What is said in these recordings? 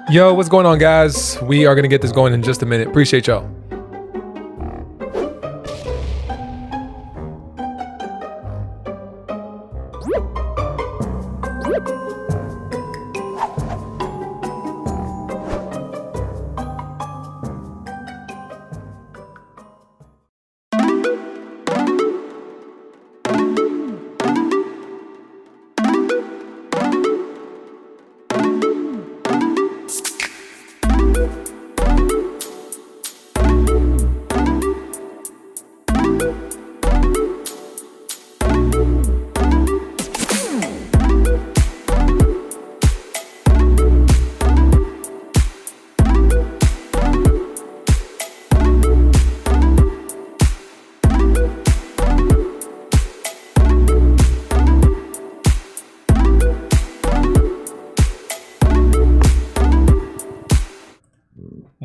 Yo, what's going on, guys? We are going to get this going in just a minute. Appreciate y'all.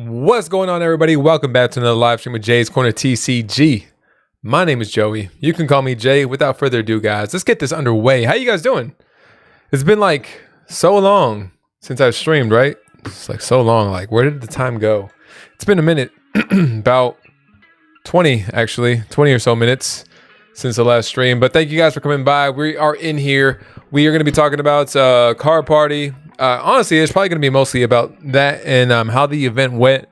What's going on, everybody? Welcome back to another live stream with Jay's Corner TCG. My name is Joey. You can call me Jay. Without further ado, guys, let's get this underway. How you guys doing? It's been like so long since I've streamed, right? It's like so long. Like, where did the time go? It's been a minute, about 20 or so minutes since the last stream. But thank you guys for coming by. We are in here. We are going to be talking about Card Party. Honestly, it's probably going to be mostly about that and how the event went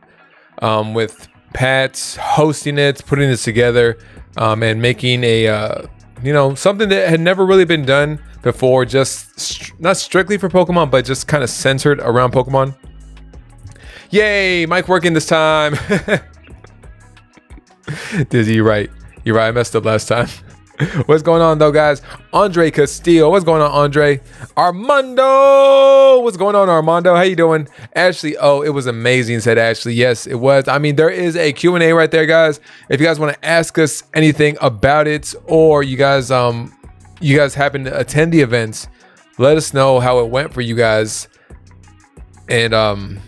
with Pat hosting it, putting this together, and making a, something that had never really been done before, just not strictly for Pokemon, but just kind of centered around Pokemon. Yay, mic working this time. Dizzy, you're right. I messed up last time. What's going on, though, guys? Andre Castillo. What's going on, Andre? Armando. What's going on, Armando? How you doing? Ashley. Oh, it was amazing, said Ashley. Yes, it was. I mean, there is a Q&A right there, guys. If you guys want to ask us anything about it, or you guys happen to attend the events, let us know how it went for you guys. And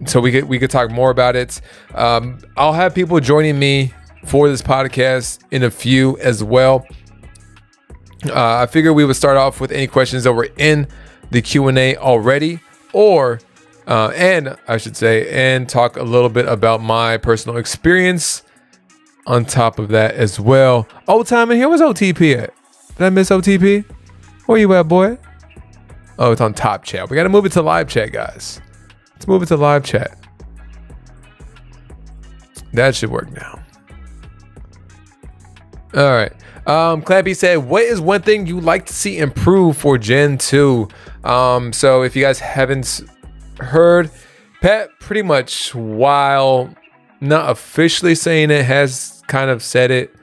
so we could talk more about it. I'll have people joining me for this podcast in a few as well. I figured we would start off with any questions that were in the Q&A already, and talk a little bit about my personal experience on top of that as well. Old time in here, where's OTP at? Did I miss OTP? Where you at, boy? Oh, it's on top chat. We got to move it to live chat, guys. Let's move it to live chat. That should work now. All right. Clampy said, what is one thing you like to see improve for Gen 2? So if you guys haven't heard, Pat pretty much, while not officially saying it, has kind of said it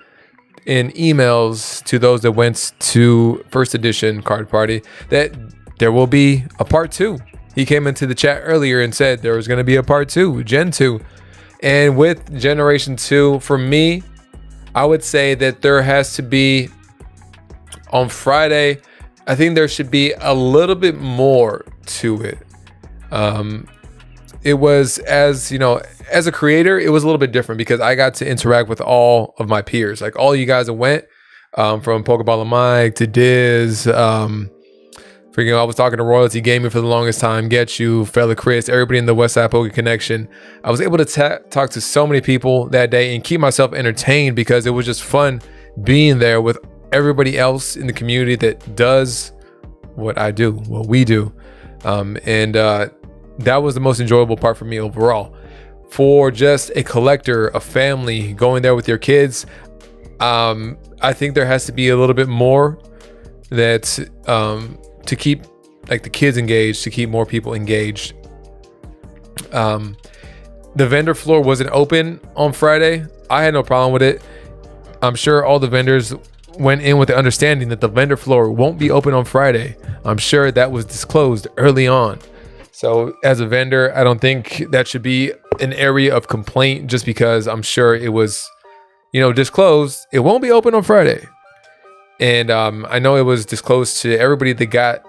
in emails to those that went to first edition Card Party that there will be a part 2. He came into the chat earlier and said there was going to be a part 2, Gen 2. And with Generation 2, for me, I would say that there has to be, on Friday, I think there should be a little bit more to it. It was, as a creator, it was a little bit different because I got to interact with all of my peers, like all you guys that went, from Pokeball and Mike to Diz, I was talking to Royalty Gaming for the longest time, Get You, Fella Chris, everybody in the Westside Poke Connection. I was able to talk to so many people that day and keep myself entertained because it was just fun being there with everybody else in the community that does what we do. That was the most enjoyable part for me overall. For just a collector, a family, going there with your kids, I think there has to be a little bit more to keep like the kids engaged, to keep more people engaged. The vendor floor wasn't open on Friday. I had no problem with it. I'm sure all the vendors went in with the understanding that the vendor floor won't be open on Friday. I'm sure that was disclosed early on. So as a vendor, I don't think that should be an area of complaint, just because I'm sure it was, disclosed. It won't be open on Friday. And I know it was disclosed to everybody that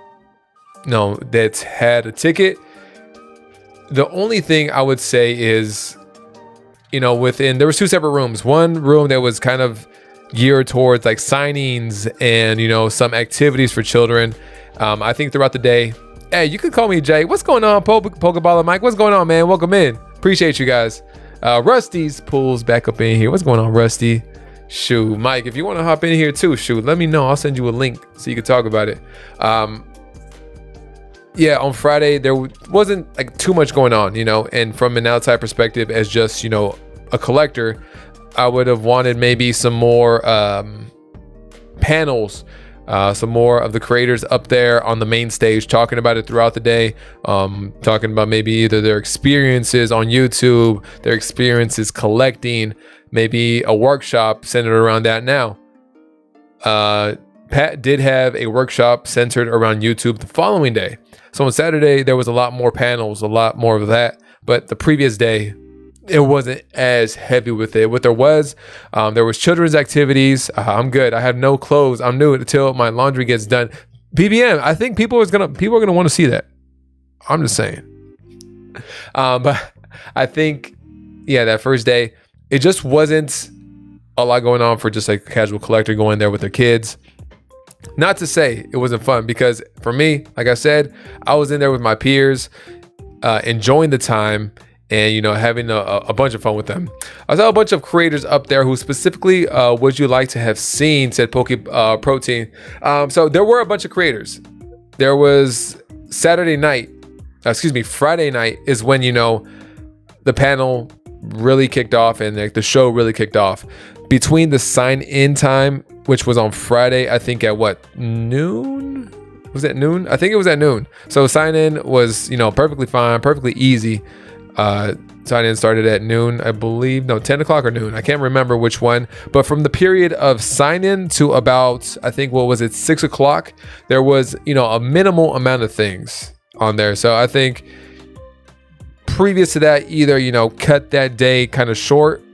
that had a ticket. The only thing I would say is, there was 2 separate rooms. One room that was kind of geared towards like signings and, some activities for children. I think throughout the day, Hey, you can call me Jay. What's going on, Pokeball Mike? What's going on, man? Welcome in. Appreciate you guys. Rusty's pulls back up in here. What's going on, Rusty? Shoot, Mike, if you want to hop in here too, shoot, let me know. I'll send you a link so you can talk about it. Yeah, on Friday, there wasn't like too much going on, you know, and from an outside perspective, as just, you know, a collector, I would have wanted maybe some more panels, some more of the creators up there on the main stage talking about it throughout the day, talking about maybe either their experiences on YouTube, their experiences collecting, maybe a workshop centered around that. Now, Pat did have a workshop centered around YouTube the following day. So on Saturday, there was a lot more panels, a lot more of that. But the previous day, it wasn't as heavy with it. What there was children's activities. I'm good. I have no clothes. I'm new until my laundry gets done. PBM. I think people are gonna want to see that. I'm just saying. But I think, yeah, that first day, it just wasn't a lot going on for just like a casual collector going there with their kids. Not to say it wasn't fun, because for me, like I said, I was in there with my peers, enjoying the time and, you know, having a bunch of fun with them. I saw a bunch of creators up there who specifically would you like to have seen, said Protein. So there were a bunch of creators. There was Friday night is when, you know, the panel really kicked off and like the show really kicked off. Between the sign-in time, which was on Friday, I think at what, noon? Was it noon? I think it was at noon. So sign-in was, you know, perfectly fine, perfectly easy. Sign-in started at noon, I believe. No, 10 o'clock or noon. I can't remember which one. But from the period of sign-in to about, I think, what was it, 6 o'clock, there was, you know, a minimal amount of things on there. So I think previous to that, either, you know, cut that day kind of short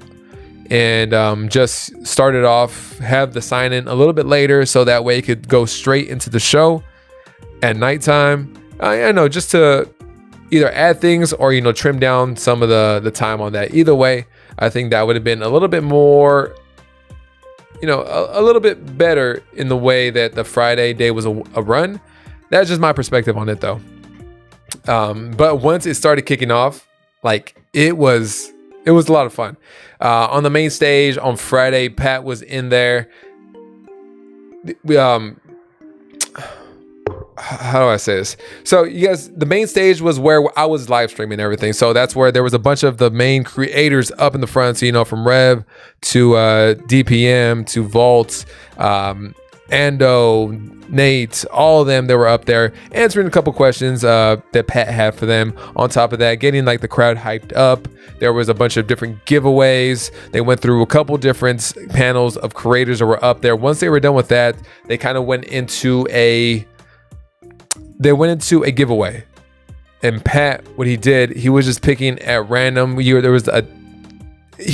and just started off, have the sign in a little bit later so that way it could go straight into the show at nighttime. I know, just to either add things or, you know, trim down some of the time on that. Either way, I think that would have been a little bit more, you know, a little bit better in the way that the Friday day was a run. That's just my perspective on it though. But once it started kicking off, like it was a lot of fun. On the main stage on Friday, Pat was in there. How do I say this? So you guys, the main stage was where I was live streaming everything. So that's where there was a bunch of the main creators up in the front. So, you know, from Rev to DPM to Vault, Ando, Nate, all of them that were up there answering a couple questions that Pat had for them. On top of that, getting like the crowd hyped up. There was a bunch of different giveaways. They went through a couple different panels of creators that were up there. Once they were done with that, they kind of went into a giveaway. And Pat, what he did, he was just picking at random. He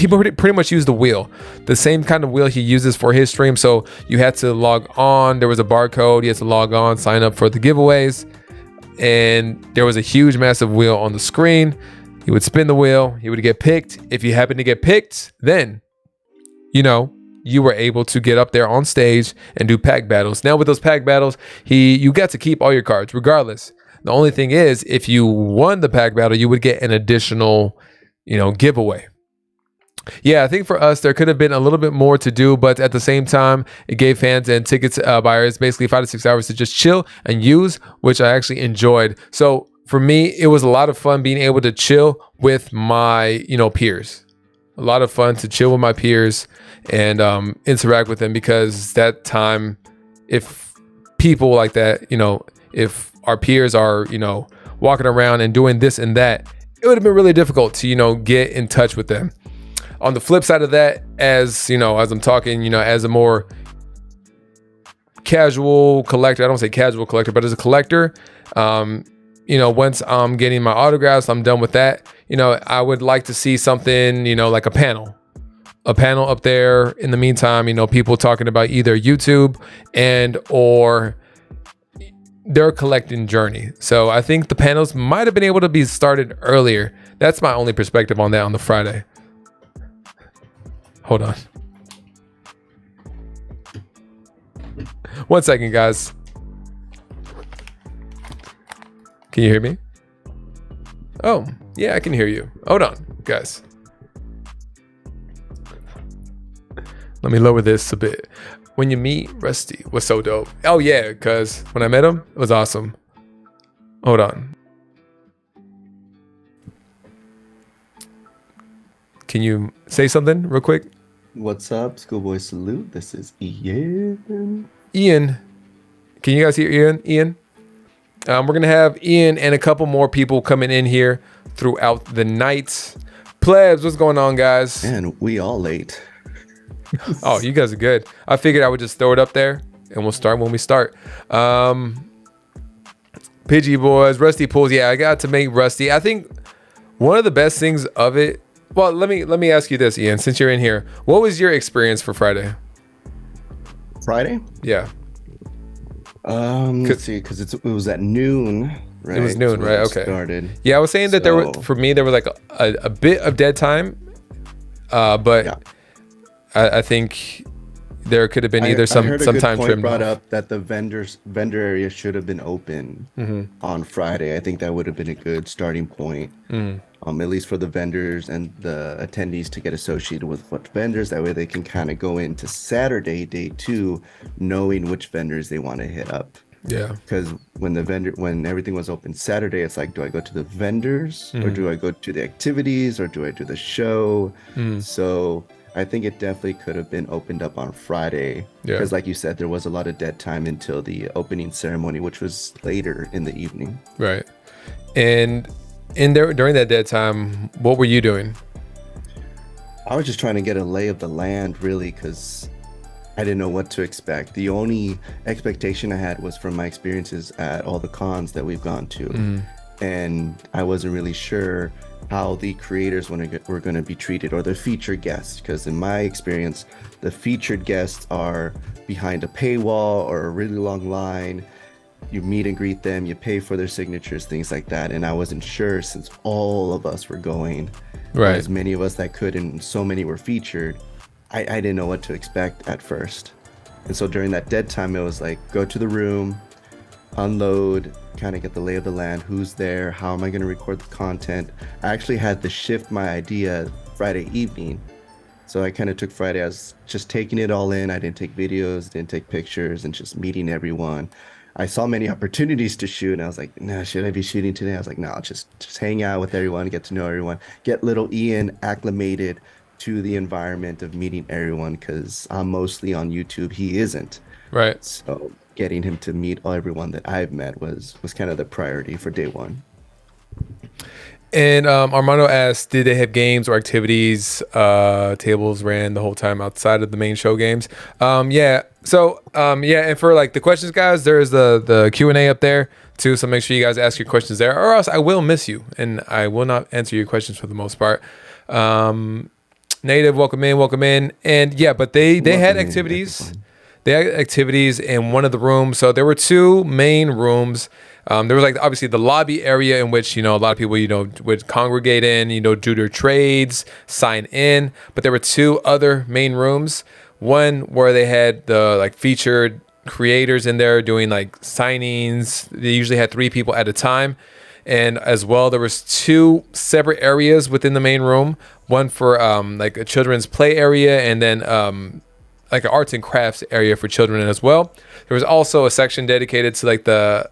pretty much used the wheel, the same kind of wheel he uses for his stream. So you had to log on. There was a barcode. You had to log on, sign up for the giveaways. And there was a huge, massive wheel on the screen. He would spin the wheel. He would get picked. If you happened to get picked, then, you know, you were able to get up there on stage and do pack battles. Now with those pack battles, you got to keep all your cards regardless. The only thing is, if you won the pack battle, you would get an additional, you know, giveaway. Yeah, I think for us, there could have been a little bit more to do, but at the same time, it gave fans and tickets buyers basically 5 to 6 hours to just chill and use, which I actually enjoyed. So for me, it was a lot of fun being able to chill with my, you know, peers. A lot of fun to chill with my peers and interact with them, because that time, if people like that, you know, if our peers are, you know, walking around and doing this and that, it would have been really difficult to, you know, get in touch with them. On the flip side of that, as you know, as I'm talking, you know, as a more casual collector, I don't say casual collector, but as a collector, you know, once I'm getting my autographs, I'm done with that. You know, I would like to see something, you know, like a panel up there. In the meantime, you know, people talking about either YouTube and or their collecting journey. So I think the panels might have been able to be started earlier. That's my only perspective on that on the Friday. Hold on. 1 second, guys. Can you hear me? Oh, yeah, I can hear you. Hold on, guys. Let me lower this a bit. When you meet Rusty was so dope. Oh yeah, because when I met him, it was awesome. Hold on. Can you say something real quick? What's up, Schoolboy Salute? This is Ian. Ian. Can you guys hear Ian? We're going to have Ian and a couple more people coming in here throughout the night. Plebs, what's going on, guys? And we all late. Oh, you guys are good. I figured I would just throw it up there and we'll start when we start. Pidgey boys, Rusty pulls. Yeah, I got to make Rusty. I think one of the best things of it. Well, let me ask you this, Ian, since you're in here. What was your experience for Friday? Friday? Yeah. Let's see, because it was at noon, right? It was noon, right? Okay. Started. Yeah, I was saying that there was like a bit of dead time, but yeah. I think there could have been either some time trimmed. Brought up that the vendor area should have been open on Friday. I think that would have been a good starting point, at least for the vendors and the attendees to get associated with what vendors. That way they can kind of go into Saturday, day 2, knowing which vendors they want to hit up. Yeah. Because when everything was open Saturday, it's like, do I go to the vendors or do I go to the activities or do I do the show? So I think it definitely could have been opened up on Friday because, like you said, there was a lot of dead time until the opening ceremony, which was later in the evening. Right. And during that dead time, what were you doing? I was just trying to get a lay of the land, really, because I didn't know what to expect. The only expectation I had was from my experiences at all the cons that we've gone to. And I wasn't really sure how the creators were going to be treated, or the featured guests, because in my experience, the featured guests are behind a paywall or a really long line. You meet and greet them, you pay for their signatures, things like that. And I wasn't sure, since all of us were going, right, as many of us that could, and so many were featured, I didn't know what to expect at first. And so during that dead time, it was like, go to the room, unload, kind of get the lay of the land, who's there, how am I going to record the content. I actually had to shift my idea Friday evening, so I kind of took Friday as just taking it all in. I didn't take videos, didn't take pictures, and just meeting everyone. I saw many opportunities to shoot, and I was like, nah, should I be shooting today? I was like, no, just hang out with everyone, get to know everyone, get little Ian acclimated to the environment of meeting everyone, because I'm mostly on YouTube, he isn't. Right. So getting him to meet everyone that I've met was kind of the priority for day 1. And Armando asked, did they have games or activities? Tables ran the whole time outside of the main show games. Yeah. So and for like the questions, guys, there's the Q&A up there too. So make sure you guys ask your questions there, or else I will miss you and I will not answer your questions for the most part. Native, welcome in. And yeah, but they had activities. They had activities in one of the rooms. So there were 2 main rooms. There was like obviously the lobby area in which, a lot of people, would congregate in, do their trades, sign in. But there were 2 other main rooms. One where they had the like featured creators in there doing like signings. They usually had 3 people at a time. And as well, there was 2 separate areas within the main room. One for like a children's play area, and then like an arts and crafts area for children as well. There was also a section dedicated to like the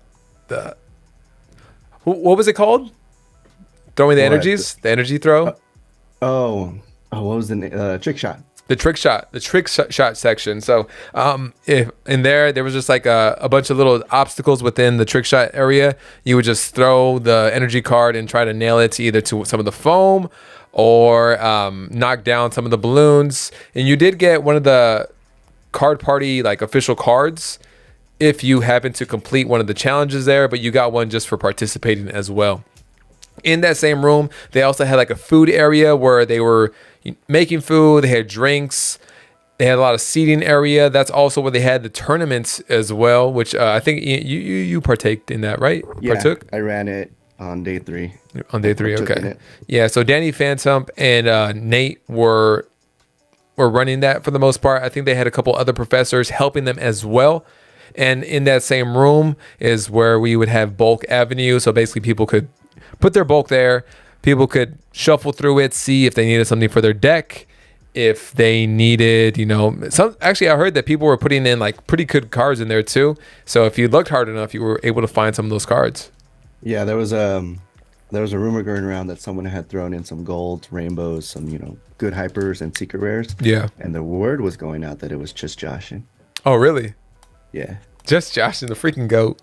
what was it called? Throwing the energies, the energy throw. What was the name? Trick shot. The trick shot section. So if in there was just like a bunch of little obstacles within the trick shot area. You would just throw the energy card and try to nail it to either to some of the foam or knock down some of the balloons. And you did get one of the card party like official cards if you happen to complete one of the challenges there, but you got one just for participating as well. In that same room, they also had like a food area where they were making food. They had drinks. They had a lot of seating area. That's also where they had the tournaments as well, which I think you partaked in that, right? Yeah, Partook? I ran it on day 3. On day 3, okay. Yeah, so Danny Phantom and Nate were running that for the most part. I think they had a couple other professors helping them as well. And in that same room is where we would have bulk avenue. So basically, people could put their bulk there. People could shuffle through it, see if they needed something for their deck, if they needed, some. Actually, I heard that people were putting in like pretty good cards in there too. So if you looked hard enough, you were able to find some of those cards. Yeah, there was a rumor going around that someone had thrown in some gold, rainbows, some good hypers and secret rares. Yeah. And the word was going out that it was just joshing. Oh, really? Yeah. Just Josh and the freaking goat.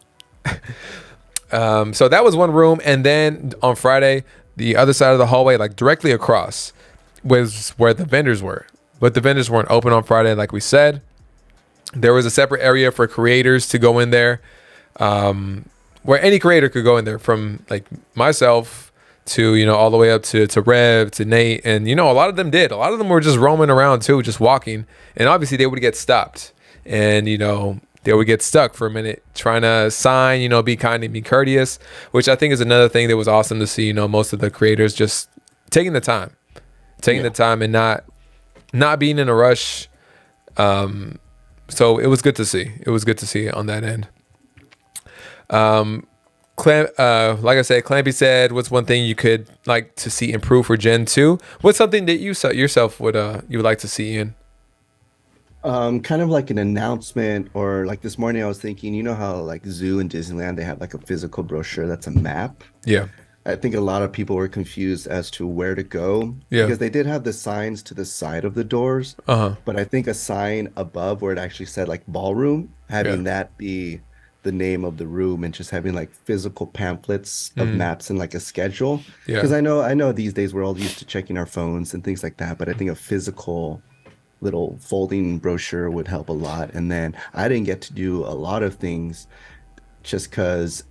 So that was one room, and then on Friday, the other side of the hallway, like directly across, was where the vendors were. But the vendors weren't open on Friday, like we said. There was a separate area for creators to go in there, where any creator could go in there, from like myself to all the way up to Rev, to Nate, and a lot of them did. A lot of them were just roaming around too, just walking, and obviously they would get stopped, and they would get stuck for a minute trying to sign, be kind and be courteous, which I think is another thing that was awesome to see. Most of the creators just taking the time and not being in a rush. So it was good to see. It was good to see on that end. Like I said, Clampy said, what's one thing you could like to see improve for Gen 2? What's something that you yourself would you would like to see in? Kind of like an announcement, or like this morning I was thinking, how like Zoo and Disneyland, they have like a physical brochure that's a map. Yeah. I think a lot of people were confused as to where to go, Yeah. because they did have the signs to the side of the doors, Uh-huh. but I think a sign above where it actually said like ballroom, having Yeah. that be the name of the room, and just having like physical pamphlets of maps and like a schedule. Yeah. Because I know these days we're all used to checking our phones and things like that, but I think a physical little folding brochure would help a lot. And then I didn't get to do a lot of things, just because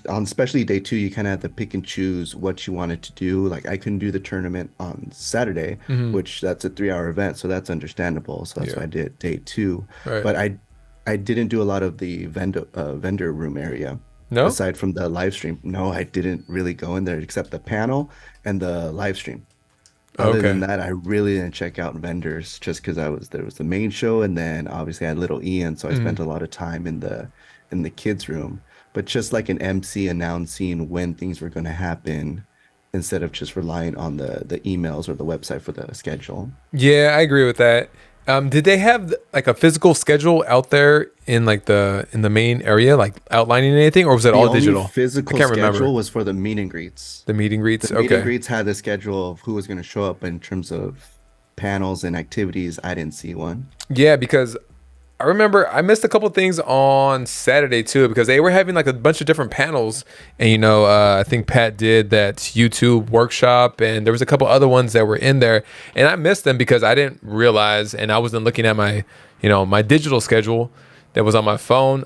on especially day 2 you kind of had to pick and choose what you wanted to do. Like I couldn't do the tournament on Saturday, which that's a 3-hour event, so that's understandable. So that's Yeah. why I did day 2. Right. But I didn't do a lot of the vendor room area. No? Aside from the live stream, no, I didn't really go in there except the panel and the live stream. Other Okay. than that, I really didn't check out vendors, just because there was the main show, and then obviously I had little Ian, so I spent a lot of time in the kids room. But just like an MC announcing when things were going to happen, instead of just relying on the emails or the website for the schedule. Yeah, I agree with that. Did they have like a physical schedule out there in like in the main area, like outlining anything, or was it The all only digital? physical I can't schedule remember. was for the meet and greets. The meet and greets. The meet and Okay. greets had the schedule of who was going to show up in terms of panels and activities. I didn't see one. Yeah, because I remember I missed a couple things on Saturday too, because they were having like a bunch of different panels, and I think Pat did that YouTube workshop, and there was a couple other ones that were in there, and I missed them because I didn't realize, and I wasn't looking at my my digital schedule that was on my phone.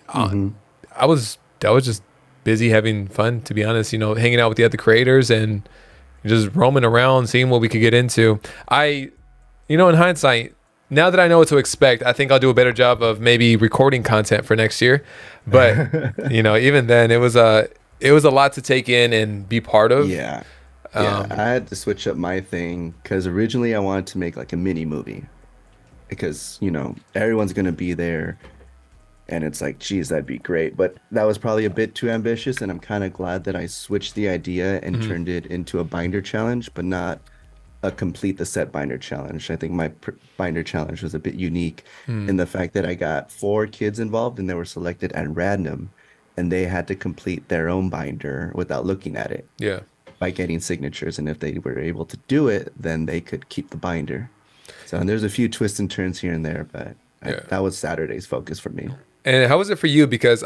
I was just busy having fun, to be honest. Hanging out with the other creators and just roaming around, seeing what we could get into. In hindsight, now that I know what to expect, I think I'll do a better job of maybe recording content for next year. But even then, it was a lot to take in and be part of. Yeah. Yeah, I had to switch up my thing, because originally I wanted to make like a mini movie, because everyone's gonna be there, and it's like, geez, that'd be great. But that was probably a bit too ambitious, and I'm kind of glad that I switched the idea and turned it into a binder challenge, but not a complete the set binder challenge. I think my binder challenge was a bit unique in the fact that I got 4 kids involved, and they were selected at random, and they had to complete their own binder without looking at it, Yeah. by getting signatures, and if they were able to do it, then they could keep the binder. So, and there's a few twists and turns here and there, but Yeah. that was Saturday's focus for me. And how was it for you? Because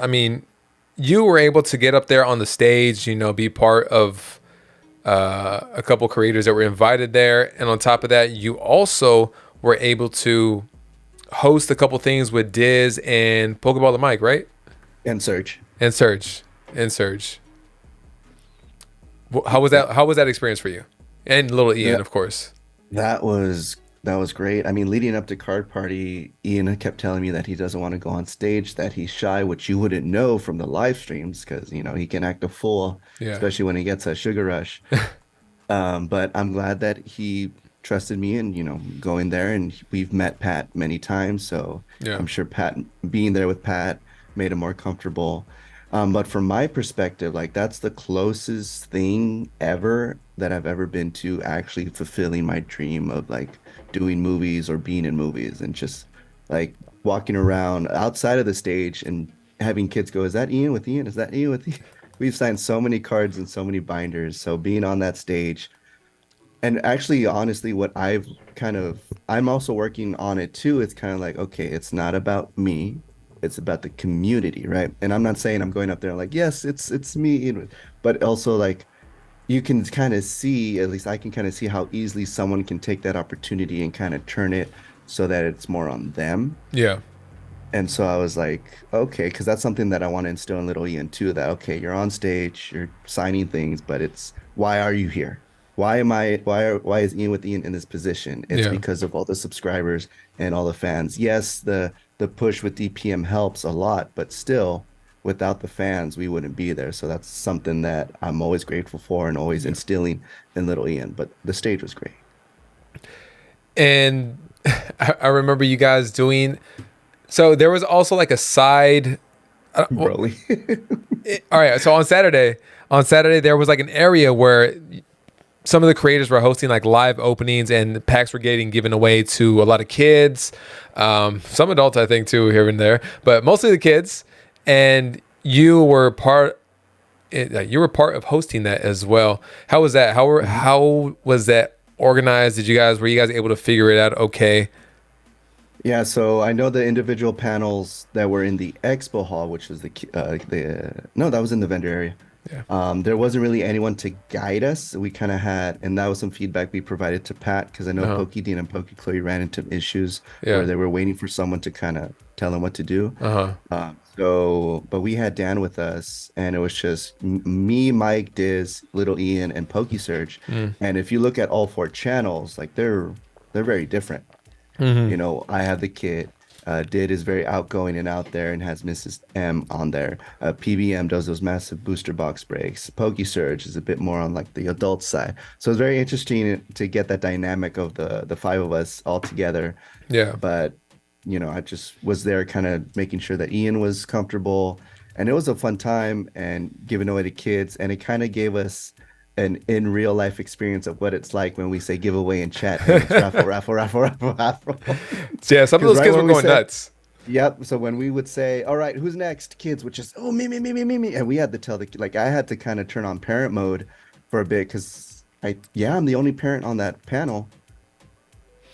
you were able to get up there on the stage, be part of a couple creators that were invited there, and on top of that, you also were able to host a couple things with Diz and Pokeball the Mike, right? And Surge. And Surge. How was that? How was that experience for you? And little Ian, Yeah. of course. That was great. I mean, leading up to card party, Ian kept telling me that he doesn't want to go on stage, that he's shy, which you wouldn't know from the live streams, because he can act a fool, Yeah. especially when he gets a sugar rush. But I'm glad that he trusted me and going there, and we've met Pat many times, so Yeah. I'm sure Pat being there with Pat made him more comfortable. But from my perspective, like that's the closest thing ever that I've ever been to actually fulfilling my dream of like doing movies or being in movies and just like walking around outside of the stage and having kids go, "Is that Ian with Ian? Is that Ian with Ian?" We've signed so many cards and so many binders. So being on that stage, and actually, honestly, what I'm also working on it too. It's kind of like, okay, it's not about me. It's about the community, right? And I'm not saying I'm going up there like, yes, it's me, but also like you can kind of see, at least I can kind of see how easily someone can take that opportunity and kind of turn it so that it's more on them. Yeah. And so I was like, okay, because that's something that I want to instill in little Ian too, that okay, you're on stage, you're signing things, but it's why are you here? Why is Ian with Ian in this position? It's Yeah. because of all the subscribers and all the fans. Yes, the push with DPM helps a lot, but still without the fans, we wouldn't be there. So that's something that I'm always grateful for and always Yeah. instilling in little Ian. But the stage was great. And I remember you guys doing. So there was also like a side. Well, Broly. all right. So on Saturday there was like an area where some of the creators were hosting like live openings, and packs were getting given away to a lot of kids, some adults I think too here and there, but mostly the kids. And you were part of hosting that as well. How was that? How was that organized? Were you guys able to figure it out? Okay. Yeah, so I know the individual panels that were in the expo hall, which was no, that was in the vendor area. Yeah. There wasn't really anyone to guide us. We kind of had, and that was some feedback we provided to Pat because I know Uh-huh. Pokey Dean and Pokey Chloe ran into issues Yeah. where they were waiting for someone to kind of tell them what to do. Uh-huh. But we had Dan with us, and it was just me, Mike, Diz, Little Ian, and Pokey Surge. Mm. And if you look at all four channels, like they're very different. Hmm. I have the kid. Did is very outgoing and out there and has Mrs. M on there. PBM does those massive booster box breaks. Pokey Surge is a bit more on like the adult side. So it's very interesting to get that dynamic of the five of us all together. Yeah. But I just was there kind of making sure that Ian was comfortable, and it was a fun time and giving away to kids, and it kind of gave us an in real life experience of what it's like when we say giveaway in chat and it's raffle, raffle, raffle, raffle, raffle. Yeah, some of Because those right kids were when we going said, nuts. yep. So when we would say, all right, who's next? Kids would just, oh, me. And we had to tell like, I had to kind of turn on parent mode for a bit because I'm the only parent on that panel,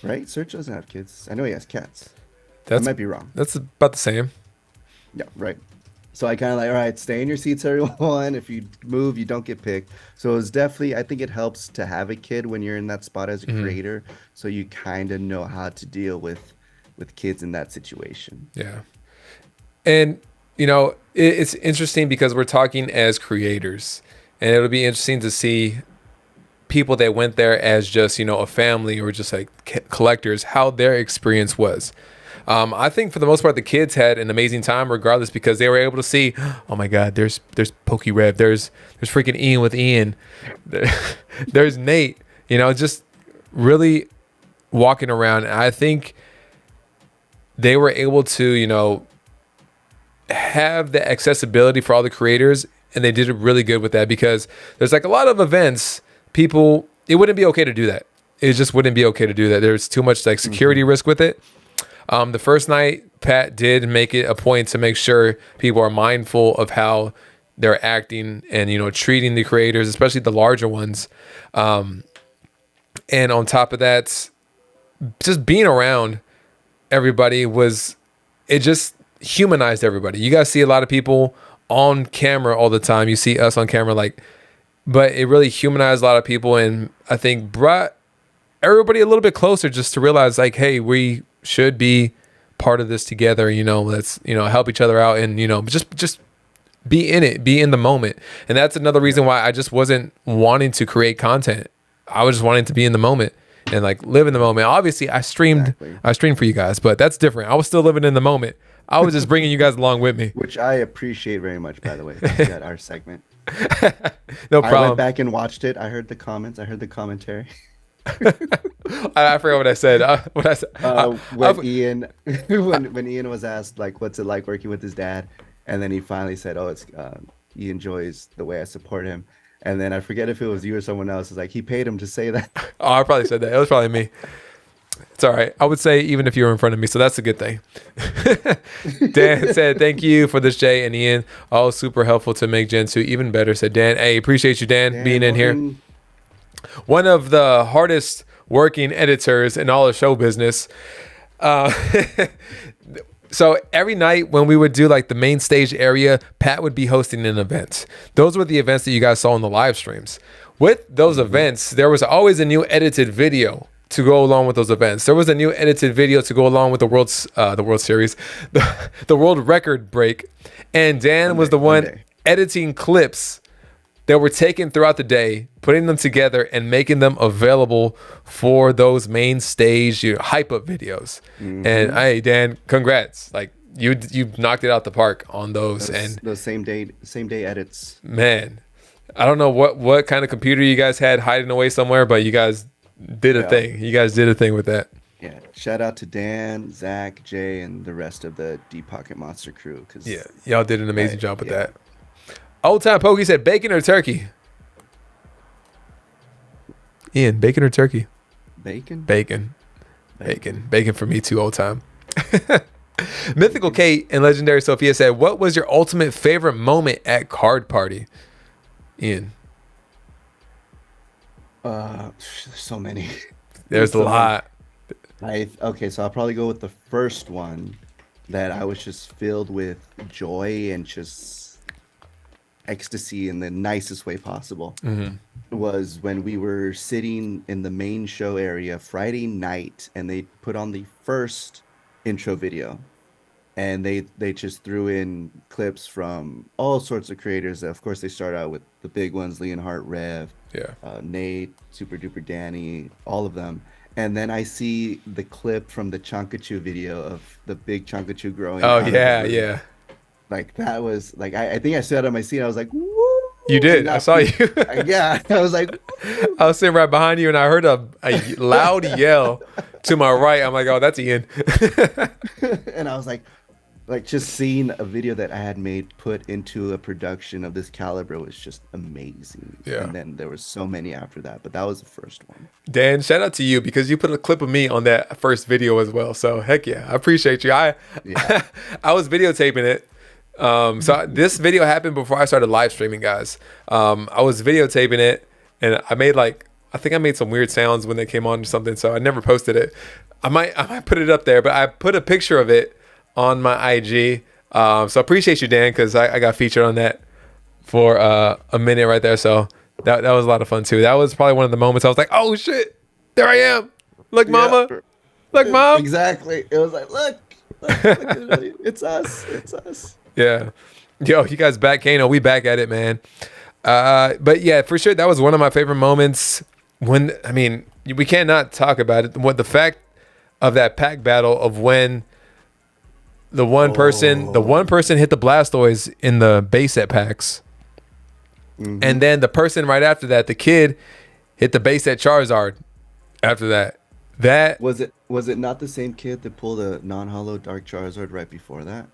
right? Serge doesn't have kids. I know he has cats. I That's might be wrong. that's about the same. Yeah, right. So I kind of like, all right, stay in your seats, everyone. If you move, you don't get picked. So it's definitely, I think it helps to have a kid when you're in that spot as a Hmm. creator, so you kind of know how to deal with kids in that situation. Yeah. And it's interesting because we're talking as creators, and it'll be interesting to see people that went there as just a family or just like collectors, how their experience was. I think for the most part the kids had an amazing time regardless, because they were able to see, oh my god, there's Pokey Rev, there's freaking Ian with Ian, there's Nate, just really walking around. And I think they were able to have the accessibility for all the creators, and they did it really good with that, because there's like a lot of events, people, it wouldn't be okay to do that. It just wouldn't be okay to do that. There's too much like security risk with it. The first night, Pat did make it a point to make sure people are mindful of how they're acting and treating the creators, especially the larger ones. And on top of that, just being around everybody it just humanized everybody. You guys see a lot of people on camera all the time. You see us on camera, but it really humanized a lot of people, and I think brought everybody a little bit closer, just to realize like, hey, we should be part of this together. Let's help each other out, and just be in it, be in the moment. And that's another reason why I just wasn't wanting to create content. I was just wanting to be in the moment and like live in the moment. Obviously, Exactly. I streamed for you guys, but that's different. I was still living in the moment. I was just bringing you guys along with me. Which I appreciate very much, by the way. That our segment. No I went problem. back and watched it. I heard the comments. I heard the commentary. I forgot what I said. What I said. When Ian, when Ian was asked like, "What's it like working with his dad?" and then he finally said, "Oh, it's he enjoys the way I support him." And then I forget if it was you or someone else. It's like he paid him to say that. Oh, I probably said that. It was probably me. It's all right. I would say even if you were in front of me, so that's a good thing. Dan said, thank you for this, Jay and Ian. All super helpful to make Gen 2 even better, said Dan. Hey, appreciate you, Dan being in here. One of the hardest working editors in all of show business. So every night when we would do like the main stage area, Pat would be hosting an event. Those were the events that you guys saw in the live streams. With those events, there was always a new edited video to go along with those events. There was a new edited video to go along with the World Series, the world record break. And Dan was the one editing clips that were taken throughout the day, putting them together and making them available for those main stage hype up videos. And hey, Dan, congrats. Like you knocked it out the park on those and those same day edits. Man, I don't know what kind of computer you guys had hiding away somewhere, but you guys did a thing. You guys did a thing with that. Yeah. Shout out to Dan, Zach, Jay, and the rest of the Deep Pocket Monster crew. Yeah, y'all did an amazing job with that. Old Time Pokey said bacon or turkey? Ian, bacon or turkey? Bacon. Bacon for me too, old time. Mythical Kate and Legendary Sophia said, what was your ultimate favorite moment at Card Party? Ian. There's so many. There's a lot. Okay, so I'll probably go with the first one that I was just filled with joy and just ecstasy in the nicest way possible. Was when we were sitting in the main show area Friday night and they put on the first intro video and they just threw in clips from all sorts of creators. Of course, they start out with the big ones, Leonhardt, Rev, Nate, Super Duper Danny, all of them. And then I see the clip from the Chonkachu video of the big Chonkachu growing. Oh, yeah. Like that was like, I think I sat on my seat. I was like, woo! You did. I saw you. Yeah. I was like, woo! I was sitting right behind you and I heard a loud yell to my right. I'm like, oh, that's Ian. And I was like just seeing a video that I had made put into a production of this caliber was just amazing. Yeah. And then there was so many after that, but that was the first one. Dan, shout out to you because you put a clip of me on that first video as well. So heck yeah, I appreciate you. I was videotaping it. So this video happened before I started live streaming, guys. I was videotaping it and I think I made some weird sounds when they came on or something. So I never posted it. I might put it up there, but I put a picture of it on my IG. So I appreciate you, Dan, because I got featured on that for a minute right there. So that was a lot of fun too. That was probably one of the moments I was like, oh shit, there I am. Look, mama. Look, mom. Exactly. It was like, look, it's us. Yeah. Yo, you guys back, Kano. We back at it, man. But yeah, for sure, that was one of my favorite moments. We cannot talk about it. What the fact of that pack battle of when the one person hit the Blastoise in the base set packs. And then the person right after that, the kid, hit the base set Charizard after that. That was it not the same kid that pulled a non-hollow Dark Charizard right before that?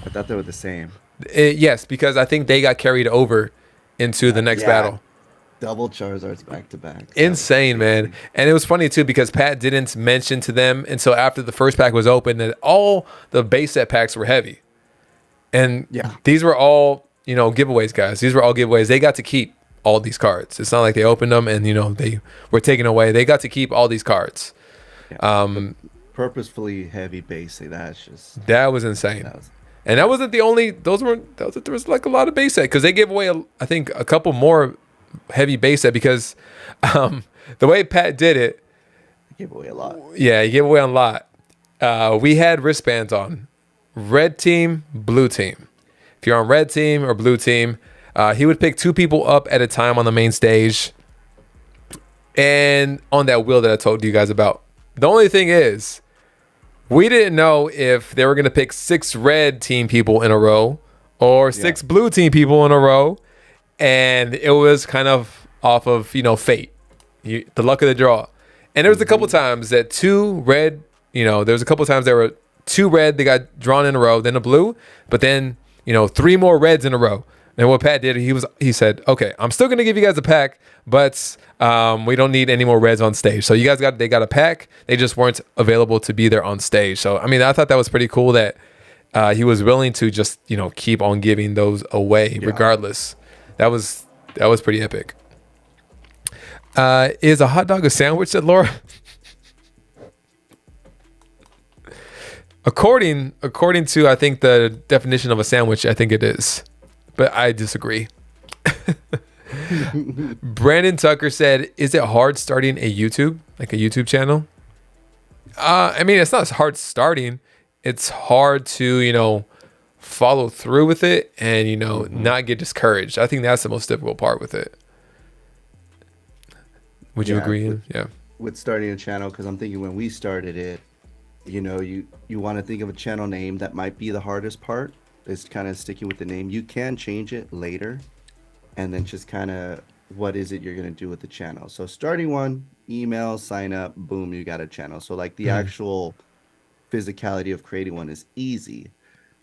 I thought they were the same. Yes, because I think they got carried over into the next battle. Double Charizards back to back. Insane, man. And it was funny too because Pat didn't mention to them until after the first pack was open that all the base set packs were heavy. And these were all, giveaways, guys. These were all giveaways. They got to keep all these cards. It's not like they opened them and, they were taken away. They got to keep all these cards. Yeah, purposefully heavy base. That was insane. And that wasn't the only. There was like a lot of base set because they gave away, I think, a couple more heavy base set because the way Pat did it, he gave away a lot. Yeah, he gave away a lot. We had wristbands on, red team, blue team. If you're on red team or blue team, he would pick 2 people up at a time on the main stage, and on that wheel that I told you guys about. The only thing is, we didn't know if they were going to pick 6 red team people in a row or 6 blue team people in a row. And it was kind of off of, fate. The luck of the draw. And there was a couple times that two red, there was a couple times there were two red, they got drawn in a row, then a blue, but then, three more reds in a row. And what Pat did, he said, okay, I'm still going to give you guys a pack, but we don't need any more reds on stage. So you guys they got a pack. They just weren't available to be there on stage. So, I mean, I thought that was pretty cool that he was willing to just, keep on giving those away regardless. That was pretty epic. Is a hot dog a sandwich, said Laura? According to, I think, the definition of a sandwich, I think it is. But I disagree. Brandon Tucker said, is it hard starting a YouTube channel? I mean, it's not hard starting. It's hard to, follow through with it and, not get discouraged. I think that's the most difficult part with it. Would you agree? Yeah. With starting a channel, because I'm thinking when we started it, you want to think of a channel name. That might be the hardest part, is kind of sticking with the name. You can change it later, and then just kind of what is it you're going to do with the channel. So starting one, email, sign up, boom, you got a channel. So like the actual physicality of creating one is easy,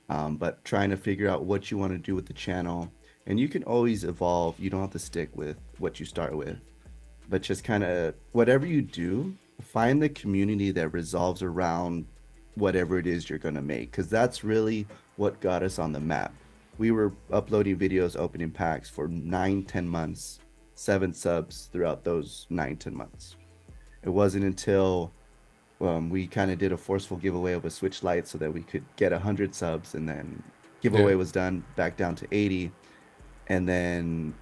but trying to figure out what you want to do with the channel. And you can always evolve. You don't have to stick with what you start with, but just kind of whatever you do, find the community that resolves around whatever it is you're going to make, because that's really what got us on the map. We were uploading videos, opening packs for 9-10 months, 7 subs throughout those 9-10 months. It wasn't until we kind of did a forceful giveaway of a Switch Lite so that we could get 100 subs, and then giveaway was done back down to 80, and then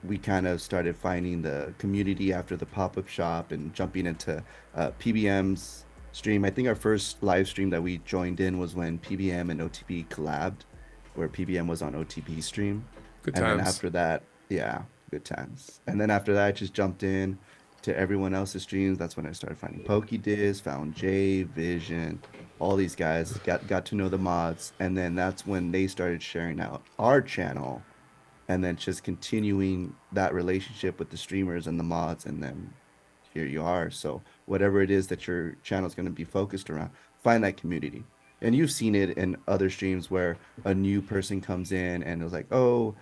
we kind of started finding the community after the pop-up shop and jumping into PBM's stream. I think our first live stream that we joined in was when PBM and OTP collabed, where PBM was on OTP stream. Good times. times. And then after that, good times. And then after that, I just jumped in to everyone else's streams. That's when I started finding PokeDiz, found Jay, Vision, all these guys, got to know the mods. And then that's when they started sharing out our channel, and then just continuing that relationship with the streamers and the mods, and then here you are. So whatever it is that your channel is going to be focused around, find that community. And you've seen it in other streams where a new person comes in and is like, oh,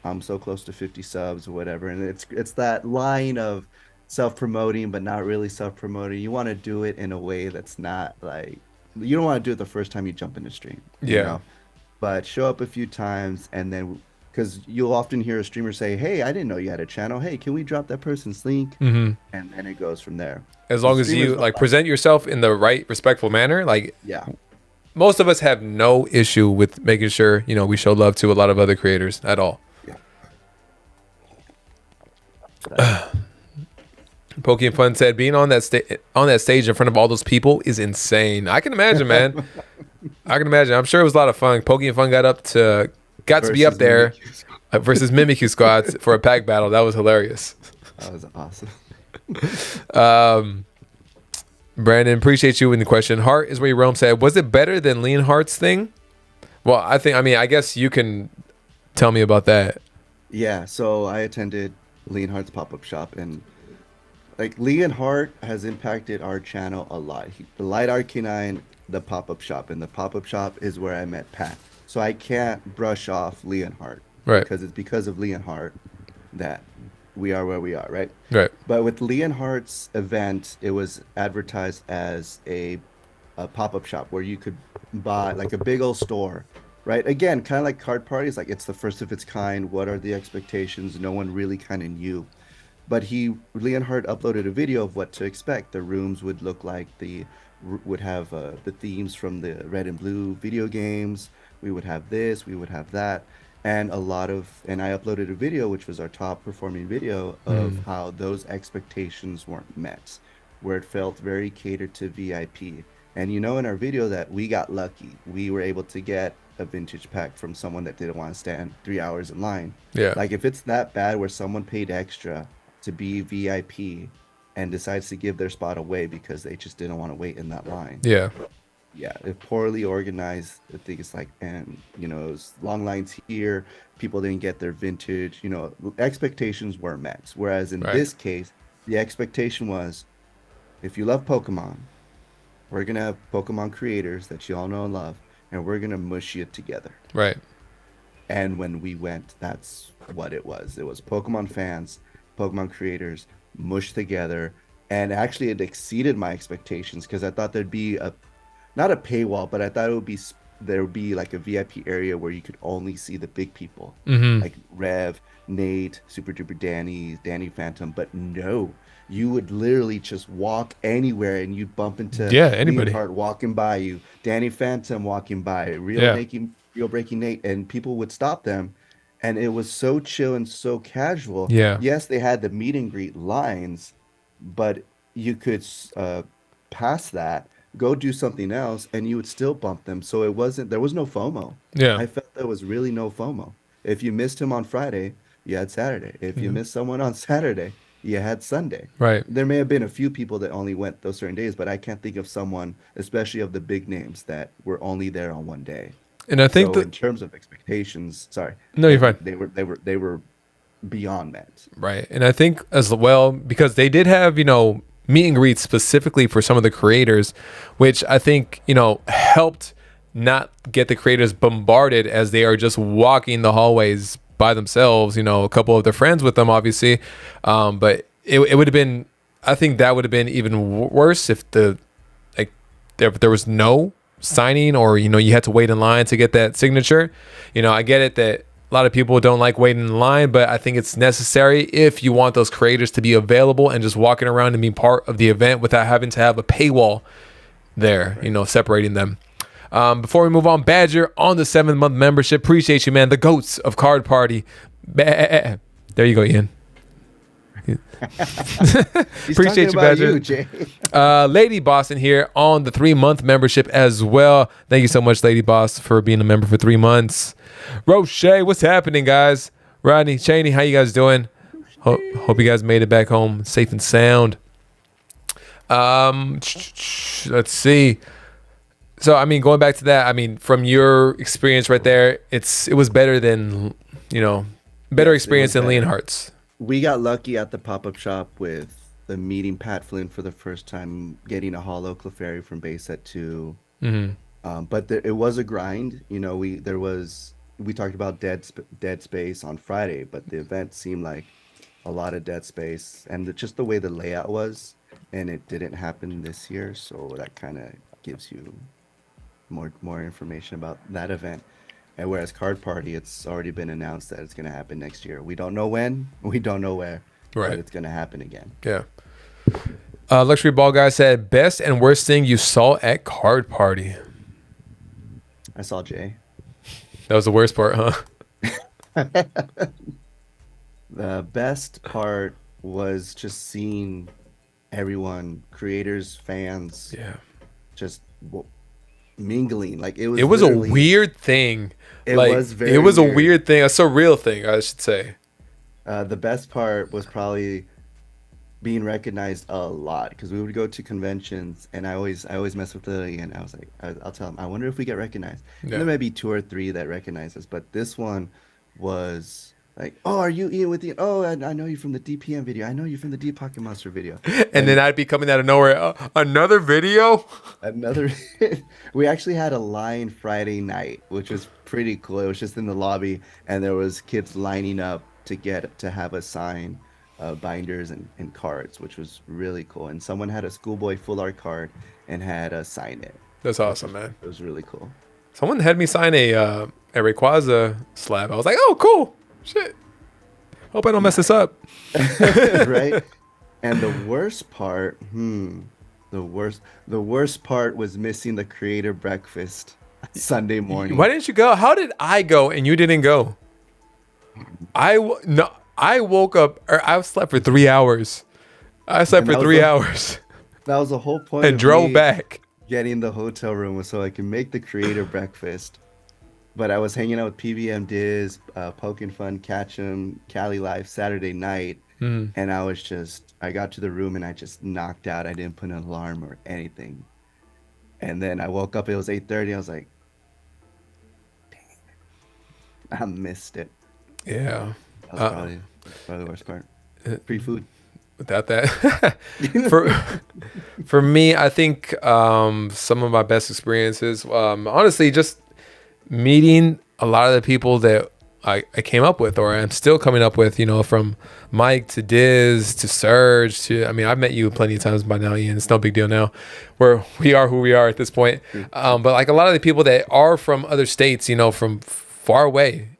I'm so close to 50 subs or whatever. And it's that line of self-promoting, but not really self-promoting. You want to do it in a way that's not like, you don't want to do it the first time you jump in the stream. But show up a few times, and then, because you'll often hear a streamer say, hey, I didn't know you had a channel. Hey, can we drop that person's link? And then it goes from there. As long as you present yourself in the right, respectful manner. Most of us have no issue with making sure, we show love to a lot of other creators at all. Pokey and Fun said, being on that stage in front of all those people is insane. I can imagine, man. I can imagine. I'm sure it was a lot of fun. Pokey and Fun got to be up there versus Mimikyu Squad for a pack battle. That was hilarious. That was awesome. Brandon, appreciate you in the question. Heart is where you roam said, was it better than Leonhardt's thing? Well, I guess you can tell me about that. Yeah, so I attended Leonhardt's pop-up shop, and like Leonhardt has impacted our channel a lot. The Light Arcanine, the pop-up shop, and the pop-up shop is where I met Pat. So I can't brush off Leonhardt, right? Because it's because of Leonhardt that we are where we are, right? Right. But with Leonhardt's event, it was advertised as a pop-up shop where you could buy like a big old store, right? Again, kind of like card parties, like it's the first of its kind. What are the expectations? No one really kind of knew. But Leonhardt uploaded a video of what to expect. The rooms would look like would have the themes from the Red and Blue video games. We would have this, we would have that. And I uploaded a video, which was our top performing video, of how those expectations weren't met, where it felt very catered to VIP. And in our video that we got lucky. We were able to get a vintage pack from someone that didn't want to stand 3 hours in line. Yeah. Like if it's that bad where someone paid extra to be VIP and decides to give their spot away because they just didn't want to wait in that line. Yeah. Yeah, poorly organized. I think it's like, and it was long lines here. People didn't get their vintage. Expectations were met. Whereas in Right. this case, the expectation was, if you love Pokemon, we're gonna have Pokemon creators that you all know and love, and we're gonna mush it together. Right. And when we went, that's what it was. It was Pokemon fans, Pokemon creators, mushed together. And actually, it exceeded my expectations because I thought there'd be not a paywall, but I thought there would be like a VIP area where you could only see the big people, Mm-hmm. like Rev, Nate, Super Duper Danny Phantom. But no, you would literally just walk anywhere and you'd bump into Yeah. Anybody. Leonhardt walking by you, Danny Phantom walking by, Yeah. Real Breaking Nate, and people would stop them. And it was so chill and so casual. Yeah. Yes, they had the meet and greet lines, but you could pass that, go do something else, and you would still bump them. So there was no FOMO. Yeah. I felt there was really no FOMO. If you missed him on Friday, you had Saturday. If you Yeah. missed someone on Saturday, you had Sunday. Right. There may have been a few people that only went those certain days, but I can't think of someone, especially of the big names, that were only there on one day. And I think So that in terms of expectations, sorry, no, you're fine. they were beyond met. Right. And I think as well, because they did have, meet and greets specifically for some of the creators, which I think, helped not get the creators bombarded as they are just walking the hallways by themselves, a couple of their friends with them, obviously. But it would have been, I think that would have been even worse if there was no signing, or you had to wait in line to get that signature. I get it that a lot of people don't like waiting in line, but I think it's necessary if you want those creators to be available and just walking around and being part of the event without having to have a paywall there, Right. separating them. Before we move on, Badger on the 7th month membership. Appreciate you, man. The goats of Card Party. There you go, Ian. He's talking Appreciate you, about Badger. you, Jay. Lady Boston here on the 3-month membership as well. Thank you so much, Lady Boss, for being a member for 3 months. Roche, what's happening, guys? Rodney, Cheney, how you guys doing? Hope you guys made it back home safe and sound. Let's see. So, I mean, going back to that, I mean, from your experience right there, it was better than, better Yes, it experience was than better. Leonhardt's. We got lucky at the pop-up shop with the meeting Pat Flynn for the first time, getting a holo Clefairy from base set 2. Mm-hmm. But it was a grind. We talked about dead space on Friday, but the event seemed like a lot of dead space, and just the way the layout was, and it didn't happen this year, so that kind of gives you more information about that event. And whereas Card Party, it's already been announced that it's going to happen next year. We don't know when, we don't know where, but Right. it's going to happen again. Yeah. Luxury Ball Guy said, best and worst thing you saw at Card Party. I saw Jay. That was the worst part, huh? The best part was just seeing everyone, creators, fans, Yeah. just mingling. Like it It was a literally- weird thing. It Like, was very it was a weird. weird thing, a surreal thing, I should say. The best part was probably being recognized a lot because we would go to conventions and I always mess with Lily and I was like, I'll tell them, I wonder if we get recognized. Yeah. And there may be 2 or 3 that recognize us, but this one was like, oh, are you Ian with Ian? Oh, I know you from the DPM video. I know you from the Deep Pocket Monster video. And then I'd be coming out of nowhere. Another video? Another, we actually had a line Friday night, which was pretty cool. It was just in the lobby, and there was kids lining up to have us sign binders and cards, which was really cool. And someone had a schoolboy full art card and had us sign it. That's awesome, man. It was really cool. Someone had me sign a Rayquaza slab. I was like, oh, cool. Shit. Hope I don't mess this up. Right? And the worst part, the worst part was missing the creator breakfast Sunday morning. Why didn't you go? How did I go and you didn't go? I woke up, or I slept for 3 hours. I slept And for that was 3 the- hours That was the whole point and of drove me back. getting the hotel room was so I can make the creator breakfast. But I was hanging out with PVM Diz, Poking Fun, Catchem, Cali Life Saturday night, and I got to the room and I just knocked out. I didn't put an alarm or anything. And then I woke up, it was 8:30. I was like, I missed it. Yeah. That was probably the worst part. Free food. Without that, for for me, I think some of my best experiences, honestly, just meeting a lot of the people that I came up with, or I'm still coming up with, from Mike to Diz to Serge to, I mean, I've met you plenty of times by now, Ian. It's no big deal now. We are who we are at this point. But like a lot of the people that are from other states, from far away,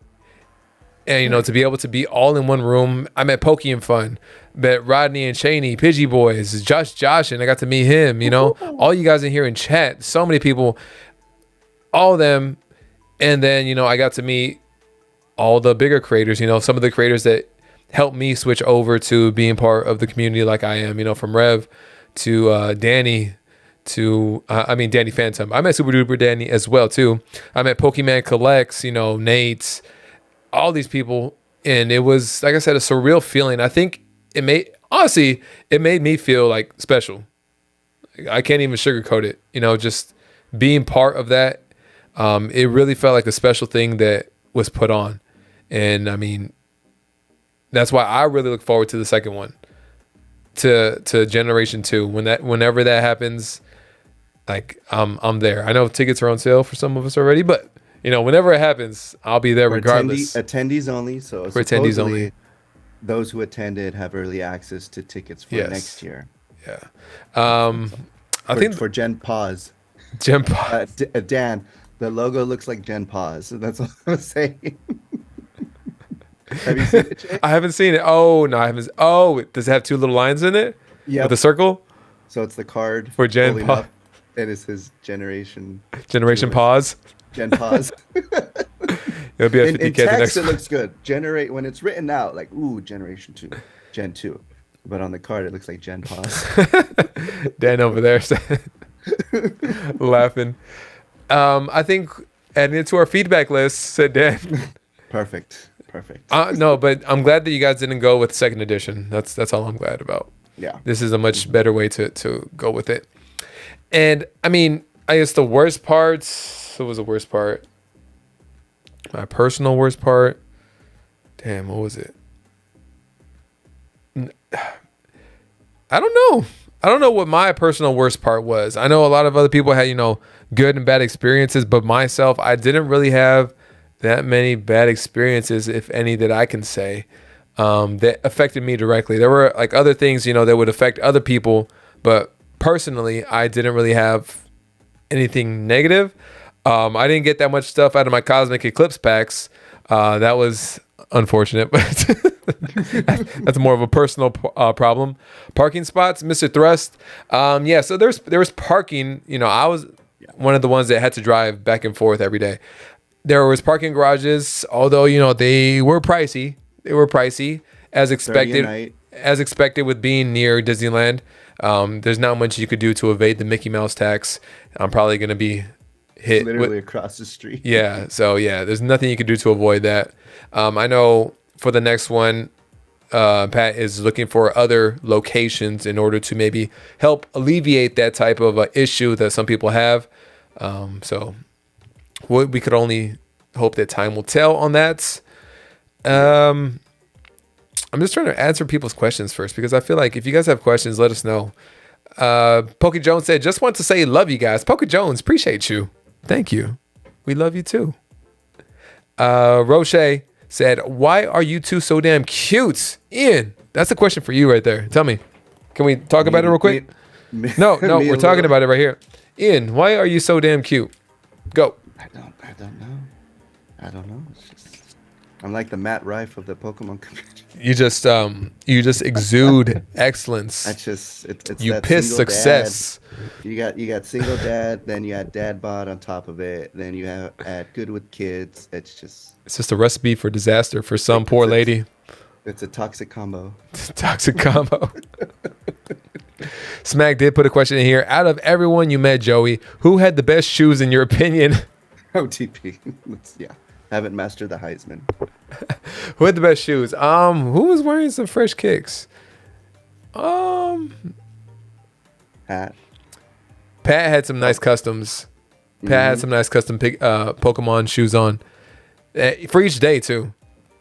and to be able to be all in one room. I met Pokey and Fun, met Rodney and Cheney, Pidgey Boys, Josh, and I got to meet him. All you guys in here in chat, so many people, all of them, and then I got to meet all the bigger creators. Some of the creators that helped me switch over to being part of the community, like I am. From Rev to Danny. Danny Phantom. I met Super Duper Danny as well too. I met Pokemon Collects, Nate, all these people, and it was, like I said, a surreal feeling. I think it made me feel like special. I can't even sugarcoat it. Just being part of that, it really felt like a special thing that was put on, and I mean, that's why I really look forward to the second one, to Generation 2. Whenever that happens, like I'm there. I know tickets are on sale for some of us already, but whenever it happens, I'll be there regardless. Attendees only. So for attendees only, those who attended have early access to tickets for next year. Yeah. I think for Gen Pause. Gen Pause. Dan, the logo looks like Gen Pause. That's what I'm saying. Have you seen it, Jay? I haven't seen it. Oh no, I haven't. Oh, does it have two little lines in it? Yeah. With a circle. So it's the card for Gen Pause. And it's his Generation Pause. Gen Pause. It'll be a 50K in text, the next it looks good. When it's written out, like, ooh, Generation 2, Gen 2. But on the card, it looks like Gen Pause. Dan over there laughing. I think adding it to our feedback list, said Dan. Perfect. No, but I'm glad that you guys didn't go with second edition. That's all I'm glad about. Yeah. This is a much better way to go with it. And I mean, I guess the worst parts. What was the worst part? My personal worst part. Damn, what was it? I don't know. I don't know what my personal worst part was. I know a lot of other people had, good and bad experiences, but myself, I didn't really have that many bad experiences, if any, that I can say, that affected me directly. There were like other things, that would affect other people, but personally, I didn't really have anything negative. I didn't get that much stuff out of my Cosmic Eclipse packs. That was unfortunate, but that's more of a personal problem. Parking spots, Mr. Thrust. So there was parking. I was one of the ones that had to drive back and forth every day. There was parking garages, although they were pricey. They were pricey as expected. As expected with being near Disneyland. There's not much you could do to evade the Mickey Mouse tax. I'm probably going to be hit literally across the street. Yeah. So there's nothing you can do to avoid that. I know for the next one, Pat is looking for other locations in order to maybe help alleviate that type of issue that some people have. So we could only hope that time will tell on that. I'm just trying to answer people's questions first, because I feel like if you guys have questions, let us know. Pokey Jones said, just want to say love you guys. Pokey Jones, appreciate you. Thank you. We love you too. Roche said, why are you two so damn cute? Ian, that's a question for you right there. Tell me. Can we talk about it real quick? No, we're talking about it right here. Ian, why are you so damn cute? Go. I don't know. It's just, I'm like the Matt Rife of the Pokemon community. You just exude excellence. That's just it's you that piss success. Dad. You got single dad, then you add dad bod on top of it, then you add good with kids. It's just a recipe for disaster for some poor lady. It's a toxic combo. Toxic combo. Smack did put a question in here. Out of everyone you met, Joey, who had the best shoes in your opinion? OTP. Haven't mastered the Heisman. Who had the best shoes? Who was wearing some fresh kicks? Hat. Pat had some nice customs. Pat had some nice custom Pokemon shoes on for each day too.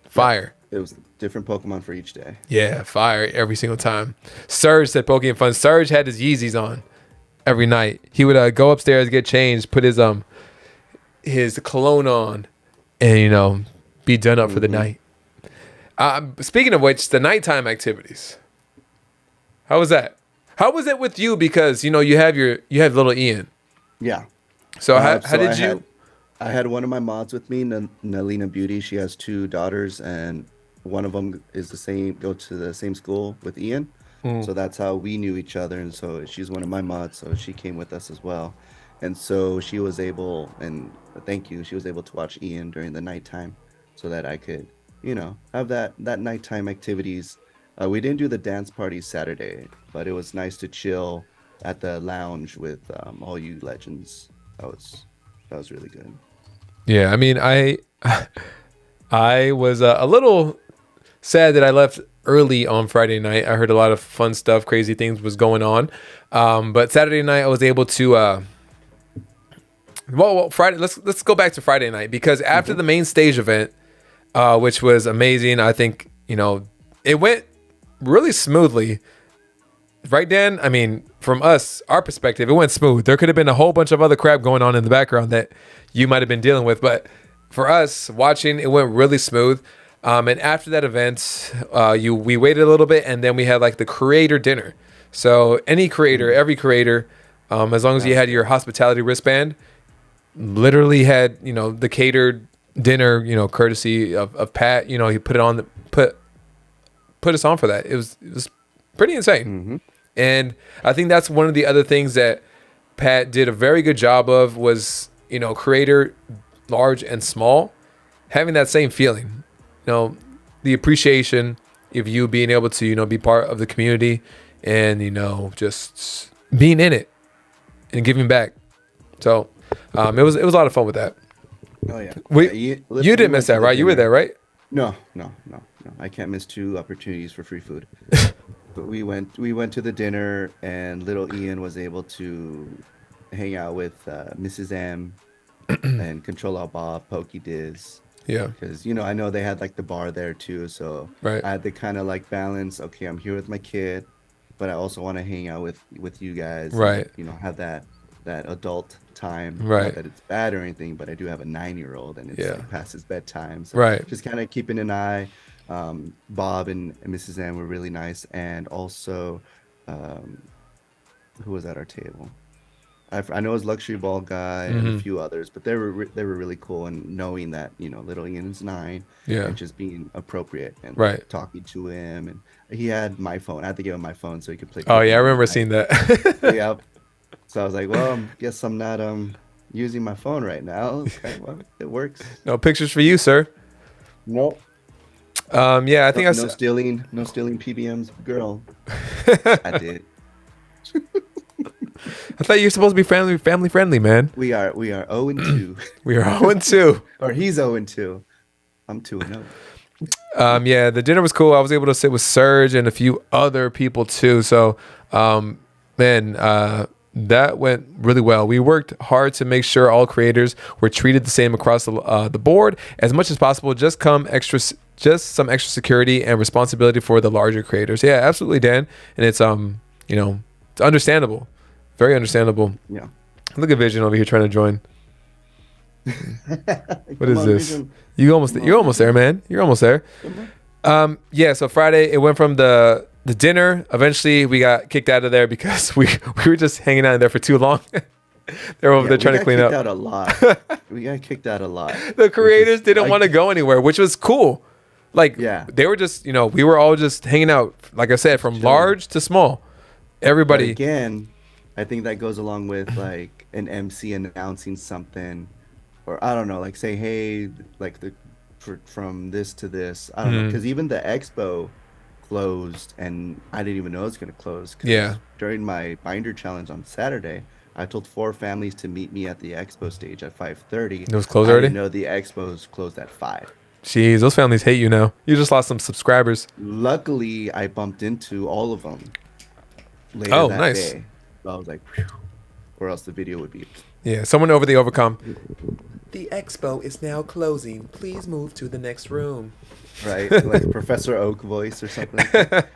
Fire. It was different Pokemon for each day. Yeah, fire every single time. Serge said Pokemon Fun. Serge had his Yeezys on every night. He would go upstairs, get changed, put his cologne on, and be done up for the night. Speaking of which, the nighttime activities. How was that? How was it with you? Because you have little Ian. Yeah. So how did you? I had one of my mods with me, Nalina Beauty. She has 2 daughters, and one of them is go to the same school with Ian. So that's how we knew each other. And so she's one of my mods, so she came with us as well. And so she was able, and thank you, she was able to watch Ian during the nighttime, so that I could, have that nighttime activities. We didn't do the dance party Saturday, but it was nice to chill at the lounge with all you legends. That was really good. Yeah, I mean, I was a little sad that I left early on Friday night. I heard a lot of fun stuff, crazy things was going on. But Saturday night I was able to Friday, let's go back to Friday night, because after the main stage event, which was amazing, I think, it went really smoothly. Right, Dan? I mean, from our perspective, it went smooth. There could have been a whole bunch of other crap going on in the background that you might have been dealing with, but for us watching, it went really smooth. And after that event, we waited a little bit, and then we had like the creator dinner. So every creator, as long as you had your hospitality wristband, literally had the catered dinner, courtesy of Pat. He put it on put us on for that. It was pretty insane. And I think that's one of the other things that Pat did a very good job of was, creator, large and small, having that same feeling, the appreciation of you being able to, be part of the community and, just being in it and giving back. So it was a lot of fun with that. Oh yeah. You didn't miss that, right? You were there, right? No. I can't miss 2 opportunities for free food. But we went to the dinner, and little Ian was able to hang out with Mrs. M and Control Out Bob, Pokey Diz. Yeah. Because I know they had like the bar there too, so right. I had to kind of like balance. Okay, I'm here with my kid, but I also want to hang out with you guys. Right. And, have that adult time. Right. Not that it's bad or anything, but I do have a 9-year-old, and it's like past his bedtime. So right. Just kind of keeping an eye. Bob and Mrs. M were really nice, and also who was at our table? I know it was Luxury Ball Guy and a few others, but they were really cool. And knowing that little Ian's 9, and just being appropriate and right. talking to him, and he had my phone. I had to give him my phone so he could play. Oh yeah, I remember seeing that. Yeah. So I was like, well, guess I'm not using my phone right now. Okay, well, it works. No pictures for you, sir. Nope. Yeah, I think no stealing PBMs, girl. I did. I thought you were supposed to be family friendly, man. We are 0-2. We are 0-2. Or he's 0-2. I'm 2-0. Yeah, the dinner was cool. I was able to sit with Serge and a few other people too. So, that went really well. We worked hard to make sure all creators were treated the same across the board as much as possible. Just some extra security and responsibility for the larger creators. Yeah, absolutely, Dan. And it's it's understandable, very understandable. Yeah. Look at Vision over here trying to join. What is this? Vision. You're almost there, man. You're almost there. Yeah. So Friday it went from the dinner. Eventually we got kicked out of there because we were just hanging out in there for too long. They were over there trying to clean up. We got kicked out a lot. The creators didn't want to go anywhere, which was cool. Like they were just, we were all just hanging out. Like I said, from large to small, everybody. But again, I think that goes along with like an MC announcing something, or I don't know, like say, hey, like from this to this. I don't know, because even the expo closed, and I didn't even know it was going to close. Yeah. During my binder challenge on Saturday, I told 4 families to meet me at the expo stage at 5:30. It was closed already? I didn't know the expo's closed at 5. Jeez, those families hate you now. You just lost some subscribers. Luckily, I bumped into all of them later that day. So I was like, phew. or else the video would be Yeah, someone over the overcom. The expo is now closing. Please move to the next room. right, like Professor Oak voice or something like that.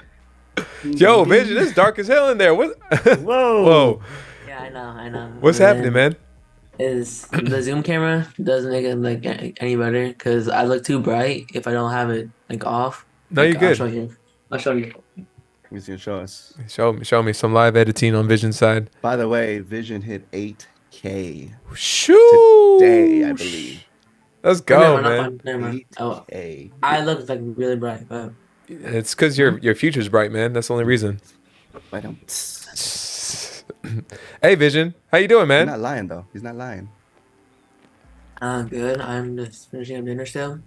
Yo, Vision, it's dark as hell in there. What? Whoa. Whoa. Yeah, I know. What's And happening, then man? Is the zoom camera doesn't make it like any better because I look too bright if I don't have it like off. No, Like, you're good. I'll show you. He's gonna show us. Show me some live editing on Vision's side. By the way, Vision hit 8K Shoo! today, I believe. Let's go, man. Never mind. Oh, 8K. I look like really bright, but It's because your future's bright, man. That's the only reason. I don't. Hey, Vision, how you doing, He's man? not lying though. He's not lying. good. I'm just finishing up dinner still.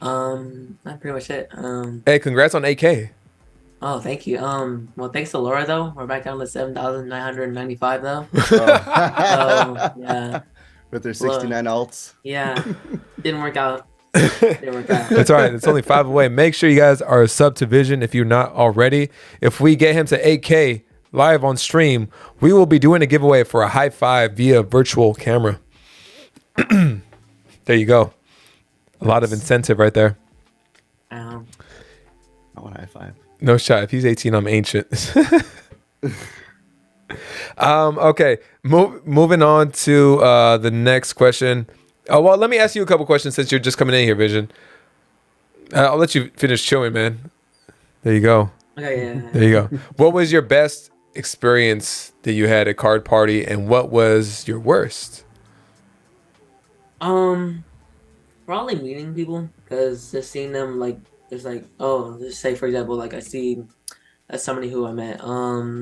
That's pretty much it. Hey, congrats on 8K. Oh, thank you. Well, thanks to Laura though. We're back down to 7,995 though. Oh. So yeah, With their 69 alts. yeah, didn't work out. Didn't work out. That's all right. It's only 5 away. Make sure you guys are sub to Vision if you're not already. If we get him to 8K live on stream, we will be doing a giveaway for a high five via virtual camera. There you go. A lot of incentive right there. I want a high five. No shot. If he's 18, I'm ancient. Okay. Moving on to the next question. Oh, well, let me ask you a couple questions since you're just coming in here, Vision. I'll let you finish chewing, man. There you go. Okay, yeah. There you go. What was your best experience that you had at Card Party, and what was your worst? Probably meeting people because just seeing them like it's like just say for example like I see as somebody who I met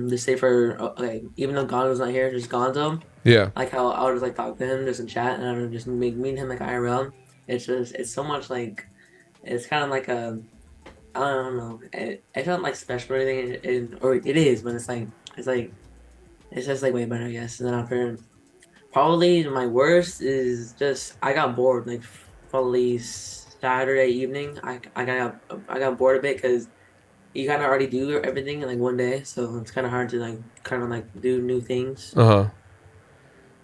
just say for okay even though Gonzo's not here just Gonzo Yeah. like how I would just like talk to him just in chat and I would just meet him like IRL. It's so much like it's kind of like a I don't know it's not like special or anything or it is but it's just like way better I guess. And then after probably my worst is just I got bored like probably Saturday evening. I got bored a bit because you kind of already do everything in like one day, so it's kind of hard to like do new things. Uh-huh.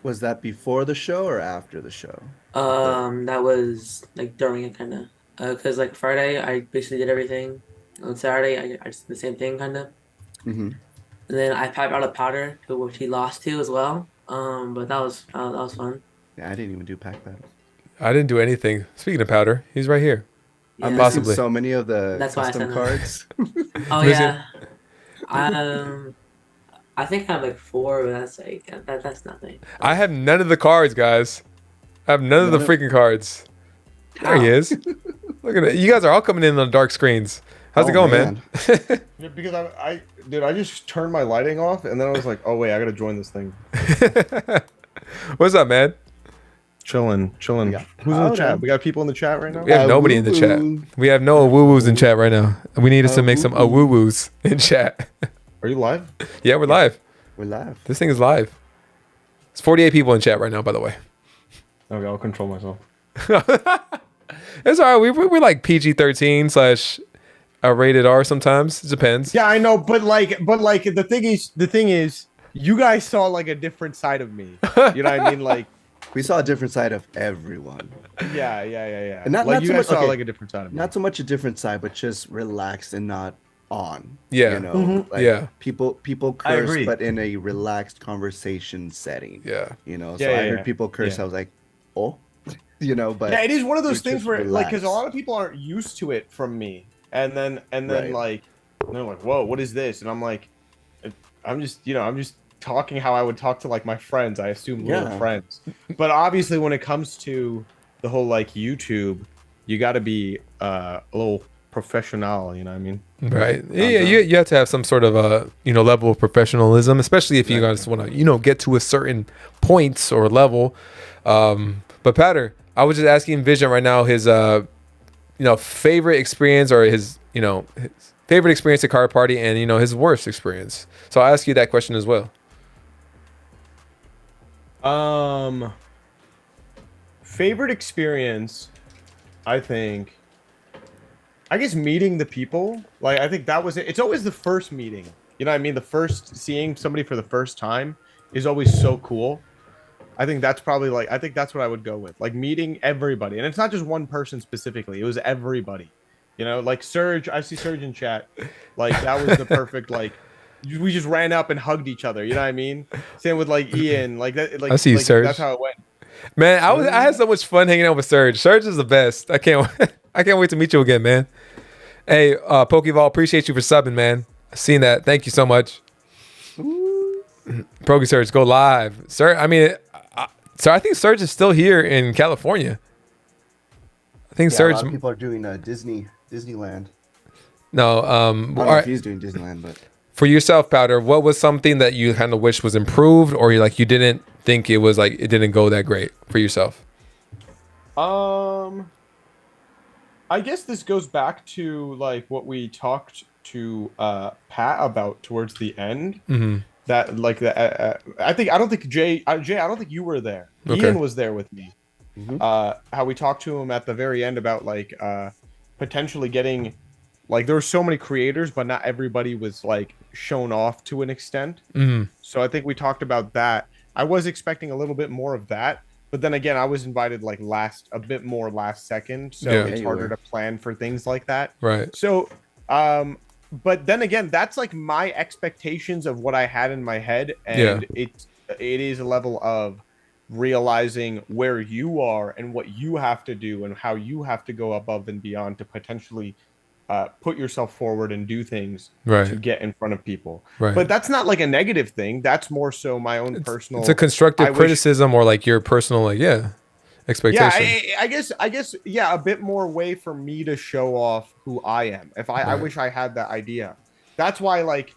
Was that before the show or after the show? That was like during it kind of because like Friday I basically did everything. On Saturday I just did the same thing kind of. Mm-hmm. And then I piped out a powder to which he lost to as well. But that was fun. Yeah, I didn't even do pack battle. I didn't do anything. Speaking of powder, he's right here. I'm Yeah. missing Possibly. so many of the That's why I custom said that. cards. Oh Listen. yeah. I think I have like 4, but that's nothing. I have none of the cards, guys. I have none of the None of- freaking cards. There he is. Look at it. You guys are all coming in on dark screens. How's it Oh, going, man? Yeah, because dude, I just turned my lighting off, and then I was like, oh wait, I gotta join this thing. What's up, man? Chilling. Yeah. Who's in the Powder. chat? We got people in the chat right now. We have nobody in the chat. woo-woo. We have no woo-woos in chat right now. We need us to make some woo-woos in chat. Are you live? Yeah, we're live. We're live. This thing is live. It's 48 people in chat right now, by the way. Okay, I'll control myself. It's all right. We're like PG-13 / rated R sometimes. It depends. Yeah, I know, but the thing is, you guys saw like a different side of me. You know what I mean? Like, We saw a different side of everyone. yeah. And not- like not you so guys much- saw okay. like a different side of me. Not so much a different side, but just relaxed and not on. Yeah. You know, Mhm. like Yeah. people I curse, agree. but in a relaxed conversation setting. Yeah. You know, so Yeah, I yeah, heard yeah. people curse. Yeah. I was like, oh, you know, but Yeah, it is one of those we're things just where like because a relaxed. lot of people aren't used to it from me, and then Right. like they're like, whoa, what is this? And I'm like, I'm just talking how I would talk to like my friends. I assume little Yeah. friends, but obviously when it comes to the whole like YouTube, you got to be a little professional. You know what I mean? Right. Yeah, you have to have some sort of level of professionalism, especially if you guys want to, get to a certain point or level. But Patter, I was just asking Vision right now his favorite experience or his favorite experience at Card Party and his worst experience. So I'll ask you that question as well. Favorite experience, I guess meeting the people. Like I think that was it. It's always the first meeting. You know what I mean? The first seeing somebody for the first time is always so cool. I think that's probably like I think that's what I would go with. Like meeting everybody. And it's not just one person specifically. It was everybody. You know, like Surge, I see Surge in chat. Like that was the perfect like we just ran up and hugged each other, you know what I mean? Same with like Ian, like that like I see like, Surge. that's how it went. Man, I had so much fun hanging out with Surge. Surge is the best. I can't wait to meet you again, man. Hey, Pokeball, appreciate you for subbing, man. I seen that. Thank you so much. Poke Surge, go live. Sir, I mean, so I think Surge is still here in California. I think Surge. A lot of people are doing Disneyland. No, I don't know if he's doing Disneyland, but for yourself, Powder, what was something that you kind of wish was improved, or you didn't think it was like it didn't go that great for yourself? I guess this goes back to like what we talked to Pat about towards the end. Mm-hmm. That like that I don't think Jay, I don't think you were there. Okay. Ian was there with me. Mm-hmm. How we talked to him at the very end about like potentially getting like there were so many creators, but not everybody was like shown off to an extent. Mm-hmm. So I think we talked about that. I was expecting a little bit more of that, but then again, I was invited like a bit more last second, so Yeah. it's harder to plan for things like that. Right. So, but then again, that's like my expectations of what I had in my head, and it is a level of realizing where you are and what you have to do and how you have to go above and beyond to potentially put yourself forward and do things to get in front of people. Right. But that's not like a negative thing. That's more so my own personal. It's a constructive criticism or like your personal expectation. Yeah, I guess a bit more way for me to show off who I am. If I wish I had that idea. That's why like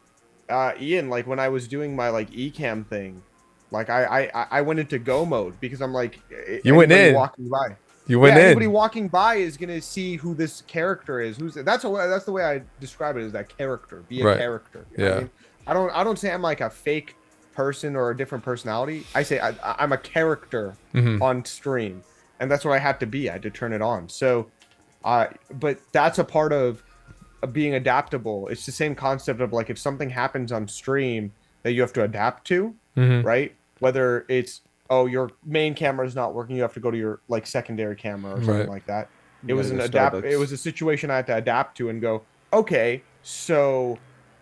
Ian, like when I was doing my like eCam thing, like I went into go mode because I'm like you went in walking by. You went in. Anybody walking by is gonna see who this character is. That's the way I describe it, is that character. Be a character. You know what I mean? I don't say I'm like a fake person or a different personality. I say I'm a character on stream, and that's what I had to be. I had to turn it on. So, but that's a part of being adaptable. It's the same concept of like if something happens on stream that you have to adapt to, right? Whether it's your main camera is not working, you have to go to your like secondary camera or something like that. It was it was a situation I had to adapt to and go, okay, so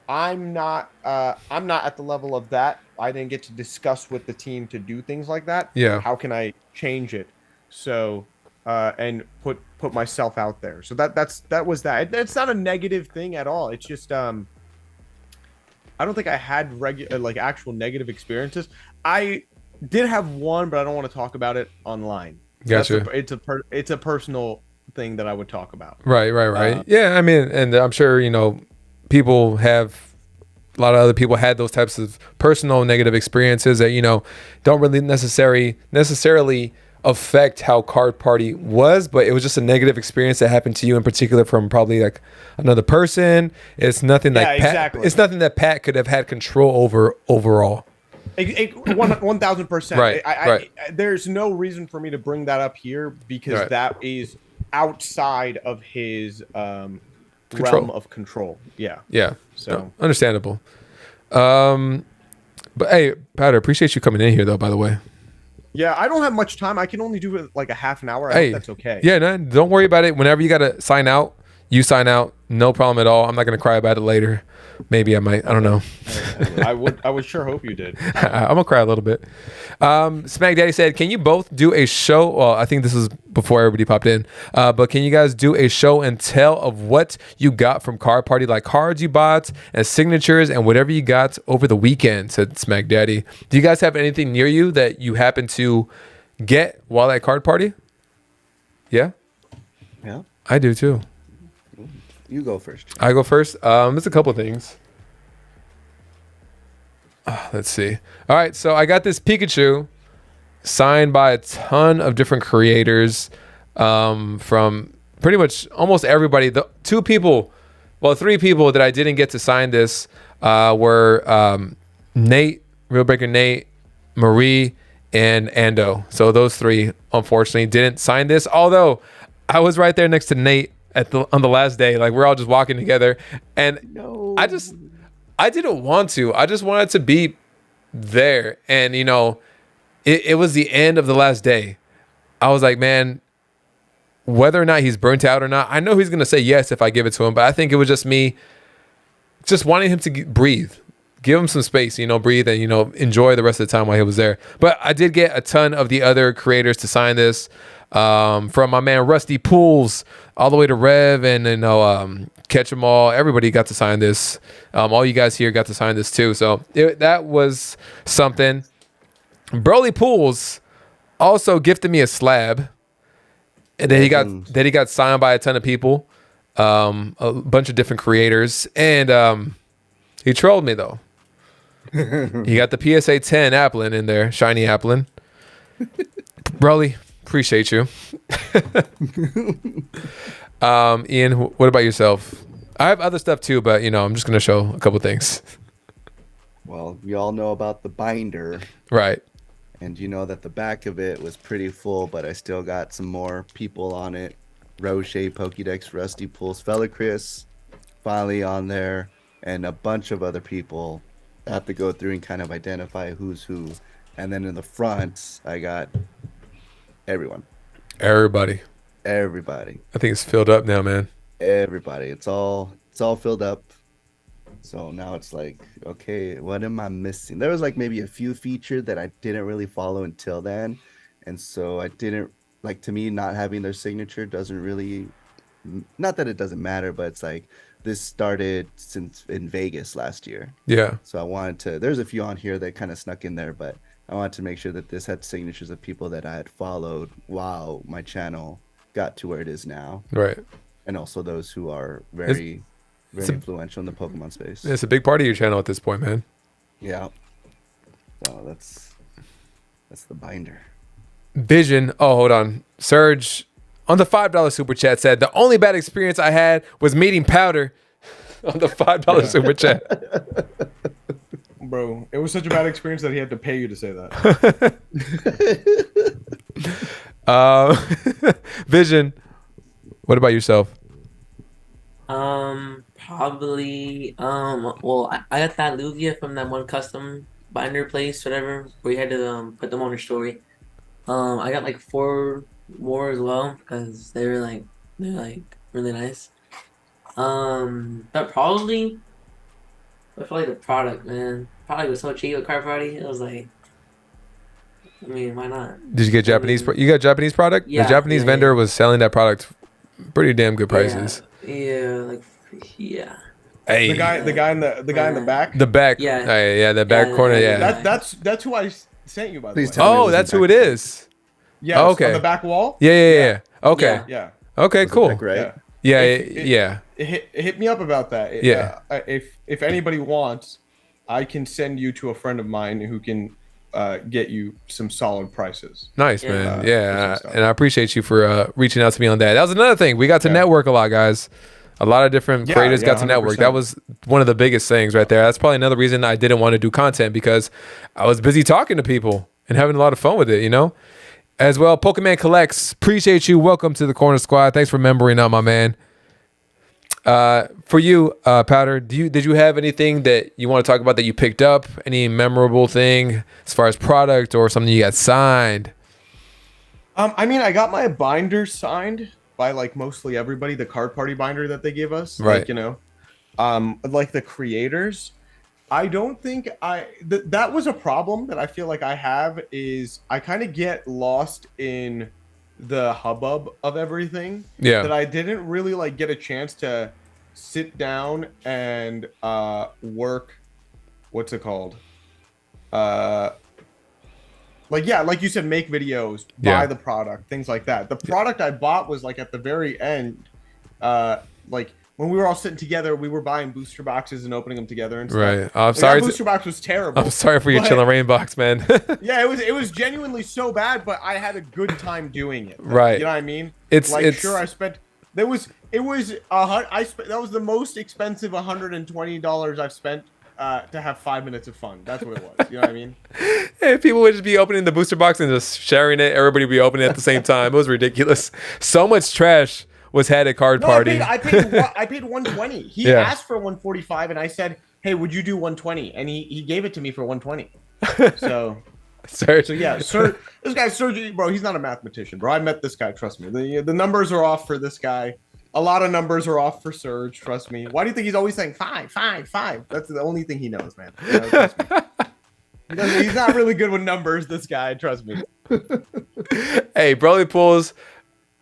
I'm not at the level of that. I didn't get to discuss with the team to do things like that. Yeah. How can I change it? So and put myself out there. So that was that. It's not a negative thing at all. It's just I don't think I had actual negative experiences. I did have one, but I don't want to talk about it online. Gotcha. It's a personal thing that I would talk about. Right. Yeah, I mean, and I'm sure people have a lot of other people had those types of personal negative experiences that don't really necessarily affect how Card Party was, but it was just a negative experience that happened to you in particular from probably like another person. It's nothing like Pat. It's nothing that Pat could have had control over overall. 1,000%. Right. There's no reason for me to bring that up here because that is outside of his realm of control. Yeah. So understandable. But hey, Powder, appreciate you coming in here though, by the way. Yeah, I don't have much time. I can only do it like a half an hour. I hope that's okay. Yeah, no, don't worry about it. Whenever you gotta sign out, you sign out. No problem at all. I'm not gonna cry about it later. Maybe I might. I don't know. I would sure hope you did. I'm gonna cry a little bit. Smack Daddy said, "Can you both do a show?" Well, I think this is before everybody popped in. But can you guys do a show and tell of what you got from Card Party, like cards you bought and signatures and whatever you got over the weekend? Said Smack Daddy. Do you guys have anything near you that you happen to get while at Card Party? Yeah. Yeah. I do too. You go first. I go first. There's a couple things. Let's see. All right, so I got this Pikachu signed by a ton of different creators from pretty much almost everybody. The three people that I didn't get to sign this were Nate, Real Breaker Nate, Marie, and Ando. So those three, unfortunately, didn't sign this. Although I was right there next to Nate on the last day. Like we're all just walking together, and I didn't want to. I just wanted to be there. And, you know, it was the end of the last day. I was like, man, whether or not he's burnt out or not, I know he's going to say yes if I give it to him. But I think it was just me just wanting him to breathe. Give him some space, you know, breathe and, you know, enjoy the rest of the time while he was there. But I did get a ton of the other creators to sign this, from my man Rusty Pools all the way to Rev and, you know, Catch 'em All. Everybody got to sign this. All you guys here got to sign this too. So that was something. Broly Pools also gifted me a slab. And then he got signed by a ton of people, a bunch of different creators. And he trolled me though. He got the PSA 10 Applin in there, shiny Applin. Broly, appreciate you. Ian, what about yourself? I have other stuff too, but you know, I'm just gonna show a couple things. Well, we all know about the binder, Right. and you know that the back of it was pretty full, but I still got some more people on it. Roche, Pokédex, Rusty Pools, Fella Chris, finally on there, and a bunch of other people. I have to go through and kind of identify who's who. And then in the front, I got everyone. Everybody. Everybody. I think it's filled up now, man. Everybody. It's all filled up. So now it's like, okay, what am I missing? There was like maybe a few features that I didn't really follow until then. And so I didn't, like, to me, not having their signature doesn't really, not that it doesn't matter, but it's like, this started since in Vegas last year. Yeah. So I wanted to, there's a few on here that kind of snuck in there, but I wanted to make sure that this had signatures of people that I had followed while my channel got to where it is now. Right. And also those who are very influential in the Pokemon space. It's a big part of your channel at this point, man. Yeah. So that's the binder. Vision. Oh, hold on. Surge on the $5 super chat said the only bad experience I had was meeting Powder on the $5 super chat. Bro, it was such a bad experience that he had to pay you to say that. Vision. What about yourself? Probably well, I got that Lugia from that one custom binder place, whatever, where you had to put them on your story. I got like 4 more as well because they're like really nice. But probably I feel like the product, man. Product was so cheap at Card Party. It was like, I mean, why not? Did you get Japanese? You got Japanese product? Yeah, The Japanese vendor was selling that product pretty damn good prices. Yeah. Hey, The guy in the back. the back. Yeah. The back corner. Yeah. That's who I sent you, by the Please way. tell me it Oh, was that's in who it back. is. Yeah, okay. on the back wall. Yeah. Okay. Yeah. Okay. Was it Cool. back right? Yeah. It hit me up about that. Yeah. If anybody wants, I can send you to a friend of mine who can get you some solid prices. Nice, Yeah. man. For Yeah, some stuff. and I appreciate you for reaching out to me on that. That was another thing. We got to Yeah. network a lot, guys. A lot of different Yeah, creators got to 100%. network. That was one of the biggest things right there. That's probably another reason I didn't want to do content because I was busy talking to people and having a lot of fun with it, you know? As well, Pokemon Collects. Appreciate you. Welcome to the Corner Squad. Thanks for remembering up, my man. For you, Powder, did you have anything that you want to talk about that you picked up? Any memorable thing as far as product or something you got signed? I mean, I got my binder signed by like mostly everybody. The Card Party binder that they gave us, Right. Like, you know, like the creators. I don't think that was a problem that I feel like I have is I kind of get lost in the hubbub of everything. Yeah. That I didn't really like get a chance to sit down and work. What's it called? Like you said, make videos, buy the product, things like that. The product I bought was like at the very end, like when we were all sitting together, we were buying booster boxes and opening them together and stuff. Right. I'm Like, sorry. that booster box was terrible. I'm sorry for your but- chilling rain box, man. Yeah, it was genuinely so bad, but I had a good time doing it. Right. You know what I mean? It's- like it's- sure I spent. That was the most expensive $120 I've spent to have 5 minutes of fun. That's what it was. You know what I mean? Hey, people would just be opening the booster box and just sharing it. Everybody would be opening it at the same time. It was ridiculous. So much trash was had at Card No, Party. I paid 120. He Yeah. asked for 145, and I said, "Hey, would you do 120?" And he gave it to me for 120. So Surge. so yeah, Sir, this guy Serge, bro, he's not a mathematician, bro. I met this guy. Trust me. The numbers are off for this guy. A lot of numbers are off for Serge. Trust me. Why do you think he's always saying five, five, five? That's the only thing he knows, man. Trust me. He's not really good with numbers. This guy. Trust me. Hey, Broly Pools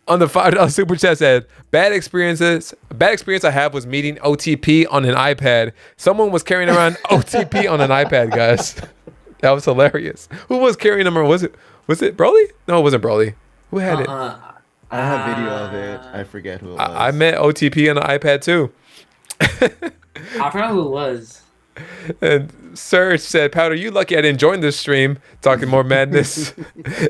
on the $5 super chat said, bad experience I have was meeting OTP on an iPad. Someone was carrying around OTP on an iPad, guys. That was hilarious. Who was carrying them? Or was it Broly? No, it wasn't Broly. Who had it? I have video of it. I forget who it was. I met OTP on the iPad too. I forgot who it was. And Serge said, Powder, you lucky I didn't join this stream. Talking more madness.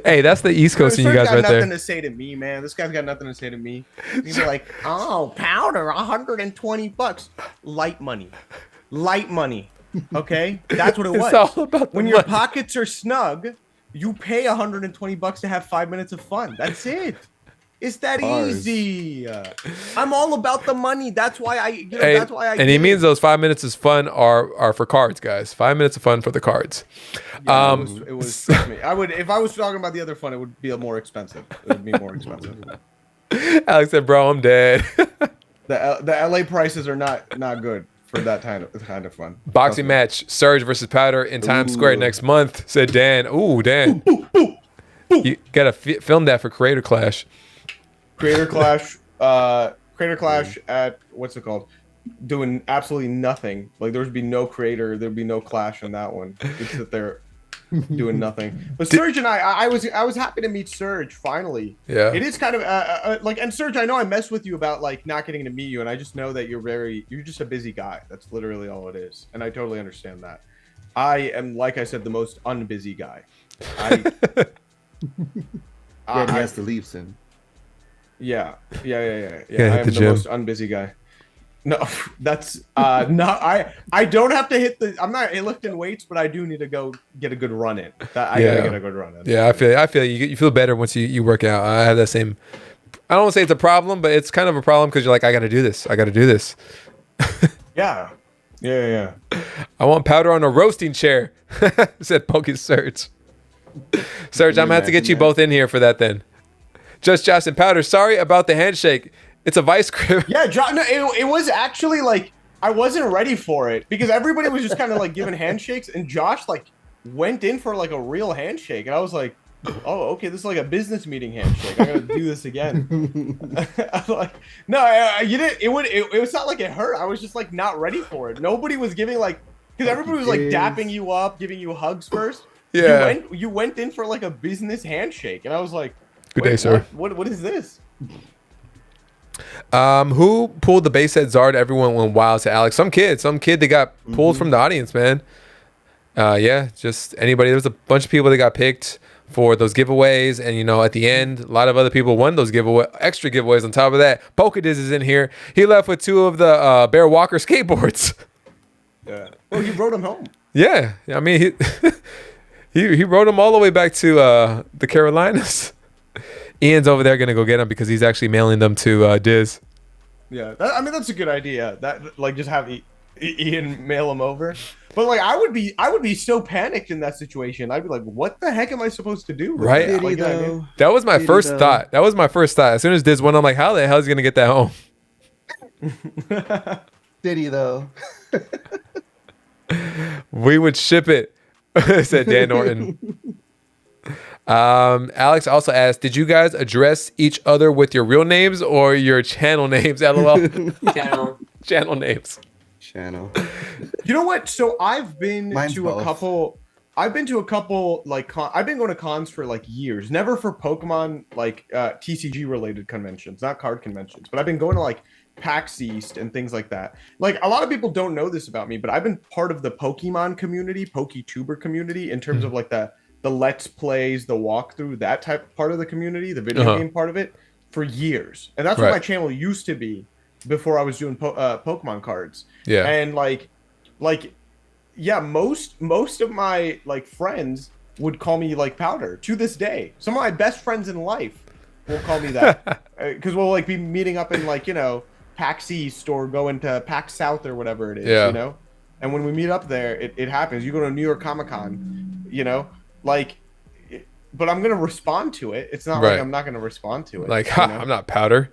Hey, that's the East Coast in you guys right there. Got nothing to say to me, man. This guy's got nothing to say to me. He's like, oh, Powder, $120. Light money. Light money. Okay? That's what it was. It's all about the when money. your pockets are snug, you pay $120 to have 5 minutes of fun. That's it. It's that easy. I'm all about the money. That's why that's why I. And he means those 5 minutes of fun are for cards, guys. 5 minutes of fun for the cards. Yeah, it was trust me. I would, if I was talking about the other fun, it would be more expensive. It would be more expensive. Alex said, "Bro, I'm dead." The LA prices are not good for that kind of fun. Boxing match: Surge versus Powder in Times Square next month. Said Dan. Ooh, Dan. You gotta film that for Creator Clash. Creator Clash at what's it called? Doing absolutely nothing. Like there'd be no creator, there'd be no clash in that one. It's that they're doing nothing. But Serge and I was happy to meet Serge finally. Yeah. It is kind of like, and Serge, I know I messed with you about like not getting to meet you, and I just know that you're just a busy guy. That's literally all it is, and I totally understand that. I am, like I said, the most unbusy guy. Yeah, he has to leave soon. Yeah. Yeah, I am the most unbusy guy. No, that's no. I don't have to hit the. I'm not lifting weights, but I do need to go get a good run in. I gotta get a good run in. Yeah, I feel you feel better once you work out. I have that same. I don't want to say it's a problem, but it's kind of a problem because you're like, I got to do this. I got to do this. Yeah. I want Powder on a roasting chair. Said Pokey Surge. Surge, I'm gonna have to get you both in here for that then. Just Josh and Powder. Sorry about the handshake. It's a vice grip. Yeah, no, it was actually like I wasn't ready for it because everybody was just kind of like giving handshakes, and Josh like went in for like a real handshake, and I was like, oh, okay, this is like a business meeting handshake. I gotta do this again. I'm like, no, you didn't. It was not like it hurt. I was just like not ready for it. Nobody was giving like, because everybody was like dapping you up, giving you hugs first. Yeah. You went in for like a business handshake, and I was like, good day, sir. What is this? Who pulled the base set Zard? Everyone went wild to Alex. Some kid that got pulled from the audience, man. Yeah, just anybody. There was a bunch of people that got picked for those giveaways, and at the end, a lot of other people won those extra giveaways. On top of that, Polkadiz is in here. He left with 2 of the Bear Walker skateboards. Yeah. Well, he rode them home. Yeah, I mean he rode them all the way back to the Carolinas. Ian's over there gonna go get them because he's actually mailing them to Diz. Yeah, that's a good idea. That like just have Ian mail them over. But like I would be so panicked in that situation. I'd be like, what the heck am I supposed to do? Right? That? Like, that was my first thought. That was my first thought. As soon as Diz went, I'm like, how the hell is he gonna get that home? Did he though? We would ship it, said Dan Norton. Alex also asked, did you guys address each other with your real names or your channel names? LOL. Channel names. Channel. You know what? So I've been to both. a couple. I've been to a couple like I've been going to cons for like years. Never for Pokemon like TCG related conventions, not card conventions. But I've been going to like PAX East and things like that. Like a lot of people don't know this about me, but I've been part of the Pokemon community, PokeTuber community, in terms of like the Let's Plays, the walkthrough, that type part of the community, the video game part of it, for years. And that's what my channel used to be before I was doing Pokemon cards. Yeah. And yeah, most of my like friends would call me like Powder to this day. Some of my best friends in life will call me that because we'll like be meeting up in like PAX East or going to PAX South or whatever it is. And when we meet up there, it happens. You go to New York Comic Con. you know, like, but I'm gonna respond to it. It's not Right. like I'm not gonna respond to it. Like, you ha, know? I'm not Powder.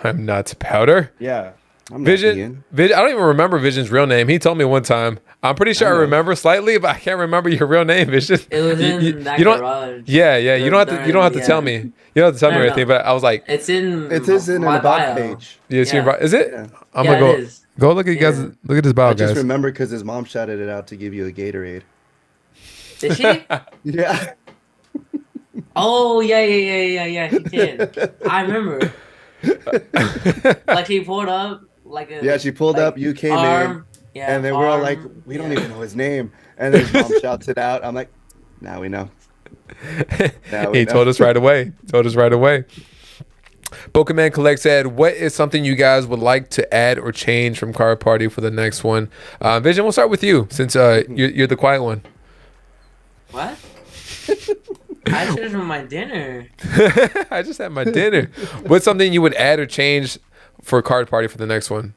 I'm not Powder. Yeah. I'm not Vision, Ian. I don't even remember Vision's real name. He told me one time. I'm pretty sure I know. remember slightly, but I can't remember your real name. Vision. It was in that you don't. garage. Yeah. You don't have to. You don't have to tell me. You don't have to tell me or anything. But I was like, It's in. It is in an my about bio. page. yeah, Yeah. is it? Yeah. I'm Yeah, gonna go. it is. Go look at you guys. Yeah. Look at this bio, I just guys. remember because his mom shouted it out to give you a Gatorade. Did she? Yeah. Oh yeah. She did. I remember. Like she pulled up like a. Yeah, she pulled like, up, you came arm, in, yeah, and then we're all arm, like, we don't yeah. even know his name. And then his mom shouts it out. I'm like, now we know. Now we He know. told us right away. Pokemon Collect said, "What is something you guys would like to add or change from Card Party for the next one?" Vision, we'll start with you since you're the quiet one. What? I chose from my dinner. I just had my dinner. What's something you would add or change for Card Party for the next one?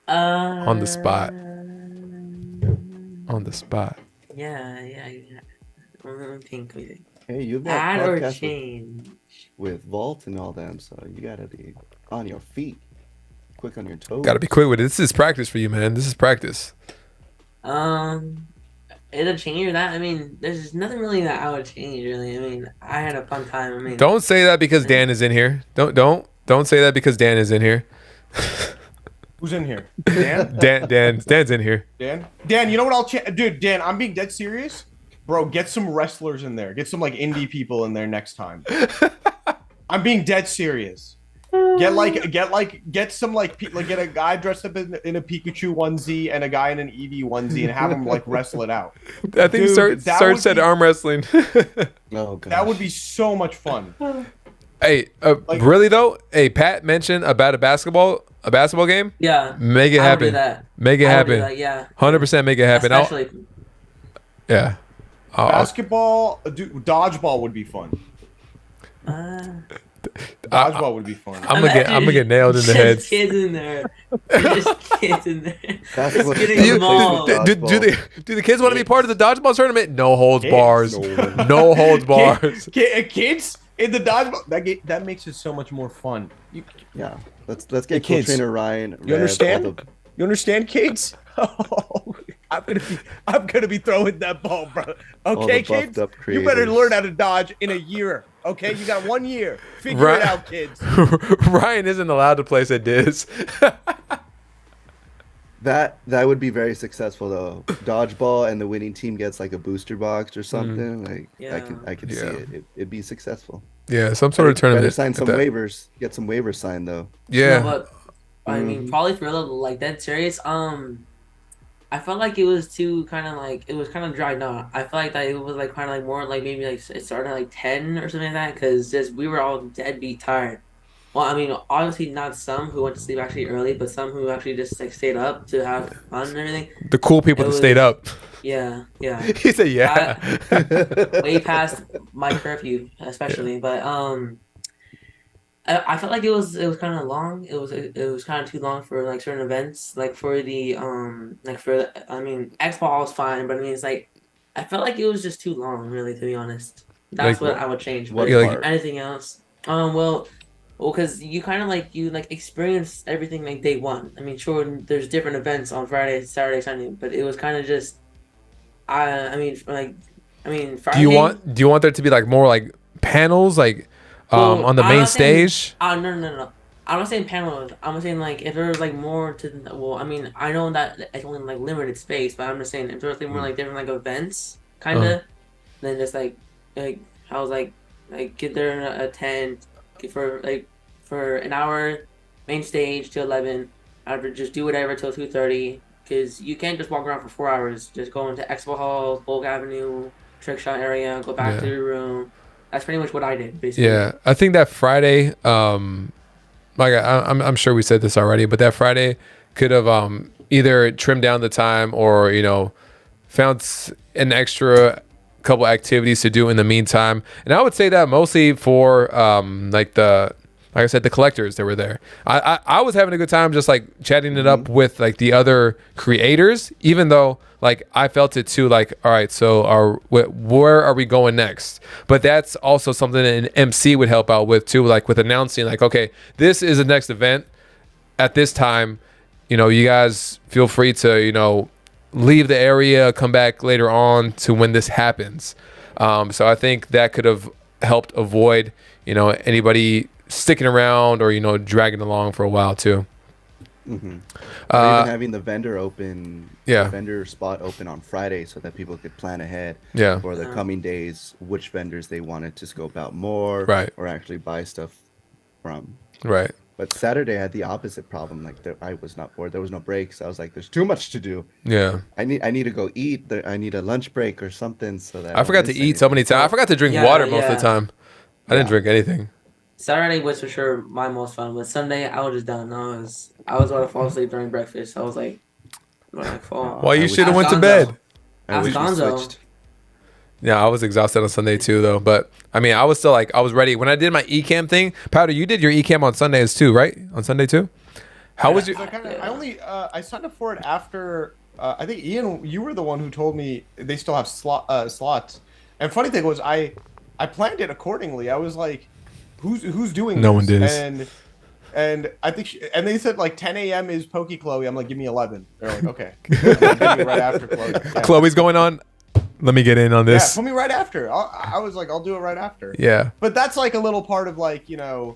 On the spot. On the spot. Yeah. Let me think. Hey, you've got Add or podcasts with, change? with Vault and all them, so you gotta be on your feet, quick on your toes. Got to be quick with it. This is practice for you, man. This is practice. It'll change that. I mean, there's nothing really that I would change. Really, I mean, I had a fun time. I mean, Don't say that because Dan is in here. Don't say that because Dan is in here. Who's in here? Dan? Dan's in here. Dan, you know what I'll dude, Dan, I'm being dead serious. Bro, get some wrestlers in there. Get some like indie people in there next time. I'm being dead serious. Get some get a guy dressed up in a Pikachu onesie and a guy in an Eevee onesie and have them like wrestle it out. I think Dude, Serge said arm wrestling. Oh god. That would be so much fun. Hey, really though? Hey, Pat mentioned about a basketball game. yeah. Make it I would do happen. that. Make it I would do happen. that, yeah. 100% make it happen. Especially. Yeah. Basketball, dude, dodgeball would be fun. Dodgeball would be fun. I'm gonna get nailed in the head. There's kids in there. There's kids in there. That's It's what getting do you- small. Do the kids want to be part of the dodgeball tournament? No holds bars. No holds bars. Kids in the dodgeball. That makes it so much more fun. Yeah. Let's get kids. Trainer Ryan. You understand? You understand, kids? Oh, I'm gonna be throwing that ball, bro. Okay, the buffed kids. up You better creators. learn how to dodge in a year. Okay, you got 1 year. Figure Right. it out, kids. Ryan isn't allowed to place at Diz. That would be very successful though. Dodgeball and the winning team gets like a booster box or something. Like I could see Yeah. it. It'd be successful. Yeah, some sort of tournament. Better sign at some that. waivers. Get some waivers signed though. Yeah. No, but I mean, probably for real, like that serious. I felt like it was too kind of like it was kind of dragged out. I felt like that it was like kind of like more like maybe like it started at like 10 or something like that because just we were all deadbeat tired. Well, I mean, obviously not some who went to sleep actually early, but some who actually just like stayed up to have fun and everything. The cool people It that stayed was- up. Yeah. He said, "Yeah." Way past my curfew, especially. But I felt like it was kind of long. It was kind of too long for like certain events, like for the I mean X ball was fine, but I mean it's like I felt like it was just too long, really, to be honest. That's Like what I would change. what But Yeah, like- part? anything else? Well, because you kind of like experience everything like day one. I mean, sure, there's different events on Friday, Saturday, Sunday, but it was kind of just. I mean Friday. Do you want there to be like more like panels like Well, on the I'm main not saying- stage? No. I'm not saying panels. I'm saying like if there was like more to. Well, I mean I know that it's only like limited space, but I'm just saying if there was like more like different like events, kind of, then just like I was like get there in a tent for an hour, main stage to 11. I would just do whatever till 2:30 because you can't just walk around for 4 hours. Just go into Expo Hall, Bulk Avenue, Trick Shot area, go back Yeah. to your room. That's pretty much what I did, basically. Yeah, I think that Friday, like I'm sure we said this already, but that Friday could have either trimmed down the time or found an extra couple activities to do in the meantime. And I would say that mostly for like the like I said, the collectors that were there. I was having a good time just like chatting it up with like the other creators, even though like I felt it too. Like, all right, so where are we going next? But that's also something that an MC would help out with too, like with announcing like, okay, this is the next event at this time. You know, you guys feel free to, you know, leave the area, come back later on to when this happens. So I think that could have helped avoid, you know, anybody sticking around or, you know, dragging along for a while too. Or even having the vendor spot open on Friday so that people could plan ahead for the coming days, which vendors they wanted to scope out more, or actually buy stuff from. Right. But Saturday I had the opposite problem. Like I was not bored. There was no breaks. I was like, there's too much to do. Yeah. I need to go eat. I need a lunch break or something so that I forgot to eat so many times. I forgot to drink water most of the time. I didn't drink anything. Saturday was for sure my most fun, but Sunday I was just done. I was about to fall asleep during breakfast. I was like, well, you should have went to bed. I wish we switched. Yeah, I was exhausted on Sunday too, though. But I mean, I was still like, I was ready when I did my eCam thing. Powder, you did your eCam on Sundays too, right? On Sunday too. How was your? So I signed up for it after. I think Ian, you were the one who told me they still have slots. And funny thing was, I planned it accordingly. I was like, who's doing? No this? one did. And I think and they said like 10 a.m. is Poke Chloe. I'm like, give me 11. They're like, okay. Like, give me right after Chloe. Yeah. Chloe's going on. Let me get in on this. Yeah, put me right after. I was like, I'll do it right after. Yeah. But that's like a little part of like, you know,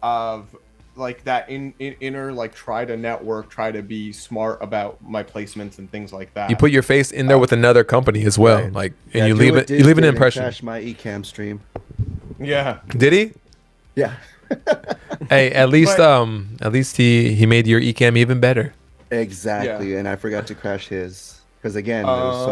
of like that inner like try to network, try to be smart about my placements and things like that. You put your face in there with another company as well, Right. like, and you leave an impression. Crashed my eCam stream. Yeah. Did he? Yeah. Hey, at least he made your eCam even better. Exactly, and I forgot to crash his because again, there was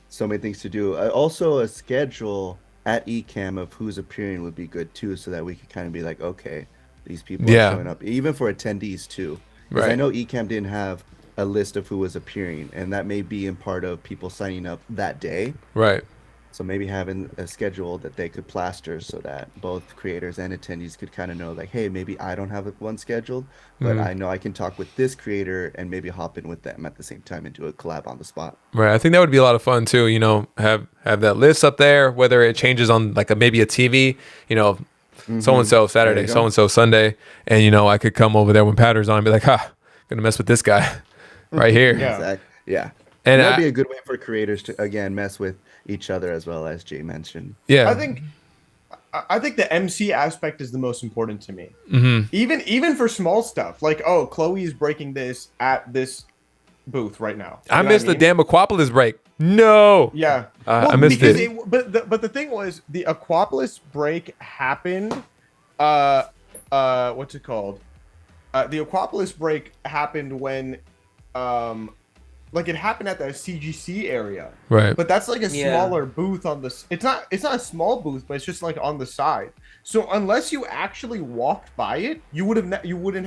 so many things to do. Also, a schedule at eCam of who's appearing would be good too, so that we could kind of be like, okay, these people are showing up, even for attendees too. Because I know eCam didn't have a list of who was appearing, and that may be in part of people signing up that day. Right. So maybe having a schedule that they could plaster so that both creators and attendees could kind of know, like, hey, maybe I don't have one scheduled, but I know I can talk with this creator and maybe hop in with them at the same time and do a collab on the spot. Right. I think that would be a lot of fun too. You know, have that list up there, whether it changes on like maybe a TV. You know, so and so Saturday, so and so Sunday, and you know, I could come over there when Powder's on and be like, gonna mess with this guy right here. Exactly. Yeah. And that'd be a good way for creators to again mess with each other as well, as Jay mentioned. Yeah. I think the MC aspect is the most important to me. Mm-hmm. Even for small stuff, like, oh, Chloe is breaking this at this booth right now. I missed the damn Aquapolis break. No. Yeah. I missed it. But the thing was, the Aquapolis break happened. What's it called? The Aquapolis break happened when, like it happened at the CGC area, right? But that's like a smaller booth on the. It's not a small booth, but it's just like on the side. So unless you actually walked by it, you wouldn't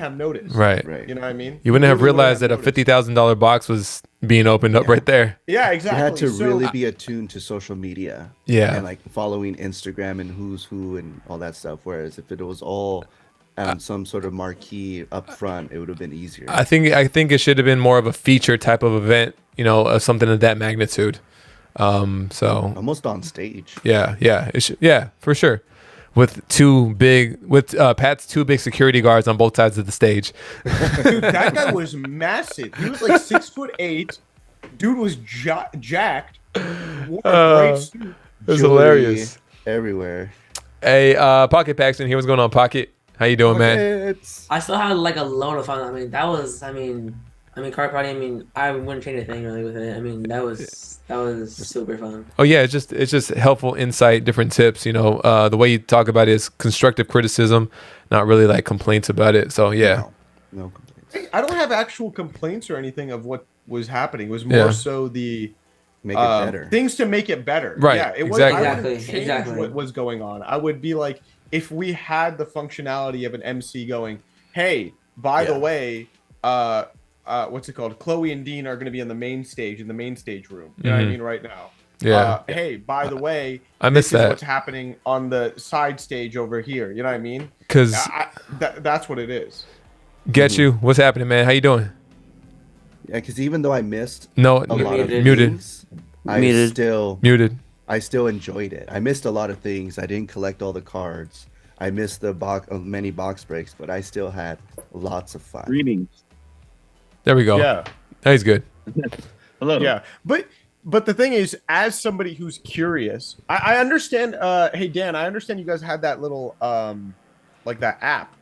have noticed. Right. You know what I mean? You wouldn't have realized that a $50,000 box was being opened up right there. Yeah, exactly. You had to really be attuned to social media. Yeah. And like following Instagram and who's who and all that stuff. Whereas if it was all some sort of marquee up front, it would have been easier. I think it should have been more of a feature type of event, you know, of something of that magnitude. So almost on stage. Yeah, for sure. With Pat's two big security guards on both sides of the stage. Dude, that guy was massive. He was like 6'8". Dude was jacked. Wore a great suit. It was hilarious. Everywhere. Hey, Pocket Paxton here. What's going on, Pocket? How you doing, man? I still had like a load of fun. I mean, Card Party. I mean, I wouldn't change a thing really with it. I mean, that was super fun. Oh yeah, it's just helpful insight, different tips. You know, the way you talk about it is constructive criticism, not really like complaints about it. So yeah, no complaints. I don't have actual complaints or anything of what was happening. It was more so the make it better things to make it better. Right. Yeah, it exactly. I wouldn't change what was going on. I would be like, if we had the functionality of an MC going, hey, by the way, what's it called? Chloe and Dean are going to be in the main stage room. You know what I mean? Right now. Yeah. Hey, by the way, I missed this is that. what's happening on the side stage over here. You know what I mean? Because that's what it is. get you. What's happening, man? How you doing? Yeah, because even though I missed No, a lot of muted. things, Muted. Muted. I still enjoyed it. I missed a lot of things. I didn't collect all the cards. I missed the many box breaks, but I still had lots of fun. Greetings. There we go. Yeah. He's good. Hello. Yeah, but the thing is, as somebody who's curious, I understand. Hey Dan, I understand you guys had that little like that app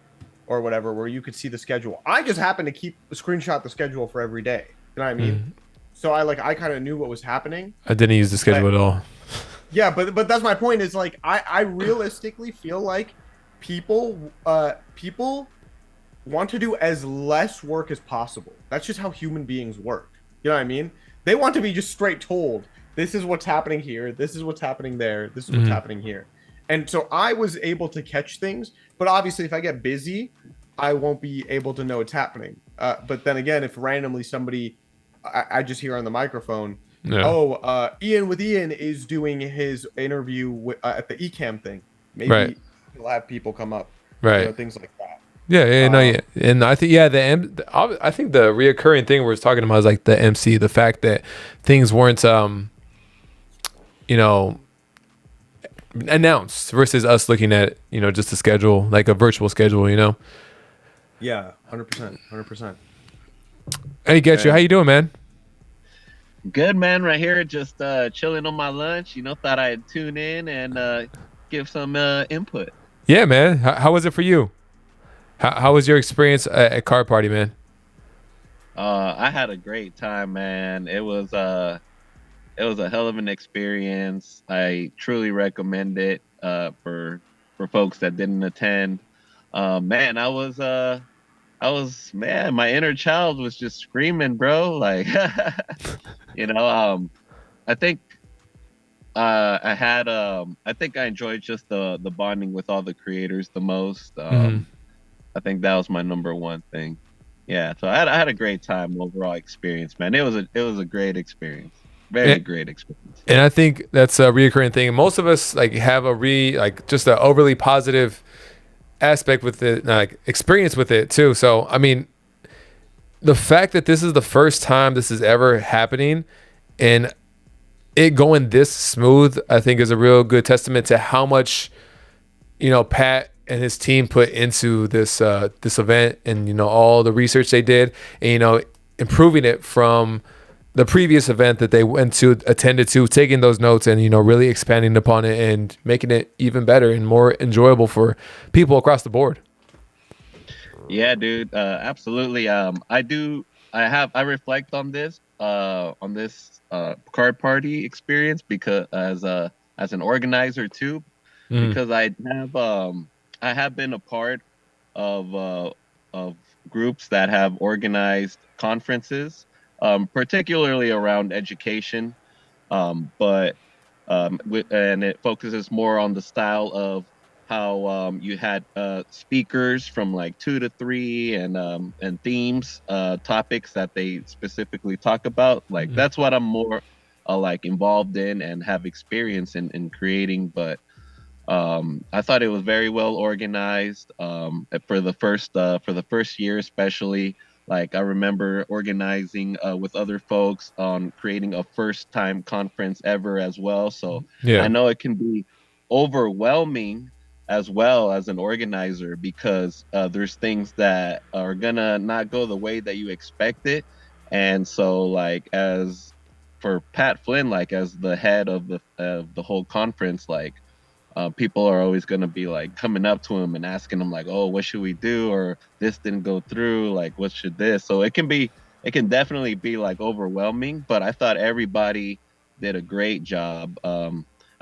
or whatever where you could see the schedule. I just happen to screenshot the schedule for every day. You know what I mean? So I kind of knew what was happening. I didn't use the schedule at all. Yeah, but that's my point. Is like I realistically feel like people want to do as less work as possible. That's just how human beings work. You know what I mean? They want to be just straight told, this is what's happening here, this is what's happening there, this is what's happening here. And so I was able to catch things, but obviously if I get busy, I won't be able to know what's happening. But then again, if randomly somebody, I just hear on the microphone, Ian with Ian is doing his interview at the eCam thing. Maybe he'll have people come up, things like that. Yeah, and I think I think the reoccurring thing we're talking about is like the MC, the fact that things weren't announced versus us looking at just a schedule, like a virtual schedule. Yeah, 100%. Hey, get you. How you doing, man? Good, man. Right here, just chilling on my lunch. Thought I'd tune in and give some input. Yeah, man. How was it for you? How was your experience at Card Party, man? I had a great time, man. It was a hell of an experience. I truly recommend it for folks that didn't attend. Man, I was my inner child was just screaming, bro. Like, I think I think I enjoyed just the bonding with all the creators the most. I think that was my number one thing. Yeah, so I had a great time overall experience, man. It was a great experience, great experience. And I think that's a reoccurring thing. Most of us have just an overly positive aspect with it, experience with it too. So I mean, the fact that this is the first time this is ever happening, and it going this smooth, I think is a real good testament to how much Pat and his team put into this event, and all the research they did, and improving it from the previous event that they attended to, taking those notes and really expanding upon it and making it even better and more enjoyable for people across the board. Yeah, dude, absolutely. I reflect on this card party experience because as an organizer too, because I have been a part of groups that have organized conferences, particularly around education, and it focuses more on the style of how you had speakers from like 2 to 3 and themes, topics that they specifically talk about. Like that's what I'm more involved in and have experience in creating, but I thought it was very well organized for the first year, especially. Like I remember organizing with other folks on creating a first time conference ever as well. So I know it can be overwhelming as well as an organizer because there's things that are gonna not go the way that you expect it. And so as for Pat Flynn, as the head of the whole conference, people are always going to be coming up to him and asking him oh, what should we do? Or this didn't go through. What should this? So it can definitely be overwhelming, but I thought everybody did a great job.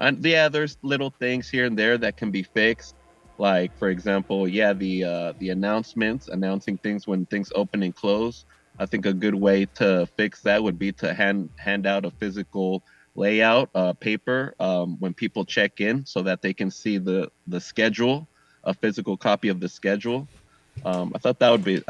And yeah, there's little things here and there that can be fixed. For example, the announcements, announcing things when things open and close. I think a good way to fix that would be to hand out a physical layout paper when people check in so that they can see the schedule, a physical copy of the schedule. I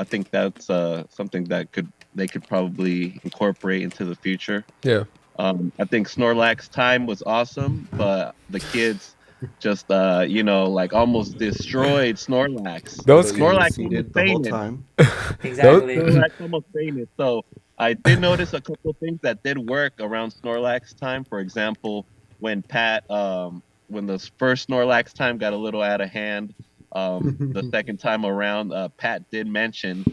think that's something that they could probably incorporate into the future. Yeah. I think Snorlax's time was awesome, but the kids just you know, like almost destroyed Snorlax. Those So you were Snorlax almost seated the whole fainted. time. Exactly. Snorlax almost fainted. So I did notice a couple things that did work around Snorlax time. For example, when when the first Snorlax time got a little out of hand, the second time around, Pat did mention,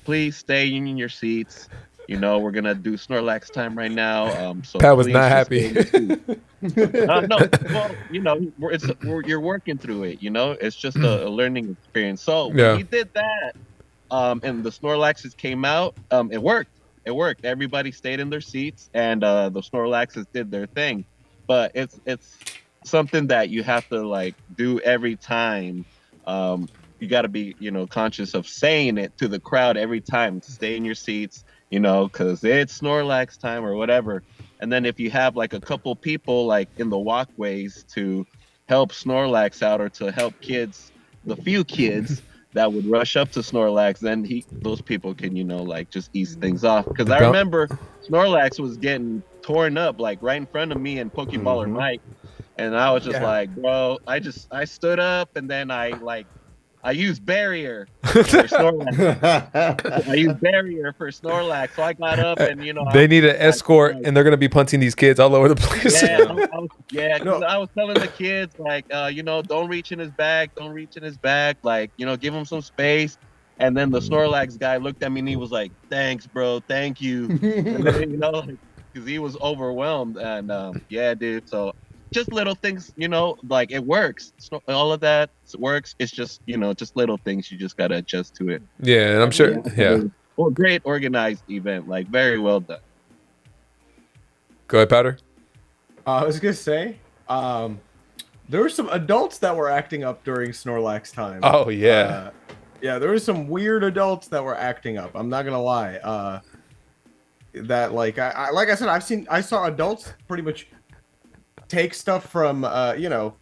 please stay in your seats. You know, we're gonna do Snorlax time right now. So Pat was please not just stay happy. in your seats. No, well, you know, you're working through it. You know, it's just a learning experience. So when Yeah. he did that, and the Snorlaxes came out, it worked. It worked. Everybody stayed in their seats, and the Snorlaxes did their thing. But it's something that you have to like do every time. You got to be, you know, conscious of saying it to the crowd every time. Stay in your seats, you know, because it's Snorlax time or whatever. And then if you have like a couple people like in the walkways to help Snorlax out or to help kids, the few kids that would rush up to Snorlax, then those people can, you know, like just ease things off. Because I Don't- remember Snorlax was getting torn up like right in front of me and Pokeballer Mike, and I was just Yeah. like, bro, I stood up and then I used barrier for Snorlax. I used barrier for Snorlax, so I got up and you know They need an like, escort, and they're gonna be punting these kids all over the place. yeah, No. I was telling the kids like, you know, don't reach in his bag, like, you know, give him some space. And then the Snorlax guy looked at me and he was like, "Thanks, bro, thank you." And then, you know, because he was overwhelmed, and yeah, dude. So just little things, you know, like it works. All of that works. It's just, you know, just little things. You just gotta adjust to it. Yeah, and I'm sure. Yeah. Well, great organized event, like very well done. Go ahead, Powder. I was gonna say, there were some adults that were acting up during Snorlax time. Oh yeah. Yeah, there were some weird adults that were acting up. I'm not gonna lie. That like I said, I saw adults pretty much take stuff from you know,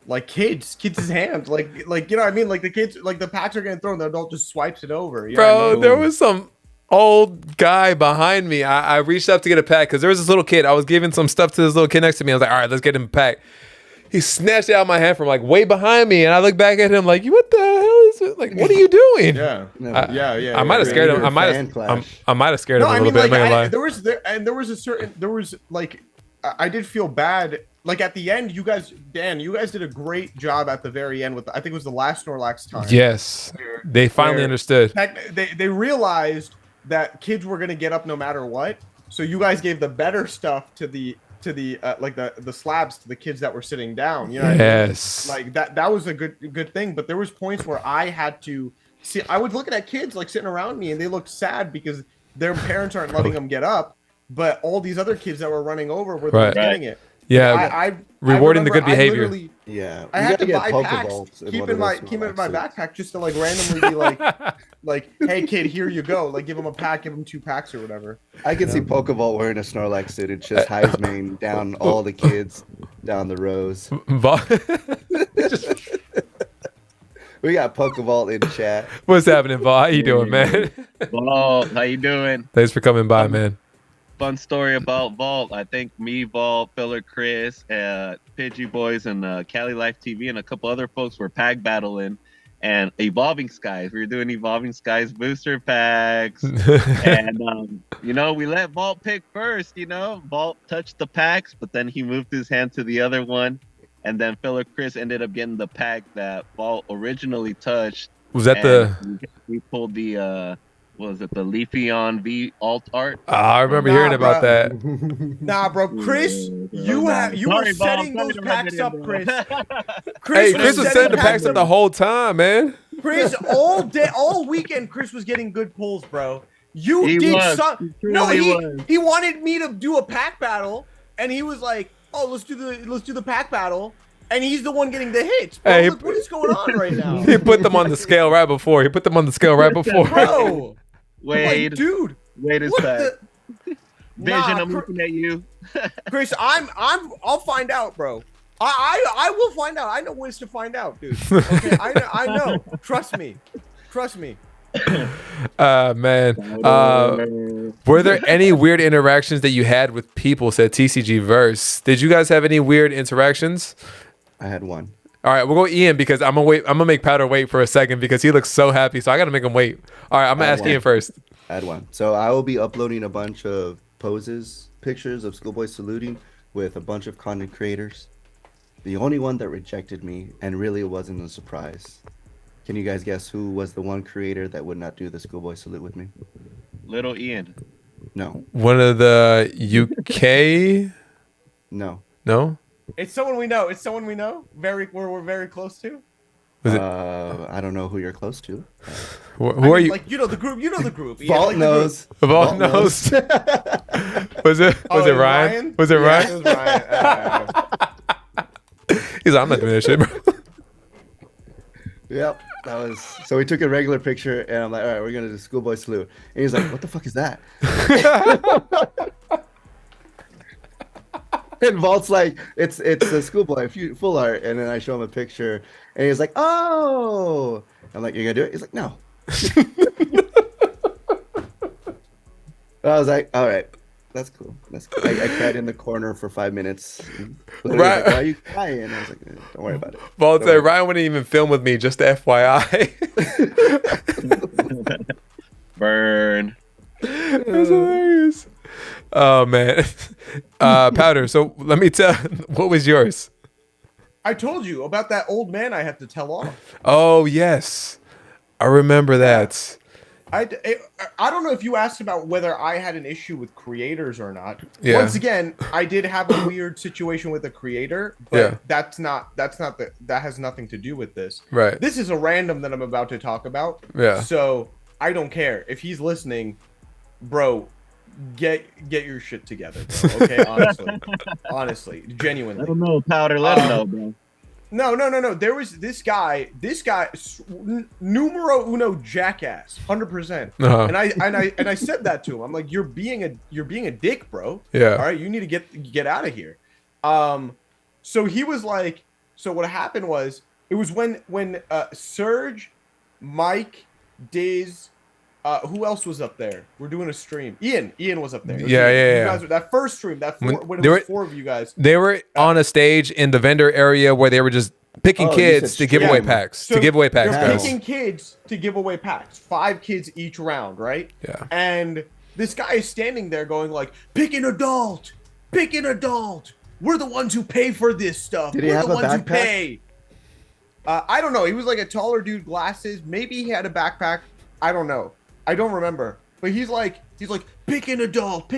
like kids' hands, like you know what I mean, like the kids, like the packs are getting thrown, the adult just swipes it over. You know what I Bro, mean? there was some old guy behind me. I reached up to get a pack because there was this little kid. I was giving some stuff to this little kid next to me. I was like, all right, let's get him a pack. He snatched it out of my hand from like way behind me, and I look back at him like, "What the hell is it? Like, what are you doing?" Yeah, I might have scared him. I might have scared him a little bit. I'm not gonna lie. there was a certain, there was like, I did feel bad. Like at the end, you guys did a great job at the very end with, I think it was the last Snorlax time. Yes, they finally understood. They realized that kids were gonna get up no matter what. So you guys gave the better stuff to the like the slabs to the kids that were sitting down. You know what Yes. I mean? Like that was a good thing. But there was points where I had to see. I was looking at kids like sitting around me, and they looked sad because their parents aren't letting them get up. But all these other kids that were running over were Right. getting it. Yeah, rewarding the good behavior. Yeah, I you had gotta to get buy packs, Pokeballs keep in my backpack just to like randomly be like, hey kid, here you go. Like give him a pack, give him 2 packs or whatever. I can see Pokeball wearing a Snorlax suit and just Heisman down all the kids down the rows. We got Pokeball in chat. What's happening, Vol? How you doing, man? Vault, how you doing? Thanks for coming by, man. Fun story about Vault. I think me, Vault, Filler Chris, Pidgey Boys, and Cali Life TV, and a couple other folks were pack battling. And Evolving Skies, we were doing Evolving Skies booster packs. And, you know, we let Vault pick first, you know. Vault touched the packs, but then he moved his hand to the other one. And then Filler Chris ended up getting the pack that Vault originally touched. Was that we pulled the was it the Leafeon V alt art? I remember hearing about that. Nah, bro, Chris, you were setting those packs up, Chris. Hey, Chris was setting the packs up the whole time, man. Chris, all weekend, Chris was getting good pulls, bro. He wanted me to do a pack battle, and he was like, "Oh, let's do the pack battle." And he's the one getting the hits. Bro, Hey, look what is going on right now? He put them on the scale right before. Bro, Wade, like, dude, Wade is back. Vision, I'm looking at you. Chris, I'll find out, bro. I will find out. I know ways to find out, dude. Okay, I know. Trust me. Man. Were there any weird interactions that you had with people? Said TCG Verse. Did you guys have any weird interactions? I had one. All right, we'll go Ian because I'm gonna wait. I'm gonna make Powder wait for a second because he looks so happy. So I gotta make him wait. All right, I'm gonna ask Ian first. I had one. So I will be uploading a bunch of poses, pictures of schoolboys saluting with a bunch of content creators. The only one that rejected me, and really it wasn't a surprise. Can you guys guess who was the one creator that would not do the schoolboy salute with me? Little Ian. No. One of the UK. No. No. It's someone we know. It's someone we know. We're very close to. Was it? I don't know who you're close to. Who are you? Like you know the group. You know the group. Yeah, Vault like knows. Vault knows. Was it? Was it Ryan? Was it Ryan? It was Ryan. He's like, I'm not doing that shit, bro. Yep, that was. So we took a regular picture, and I'm like, all right, we're gonna do schoolboy salute. And he's like, what the fuck is that? And Vault's like, it's a schoolboy full art, and then I show him a picture, and he's like, oh. I'm like, you're gonna do it? He's like, no. I was like, all right, that's cool. That's cool. I cried in the corner for 5 minutes. Right? Like, why are you crying? I was like, don't worry about it. Vault said Ryan wouldn't even film with me, just FYI. Burn. That's hilarious. Oh man. Powder, so let me tell, what was yours? I told you about that old man I had to tell off. Oh yes, I remember that. I don't know if you asked about whether I had an issue with creators or not. Yeah. Once again, I did have a weird situation with a creator, but that has nothing to do with this. Right. This is a random that I'm about to talk about. Yeah. So I don't care if he's listening, bro. Get your shit together, bro. Okay, honestly, genuinely. I don't know, Powder. Let him know, bro. No. There was this guy, numero uno jackass, 100%. And I said that to him. I'm like, you're being a dick, bro. Yeah. All right, you need to get out of here. So he was like, so what happened was, it was when Serge, Mike, Days. Who else was up there? We're doing a stream. Ian was up there. Yeah. You guys, that first stream, when it was 4 of you guys. They were on a stage in the vendor area where they were just picking kids to give away packs. So to give away packs, they're guys. picking kids to give away packs. 5 kids each round, right? Yeah. And this guy is standing there going like, pick an adult. We're the ones who pay for this stuff. Did he We're have the a ones who backpack? pay. I don't know. He was like a taller dude, glasses. Maybe he had a backpack. I don't know. I don't remember, but he's like, pick an adult.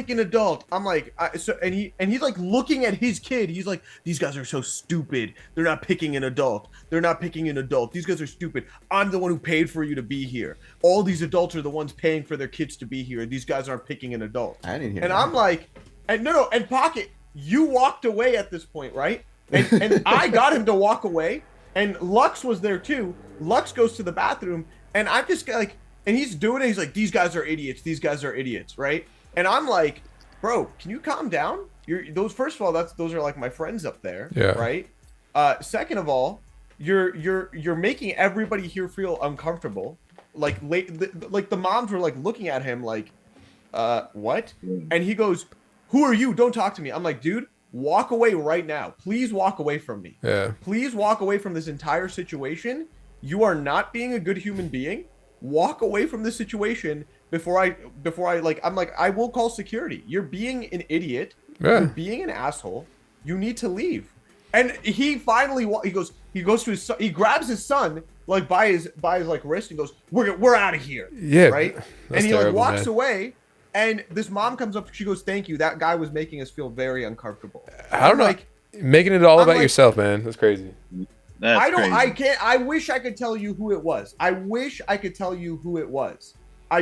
I'm like, and he's like looking at his kid. He's like, these guys are so stupid. They're not picking an adult. These guys are stupid. I'm the one who paid for you to be here. All these adults are the ones paying for their kids to be here. These guys aren't picking an adult. I didn't hear And that. I'm like, and no, and Pocket, you walked away at this point, right? And I got him to walk away, and Lux was there too. Lux goes to the bathroom, and I'm just like. And he's doing it. He's like, these guys are idiots, right? And I'm like, bro, can you calm down? First of all, those are like my friends up there, right? Second of all, you're making everybody here feel uncomfortable. Like the moms were like looking at him like, what? And he goes, who are you? Don't talk to me. I'm like, dude, walk away right now. Please walk away from me. Yeah. Please walk away from this entire situation. You are not being a good human being. Walk away from this situation before I like, I'm like, I will call security. You're being an idiot. Yeah. You're being an asshole. You need to leave. And he finally he goes to his son, he grabs his son like by his like wrist and goes, we're out of here. Yeah. Right. And he terrible, like walks man. away, and this mom comes up, she goes, thank you. That guy was making us feel very uncomfortable. I don't know. Like, Making it all I'm about like- yourself, man. That's crazy. That's crazy. I can't. I wish I could tell you who it was. I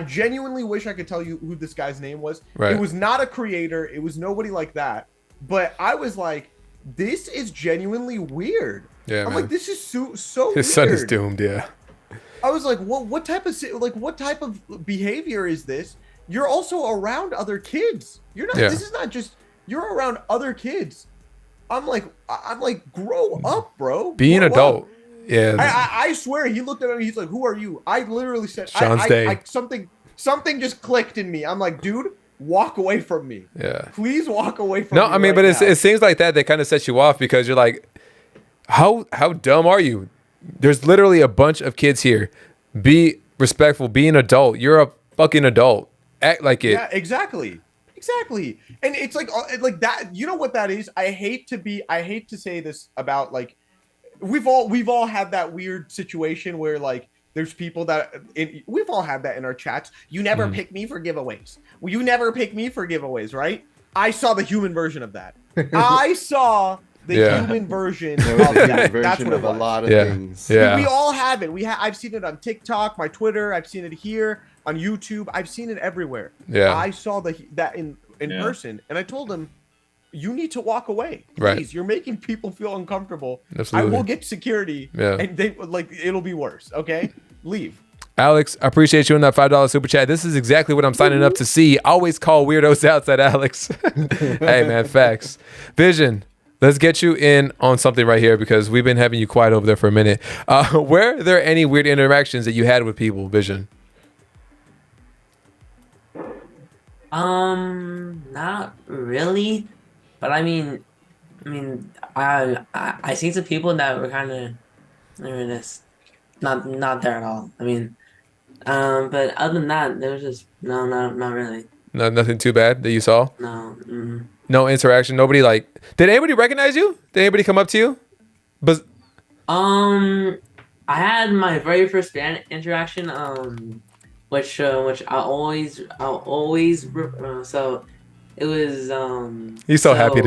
genuinely wish I could tell you who this guy's name was. Right. It was not a creator. It was nobody like that. But I was like, this is genuinely weird. Yeah, I'm man. like, this is so His weird. son is doomed. Yeah. I was like, what type of behavior is this? You're also around other kids. You're not. Yeah. This is not just. You're around other kids. I'm like, grow up, bro. Be an Grow up. adult. Yeah. I swear, he looked at me. He's like, "Who are you?" I literally said, Sean's day. something just clicked in me. I'm like, dude, walk away from me. Yeah. Please walk away from No, me. I mean, right but now. it seems like that kind of sets you off because you're like, How dumb are you? There's literally a bunch of kids here. Be respectful. Be an adult. You're a fucking adult. Act like it. Yeah, exactly. And it's like that. You know what that is? I hate to say this about like we've all had that weird situation where like there's people that we've all had that in our chats. You never pick me for giveaways. Well, you never pick me for giveaways, right? I saw the human version of that. I saw the human version of that. That's what it was. A lot of things. Yeah. We all have it. I've seen it on TikTok, my Twitter. I've seen it here on YouTube. I've seen it everywhere. Yeah. I saw that in person, and I told him, you need to walk away. Please. Right. You're making people feel uncomfortable. Absolutely. I will get security. Yeah. And it'll be worse. Okay? Leave. Alex, I appreciate you in that $5 super chat. This is exactly what I'm signing up to see. Always call weirdos out, said Alex. Hey, man, facts. Vision, let's get you in on something right here because we've been having you quiet over there for a minute. Were there any weird interactions that you had with people, Vision? Not really, but I mean, I seen some people that were kind of, this, not there at all. I mean, but other than that, there was just not really. No, nothing too bad that you saw? No. No interaction. Nobody did anybody recognize you? Did anybody come up to you? But I had my very first fan interaction. Which I'll always so it was he's so happy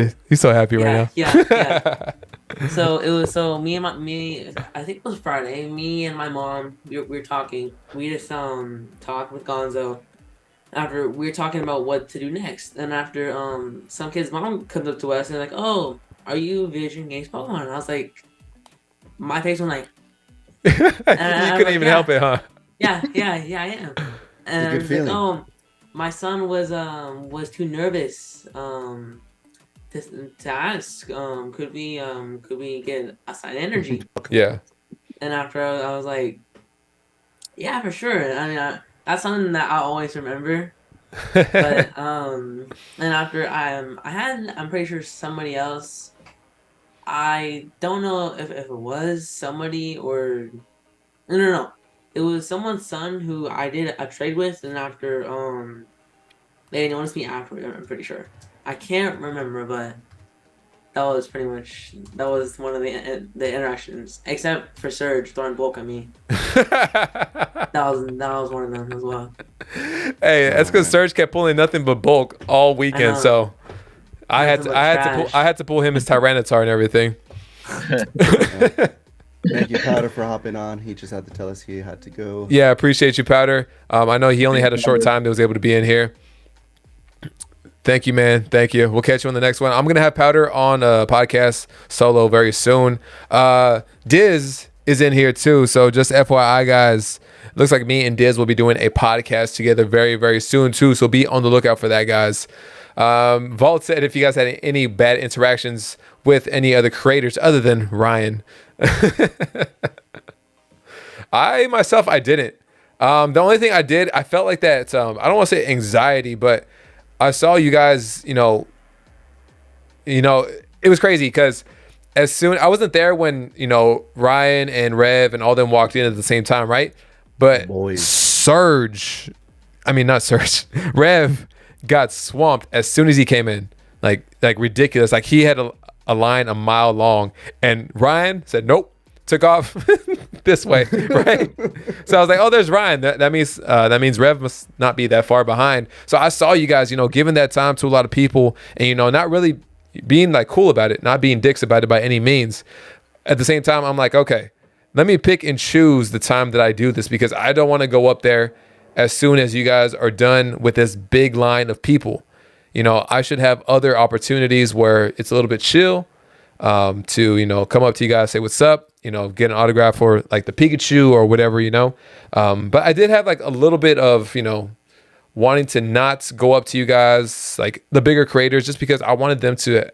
right now. Yeah. So me I think it was Friday. Me and my mom we were talking. We just talked with Gonzo. After we were talking about what to do next, and after some kid's mom comes up to us and like, "Oh, are you Vision Games Pokemon?" And I was like, my face went like, you couldn't even help it, huh? Yeah, I am. And I was like, oh, my son was too nervous to ask. Could we get assigned energy? Yeah. And after I was like, yeah, for sure. I mean, that's something that I always remember. But and after I'm pretty sure somebody else. I don't know if it was somebody or no. It was someone's son who I did a trade with, and after they noticed me afterward. I'm pretty sure. I can't remember, but that was one of the interactions. Except for Surge throwing bulk at me. that was one of them as well. Hey, that's because Surge kept pulling nothing but bulk all weekend, so I had to pull him his Tyranitar and everything. Thank you, Powder, for hopping on. He just had to tell us he had to go. Yeah, appreciate you, Powder. I know he only had a short time that was able to be in here. Thank you, man. Thank you. We'll catch you on the next one. I'm going to have Powder on a podcast solo very soon. Diz is in here too. So just FYI, guys, looks like me and Diz will be doing a podcast together very, very soon too. So be on the lookout for that, guys. Vault said if you guys had any bad interactions with any other creators other than Ryan. I didn't. The only thing I did, I felt like that, I don't want to say anxiety, but I saw you guys, you know, it was crazy because as soon, I wasn't there when, Ryan and Rev and all them walked in at the same time, right? But Rev got swamped as soon as he came in, like ridiculous. Like he had a line a mile long, and Ryan said nope, took off this way, right? So I was like, oh, there's Ryan. That means Rev must not be that far behind. So I saw you guys, giving that time to a lot of people, and not really being like cool about it, not being dicks about it by any means. At the same time, I'm like, okay, let me pick and choose the time that I do this because I don't want to go up there as soon as you guys are done with this big line of people. I should have other opportunities where it's a little bit chill to, come up to you guys, say what's up, get an autograph for like the Pikachu or whatever, But I did have like a little bit of, wanting to not go up to you guys, like the bigger creators, just because I wanted them to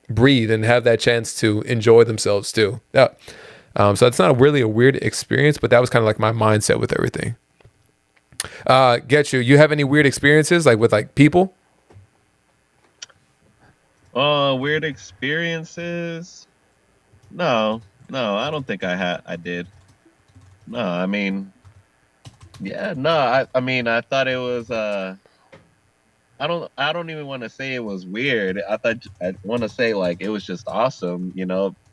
breathe and have that chance to enjoy themselves too. Yeah. So it's not really a weird experience, but that was kind of like my mindset with everything. You have any weird experiences like with like people? Weird experiences. No, no, I don't think I did. No, I mean, yeah, no, I mean, I thought it was I don't even want to say it was weird. I want to say like it was just awesome,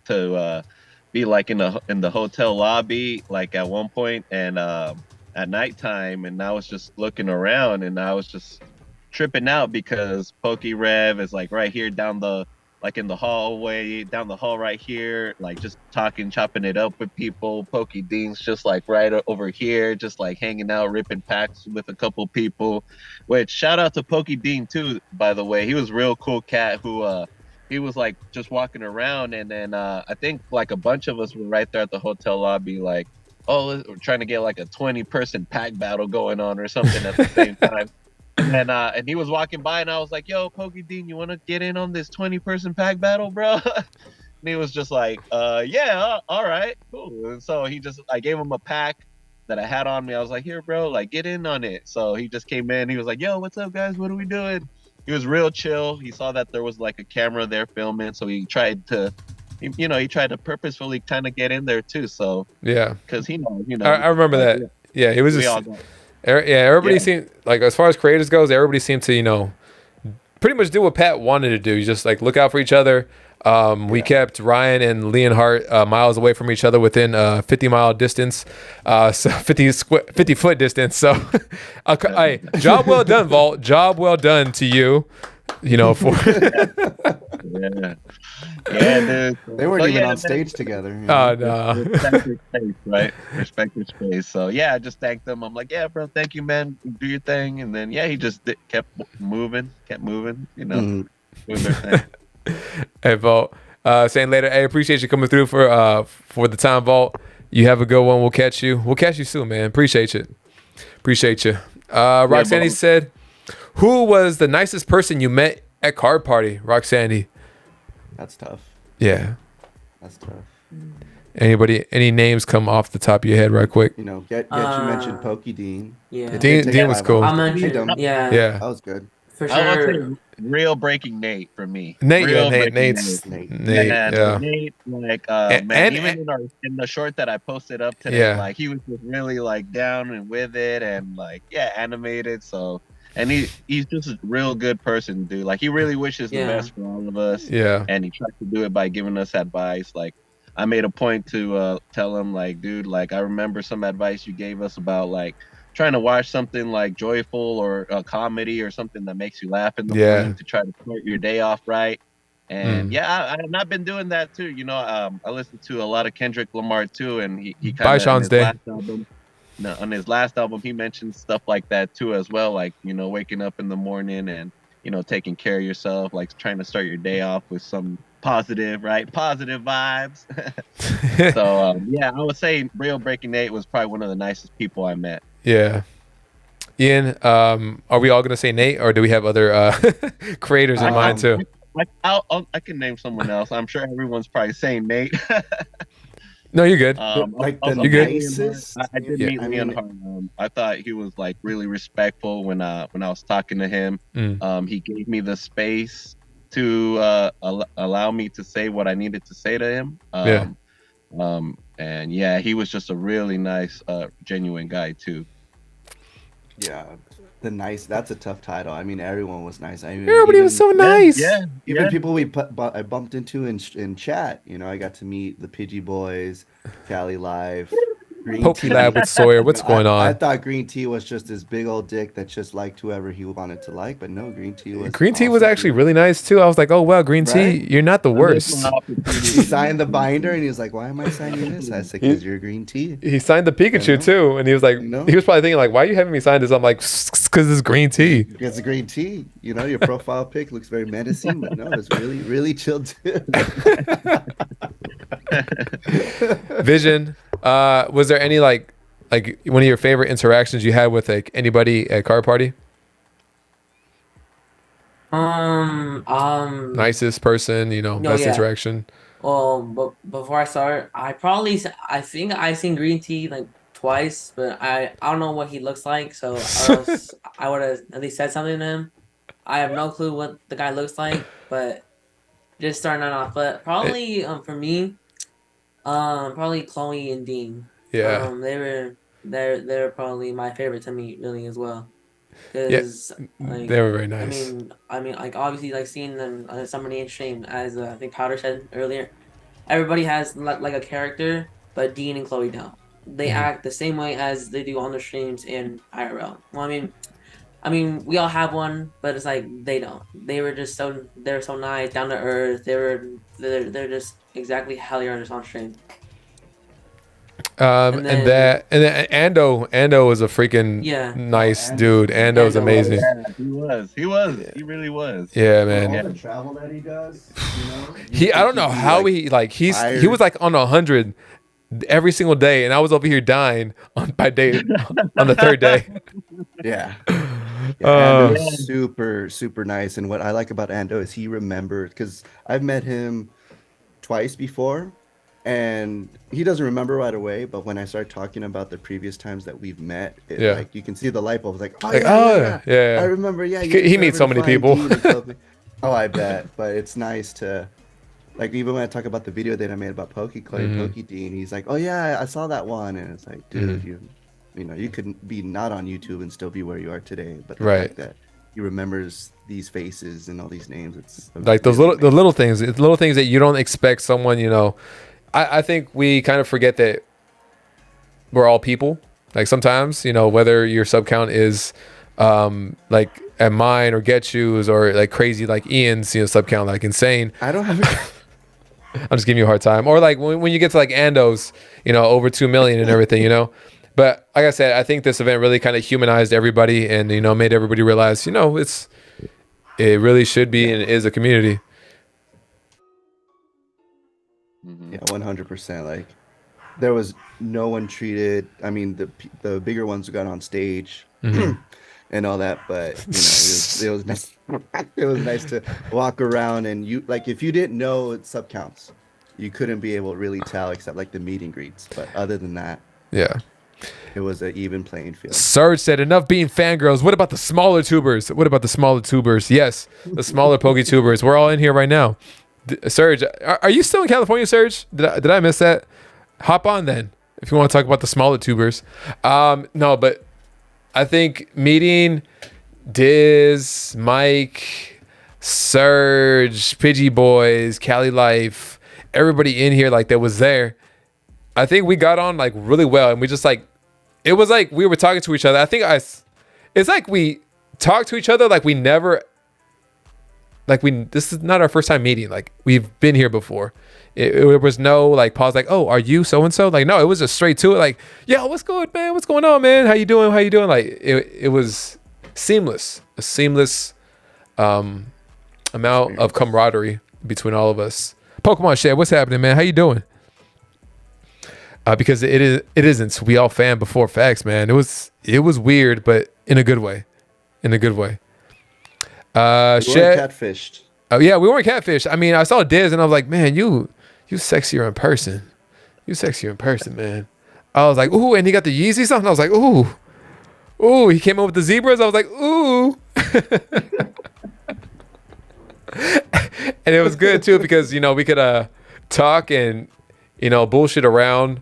to be like in the hotel lobby like at one point and at nighttime, and I was just looking around and I was just tripping out because Pokey Rev is like right here down the like in the hallway down the hall right here, like just talking, chopping it up with people. Pokey Dean's just like right over here, just like hanging out, ripping packs with a couple people. Which shout out to Pokey Dean too, by the way. He was a real cool cat who he was like just walking around, and then I think like a bunch of us were right there at the hotel lobby, like, oh, we're trying to get like a 20-person pack battle going on or something at the same time. And he was walking by, and I was like, "Yo, Pokey Dean, you want to get in on this 20-person pack battle, bro?" And he was just like, yeah, all right, cool." And so I gave him a pack that I had on me. I was like, "Here, bro, like get in on it." So he just came in. He was like, "Yo, what's up, guys? What are we doing?" He was real chill. He saw that there was like a camera there filming, so he tried to, he tried to purposefully kind of get in there too. So Yeah, because he knows, I remember like, that. Yeah, he was we just. all got. Everybody Yeah. seemed like, as far as creators goes, everybody seemed to pretty much do what Pat wanted to do. You just like look out for each other. We kept Ryan and Leonhardt miles away from each other within 50-mile distance, so 50-foot distance. So, hey, job well done, Vault. Job well done to you. For Yeah. Yeah, dude. They weren't even on man, stage together. no. respect your space, right? Respect your space. So yeah, I just thanked him. I'm like, "Yeah, bro, thank you, man. Do your thing." And then he just kept moving, Mhm. doing their thing. Hey, Vault. Saying later. Hey, appreciate you coming through for the time, Vault. You have a good one. We'll catch you. We'll catch you soon, man. Appreciate you. Appreciate you. Roxanne bro. said, "Who was the nicest person you met at card party?" Roxanne. That's tough. Yeah. That's tough. Anybody? Any names come off the top of your head, right quick? Get you mentioned Pokey Dean. Yeah. Dean was cool. I'll mention. Yeah. Yeah. That was good. For I want to sure. say real breaking Nate for me. Nate. Real Yeah. breaking Nate's. Nate. Nate. Yeah, Yeah. Nate, like And- man, and- even in the short that I posted up today, Yeah. like he was just really like down and with it, and like animated. So, and he's just a real good person, dude. Like he really wishes the Yeah. best for all of us, Yeah. and he tries to do it by giving us advice. Like I made a point to tell him, like, dude, like I remember some advice you gave us about like trying to watch something like joyful or a comedy or something that makes you laugh in the morning to try to start your day off right. And I've not been doing that too. I listened to a lot of Kendrick Lamar too, and he kind Bye, of Sean's Day. on his last album he mentioned stuff like that too as well, like waking up in the morning and taking care of yourself, like trying to start your day off with some positive vibes. So I would say Real Breaking Nate was probably one of the nicest people I met. Yeah. Ian, are we all gonna say Nate, or do we have other creators in mind too? I can name someone else. I'm sure everyone's probably saying Nate. No, you're good. Like the You good? nicest. I did meet Leonhardt. I thought he was like really respectful when I was talking to him. He gave me the space to allow me to say what I needed to say to him. And he was just a really nice, genuine guy too. Yeah, that's a tough title. I mean, everyone was nice. I mean, Everybody was so nice. Even people I bumped into in chat. I got to meet the Pidgey Boys, Cali Live, Green Poke Tea. Lab with Sawyer. What's going on? I thought Green Tea was just this big old dick that just liked whoever he wanted to like, but no, Green Tea was was actually really nice too. I was like, oh wow, Green Tea, you're not the worst. He signed the binder and he was like, "Why am I signing this?" I said, "Because you're Green Tea." He signed the Pikachu too, and he was like, he was probably thinking like, why are you having me sign this? I'm like, because it's Green Tea. It's a Green Tea. Your profile pic looks very menacing, but no, it's really, really chill too. Vision, was there any like one of your favorite interactions you had with like anybody at card party? Nicest person, best interaction. Well, but before I start, I think I seen Green Tea like twice, but I don't know what he looks like, so or else I would have at least said something to him. I have no clue what the guy looks like, but just starting that off. But probably for me, Probably Chloe and Dean. Yeah. They're probably my favorite to meet really as well. Yeah. Because like They were very nice. like obviously like seeing them somebody interesting as I think Powder said earlier. Everybody has like a character, but Dean and Chloe don't. They act the same way as they do on the streams in IRL. Well, we all have one, but it's like they don't. They're so nice, down to earth. They're just exactly how they are just on stream. And then Ando was a freaking nice dude. Ando was amazing. Yeah, he really was. Yeah, man. All the travel that he does, I don't know how he was like on 100 every single day, and I was over here dying on the third day. Yeah. Ando is super, super nice. And what I like about Ando is he remembered, because I've met him twice before, and he doesn't remember right away. But when I start talking about the previous times that we've met, like you can see the light bulb. Like, yeah, I remember. Yeah, he meets so many people. Oh, I bet. But it's nice to, like, even when I talk about the video that I made about Pokeclay and Pokedean, he's like, oh yeah, I saw that one, and it's like, dude, you couldn't be not on YouTube and still be where you are today. But the fact that he remembers these faces and all these names, it's like those little things that you don't expect someone. I think we kind of forget that we're all people. Like sometimes, whether your sub count is like at mine or Get You's or like crazy like Ian's, sub count like insane. I don't have. I'm just giving you a hard time. Or like when you get to like Ando's, over 2 million and everything, But like I said, I think this event really kind of humanized everybody and made everybody realize, it really should be and is a community. Yeah, 100%. Like, there was no one treated. I mean, the bigger ones who got on stage and all that, but it was nice. It was nice to walk around and if you didn't know sub counts, you couldn't be able to really tell except like the meet and greets. But other than that, yeah, it was an even playing field. Surge said, enough being fangirls. What about the smaller tubers? Yes, the smaller PokeTubers. We're all in here right now. Surge, are you still in California, Surge? Did I miss that? Hop on then if you want to talk about the smaller tubers. No, but I think meeting Diz, Mike, Surge, Pidgey Boys, Cali Life, everybody in here like that was there. I think we got on like really well, and we just like it was like we were talking to each other. I think it's like we talked to each other like we never. This is not our first time meeting. Like we've been here before. It was no like pause. Like, oh, are you so and so? Like, no, it was just straight to it. Like, yeah, what's good, man? What's going on, man? How you doing? Like, it was seamless. A seamless amount of camaraderie between all of us. Pokemon Shed, what's happening, man? How you doing? Because it isn't. We all fan before facts, man. It was weird, but in a good way. We weren't catfished. Oh yeah, we weren't catfished. I mean, I saw Diz and I was like, man, you sexier in person. Man. I was like, ooh, and he got the Yeezys on. I was like, ooh, he came up with the zebras. I was like, ooh. And it was good too because we could talk and bullshit around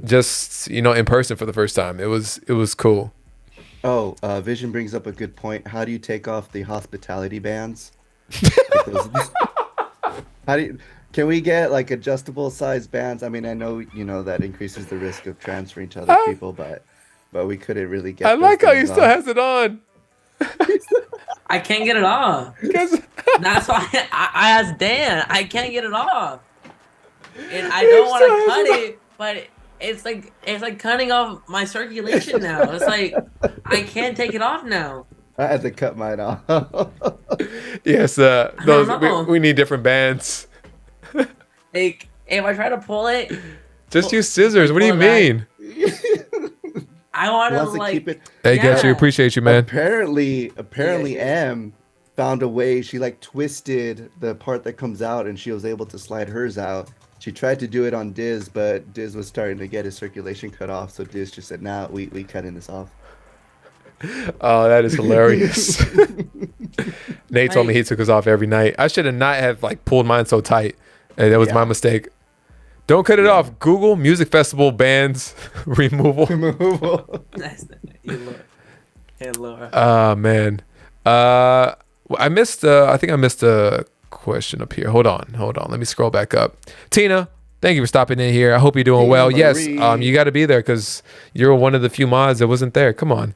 just in person for the first time. It was cool. Oh, Vision brings up a good point. How do you take off the hospitality bands? Can we get like adjustable size bands? I mean, I know that increases the risk of transferring to other people, but we couldn't really get. I like how he still has it on. I can't get it off. That's why I asked Dan. I can't get it off, and I don't want to cut it, but it's like cutting off my circulation now. It's like I can't take it off now. I had to cut mine off. Yes, we need different bands. Like if I try to pull it, just use scissors. What do you mean? I want to like keep it. Hey, Get You, appreciate you, man. Apparently, Em found a way. She like twisted the part that comes out, and she was able to slide hers out. She tried to do it on Diz, but Diz was starting to get his circulation cut off. So Diz just said, "Nah, we cutting this off." Oh, that is hilarious. Nate told me he took his off every night. I should have not have like pulled mine so tight. And that was my mistake. Don't cut it off. Google music festival bans removal. Nice. You Lord. Hey, Lord. Man. I missed. I think I missed a question up here. Hold on. Let me scroll back up. Tina, thank you for stopping in here. I hope you're doing well. Yes. You got to be there because you're one of the few mods that wasn't there. Come on.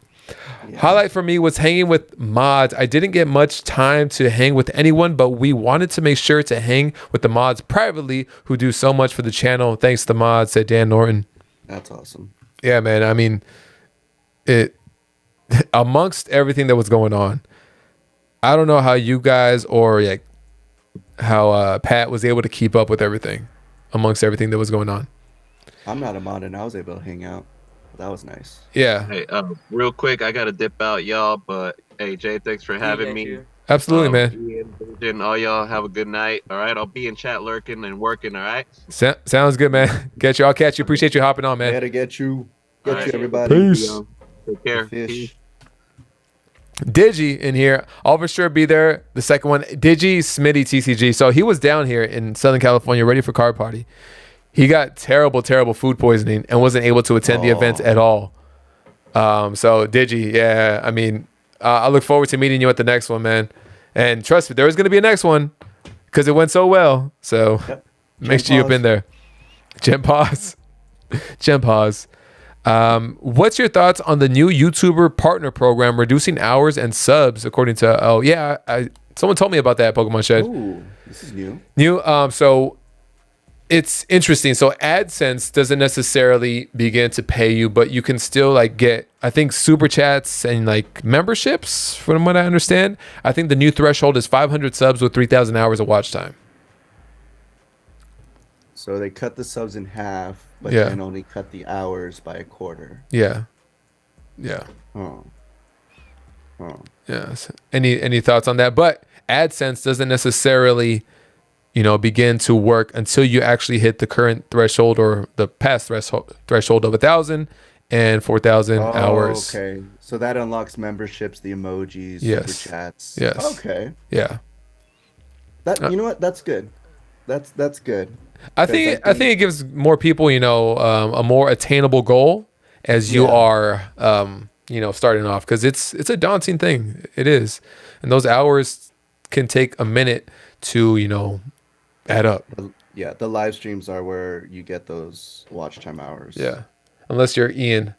Yeah. Highlight for me was hanging with mods. I didn't get much time to hang with anyone, but we wanted to make sure to hang with the mods privately who do so much for the channel. Thanks to the mods, said Dan Norton. That's awesome. Yeah, man. I mean, it amongst everything that was going on, I don't know how you guys or like how Pat was able to keep up with everything amongst everything that was going on. I'm not a mod and I was able to hang out. That was nice. Yeah. Hey, real quick, I gotta dip out, y'all. But hey, Jay, thanks for having me. Absolutely, man. And all y'all have a good night. All right, I'll be in chat lurking and working. All right. Sounds good, man. Get you. I'll catch you. Appreciate you hopping on, man. Gotta get you. Get you, everybody. Peace. Take care. Fish. Digi in here. I'll for sure be there. The second one, Digi Smitty TCG. So he was down here in Southern California, ready for card party. He got terrible food poisoning and wasn't able to attend the event at all. So Digi, yeah, I mean, I look forward to meeting you at the next one, man. And trust me, there is going to be a next one because it went so well. So make sure you've been there. Gem Pause. What's your thoughts on the new YouTuber partner program reducing hours and subs according to, someone told me about that, Pokemon Shed. Ooh, this is new. So it's interesting. So AdSense doesn't necessarily begin to pay you, but you can still like get, I think, super chats and like memberships from what I understand. I think the new threshold is 500 subs with 3,000 hours of watch time. So they cut the subs in half, but then only cut the hours by a quarter. Yeah. Oh. Yeah. So any thoughts on that? But AdSense doesn't necessarily, begin to work until you actually hit the current threshold or the past threshold of 1,000 and 4,000 hours. Okay. So that unlocks memberships, the emojis, super chats. Yes. Okay. Yeah. You know what? That's good. That's good. I think it gives more people, a more attainable goal as you are, starting off, because it's a daunting thing. It is, and those hours can take a minute to, add up. The live streams are where you get those watch time hours. Yeah, unless you're Ian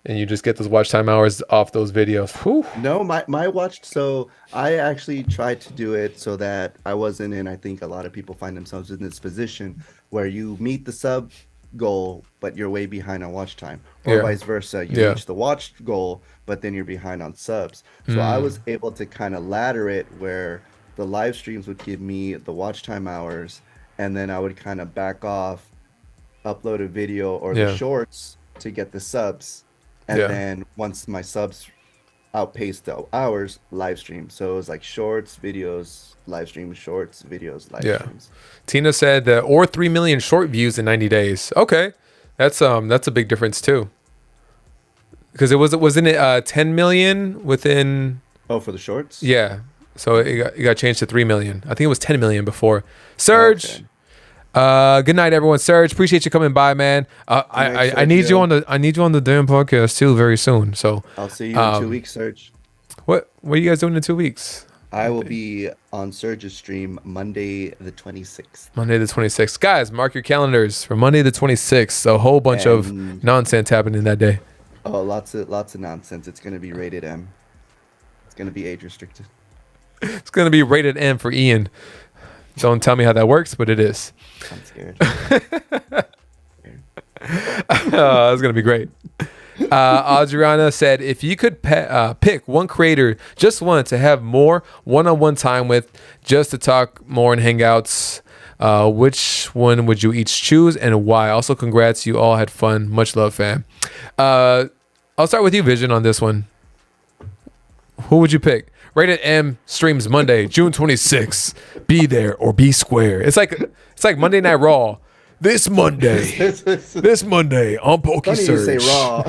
and you just get those watch time hours off those videos. Whew. No, my watch. So I actually tried to do it so that I wasn't in. I think a lot of people find themselves in this position where you meet the sub goal, but you're way behind on watch time, or vice versa. You reach the watch goal, but then you're behind on subs. So I was able to kind of ladder it where the live streams would give me the watch time hours, and then I would kind of back off, upload a video or the shorts to get the subs. And then once my subs outpaced the hours, live stream. So it was like shorts, videos, live streams, shorts, videos, live streams. Tina said that, or 3 million short views in 90 days. Okay. That's a big difference too. Because wasn't it 10 million within? Oh, for the shorts? Yeah. So it got changed to 3 million. I think it was 10 million before. Serge. Good night, everyone. Serge, appreciate you coming by, man. I need you on the damn podcast too very soon. So I'll see you in 2 weeks, Serge. What are you guys doing in 2 weeks? I will be on Serge's stream Monday the 26th. Monday the 26th. Guys, mark your calendars for Monday the 26th. A whole bunch of nonsense happening that day. Oh, lots of nonsense. It's gonna be rated M. It's gonna be age restricted. It's gonna be rated M for Ian. Don't tell me how that works, but it is. I'm scared. That's gonna be great. Adriana said, if you could pick one creator, just one to have more one-on-one time with, just to talk more and hangouts, which one would you each choose and why? Also, congrats, you all had fun. Much love, fam. I'll start with you, Vision, on this one. Who would you pick? Rated M streams Monday, June 26th. Be there or be square. It's like Monday Night Raw. This Monday on Poke Funny Surge. you say Raw.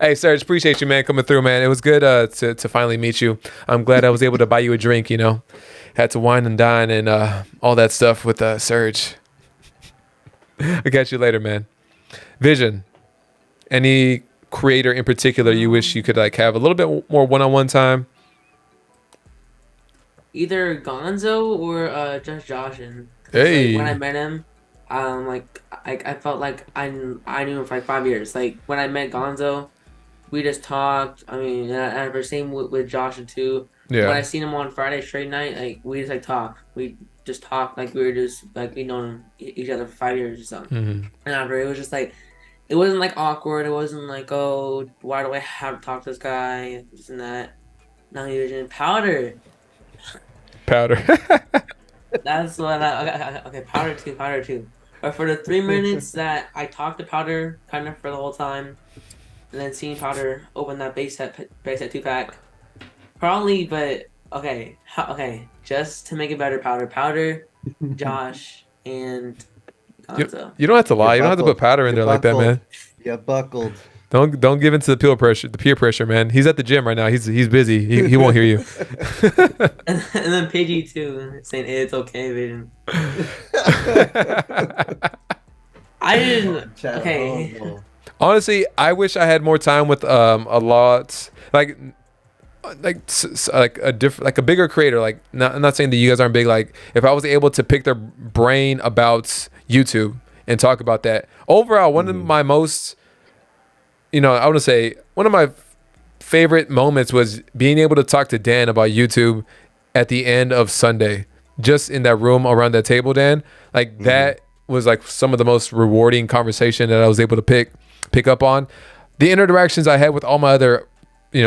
Hey, Serge, appreciate you, man, coming through, man. It was good to finally meet you. I'm glad I was able to buy you a drink. Had to wine and dine and all that stuff with Serge. I'll catch you later, man. Vision. Any creator in particular you wish you could like have a little bit more one-on-one time? Either Gonzo or just Joshin. Hey. Like, when I met him, like I felt like I knew him for like 5 years. Like when I met Gonzo, we just talked. I mean, and the same with Joshin too. Yeah. When I seen him on Friday straight night, like we just like talk. We just talked like we were just like we known each other for 5 years or something. Mm-hmm. And after it was just like, it wasn't like awkward. It wasn't like, oh, why do I have to talk to this guy? This and that. Now he was in Powder. Powder. That's what okay, Powder two. But for the 3 minutes that I talked to Powder kind of for the whole time, and then seeing Powder open that base set 2-pack, probably, but okay, just to make it better, Powder, Josh, and Gonzo. You don't have to lie. You don't have to put Powder in there like that, man. Yeah, buckled. Don't give in to the peer pressure, man. He's at the gym right now. He's busy. He won't hear you. and then Pidgey too, saying hey, it's okay, Vision. I didn't. Okay. Honestly, I wish I had more time with a lot like a different, like a bigger creator. Like I'm not saying that you guys aren't big. Like if I was able to pick their brain about YouTube and talk about that overall, one of my most, I want to say one of my favorite moments was being able to talk to Dan about YouTube at the end of Sunday, just in that room around that table, Dan. Like that was like some of the most rewarding conversation that I was able to pick up on. The interactions I had with all my other,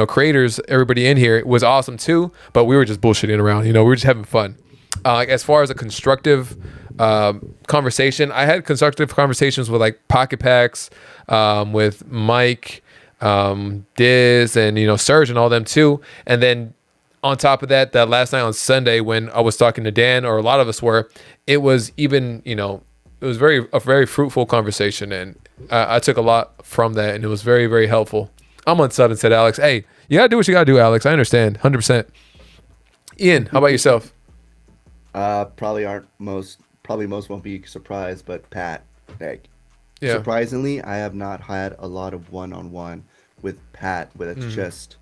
creators, everybody in here was awesome too, but we were just bullshitting around, we were just having fun. Like as far as a constructive conversation, I had constructive conversations with like Pocket Packs, with Mike, Diz, and Serge and all them too. And then on top of that, that last night on Sunday when I was talking to Dan, or a lot of us were, it was even it was a very fruitful conversation, and I took a lot from that, and it was very, very helpful. I'm on sub and said, Alex, hey, you gotta do what you gotta do, Alex. I understand, 100%. Ian, how about yourself? Probably most won't be surprised, but Pat, yeah. Surprisingly, I have not had a lot of one-on-one with Pat, where it's just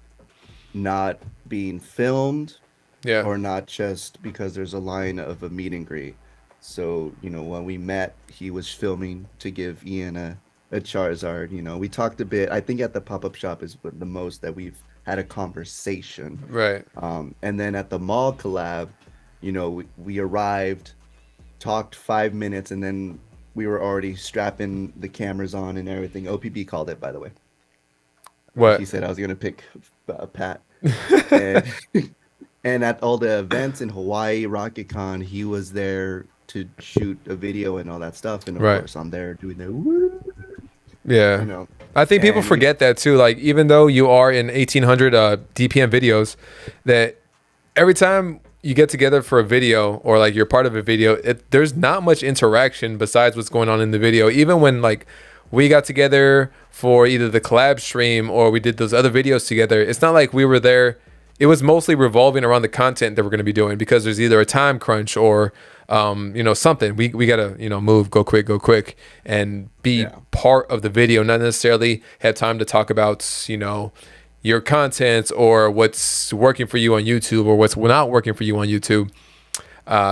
not being filmed, or not just because there's a line of a meet and greet. So, when we met, he was filming to give Ian a Charizard. We talked a bit. I think at the pop-up shop is the most that we've had a conversation. Right. And then at the mall collab, we arrived, talked 5 minutes, and then we were already strapping the cameras on and everything. OPB called it, by the way. What? He said I was going to pick Pat. And at all the events in Hawaii, RocketCon, he was there to shoot a video and all that stuff. And of course, I'm there doing the woo. Yeah. I think people forget that too. Like, even though you are in 1800 DPM videos, that every time you get together for a video, or like you're part of a video, there's not much interaction besides what's going on in the video. Even when like we got together for either the collab stream or we did those other videos together, it's not like we were there. It was mostly revolving around the content that we're going to be doing, because there's either a time crunch or something. We gotta move, go quick, and be part of the video, not necessarily have time to talk about your content or what's working for you on YouTube or what's not working for you on YouTube.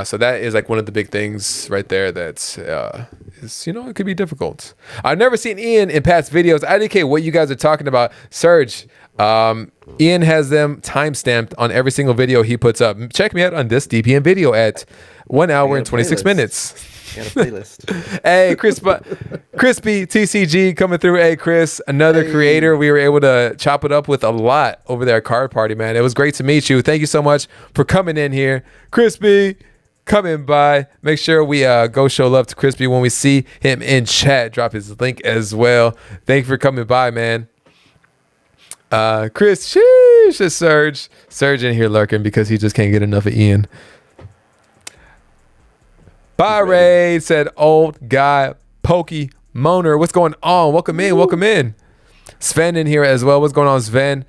So that is like one of the big things right there. That's it could be difficult. I've never seen Ian in Pat's videos. I indicate what you guys are talking about. Serge, Ian has them timestamped on every single video he puts up. Check me out on this DPM video at 1 hour and 26 minutes. Got a playlist. Hey, Crispy TCG coming through. Hey, Chris, another creator we were able to chop it up with a lot over there at Card Party, man. It was great to meet you. Thank you so much for coming in here. Crispy, coming by. Make sure we go show love to Crispy when we see him in chat. Drop his link as well. Thank you for coming by, man. Chris, sheesh, is Serge in here lurking because he just can't get enough of Ian. Byraid said, old guy, Pokemoner. What's going on? Welcome in. Sven in here as well. What's going on, Sven?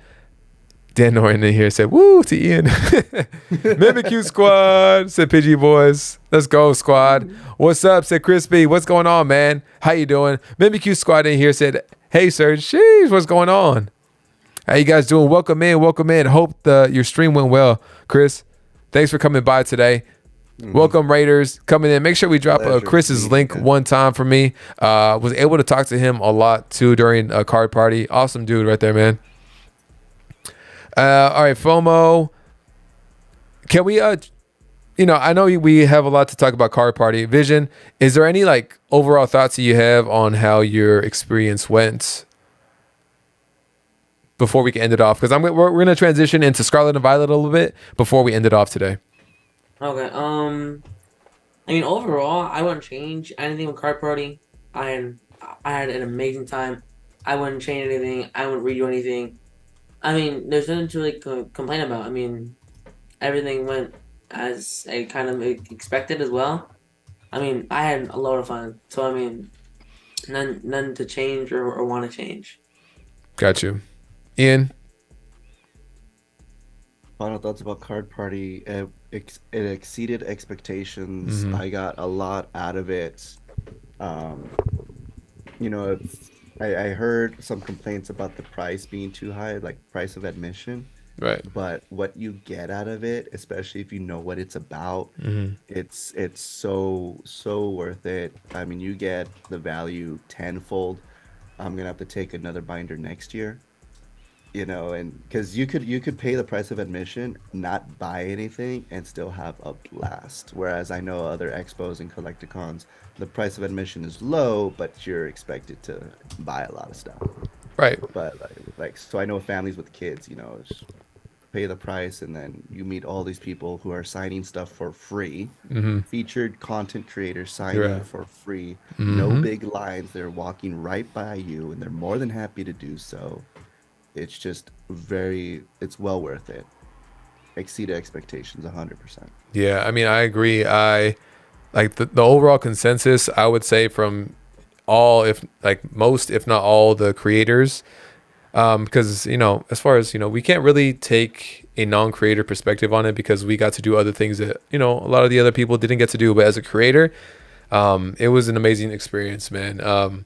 Dan Norton in here said, woo to Ian. Mimikyu Squad, said Pidgey Boys. Let's go, squad. What's up, said Crispy. What's going on, man? How you doing? Mimikyu Squad in here said, hey, sir. Sheesh, what's going on? How you guys doing? Welcome in, welcome in. Hope your stream went well, Chris. Thanks for coming by today. Welcome, Raiders, coming in. Make sure we drop Chris's link one time for me. Was able to talk to him a lot too during a card party. Awesome dude right there, man. All right, FOMO. Can we, I know we have a lot to talk about card party. Vision, is there any like overall thoughts that you have on how your experience went before we can end it off? Because we're going to transition into Scarlet and Violet a little bit before we end it off today. Okay. I mean, overall, I wouldn't change anything with card party. I had an amazing time. I wouldn't change anything. I wouldn't redo anything. I mean, there's nothing to really complain about. I mean, everything went as I kind of expected as well. I mean, I had a lot of fun. So, I mean, none to change or want to change. Got you. Ian? Final thoughts about card party. It exceeded expectations. I got a lot out of it. I heard some complaints about the price being too high, like price of admission. Right. But what you get out of it, especially if you know what it's about, it's so worth it. I mean, you get the value tenfold. I'm gonna have to take another binder next year. And because you could pay the price of admission, not buy anything, and still have a blast. Whereas I know other expos and collecticons, the price of admission is low, but you're expected to buy a lot of stuff. Right. But so I know families with kids, just pay the price, and then you meet all these people who are signing stuff for free. Featured content creators signing for free. No big lines. They're walking right by you, and they're more than happy to do so. It's just it's well worth it. Exceed expectations 100%. Yeah, I mean, I agree. I like the overall consensus, I would say, from most, if not all, the creators. Because, as far as, we can't really take a non-creator perspective on it because we got to do other things that, a lot of the other people didn't get to do. But as a creator, it was an amazing experience, man.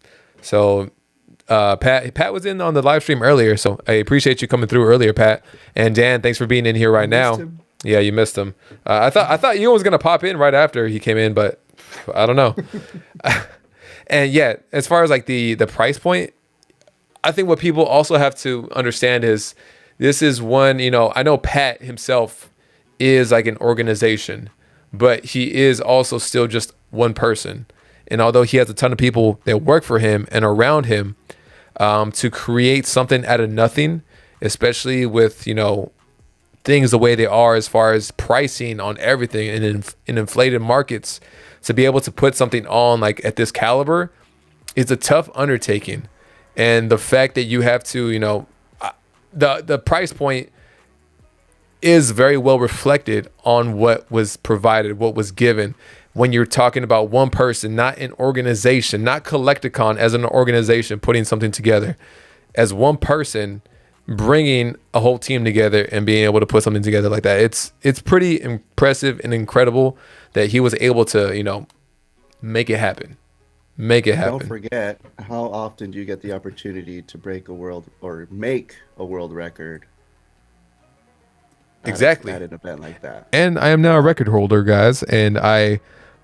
Pat was in on the live stream earlier, so I appreciate you coming through earlier, Pat. And Dan, thanks for being in here right now. Yeah, you missed him. I thought you was gonna pop in right after he came in, but I don't know. And yeah, as far as like the price point, I think what people also have to understand is this is one. I know Pat himself is like an organization, but he is also still just one person. And although he has a ton of people that work for him and around him, to create something out of nothing, especially with, things the way they are as far as pricing on everything in inflated markets, to be able to put something on like at this caliber is a tough undertaking. And the fact that you have to, the price point is very well reflected on what was provided, what was given. When you're talking about one person, not an organization, not Collecticon as an organization putting something together, as one person bringing a whole team together and being able to put something together like that. It's pretty impressive and incredible that he was able to, make it happen. Don't forget, how often do you get the opportunity to break a world or make a world record? Exactly. At an event like that. And I am now a record holder, guys, and I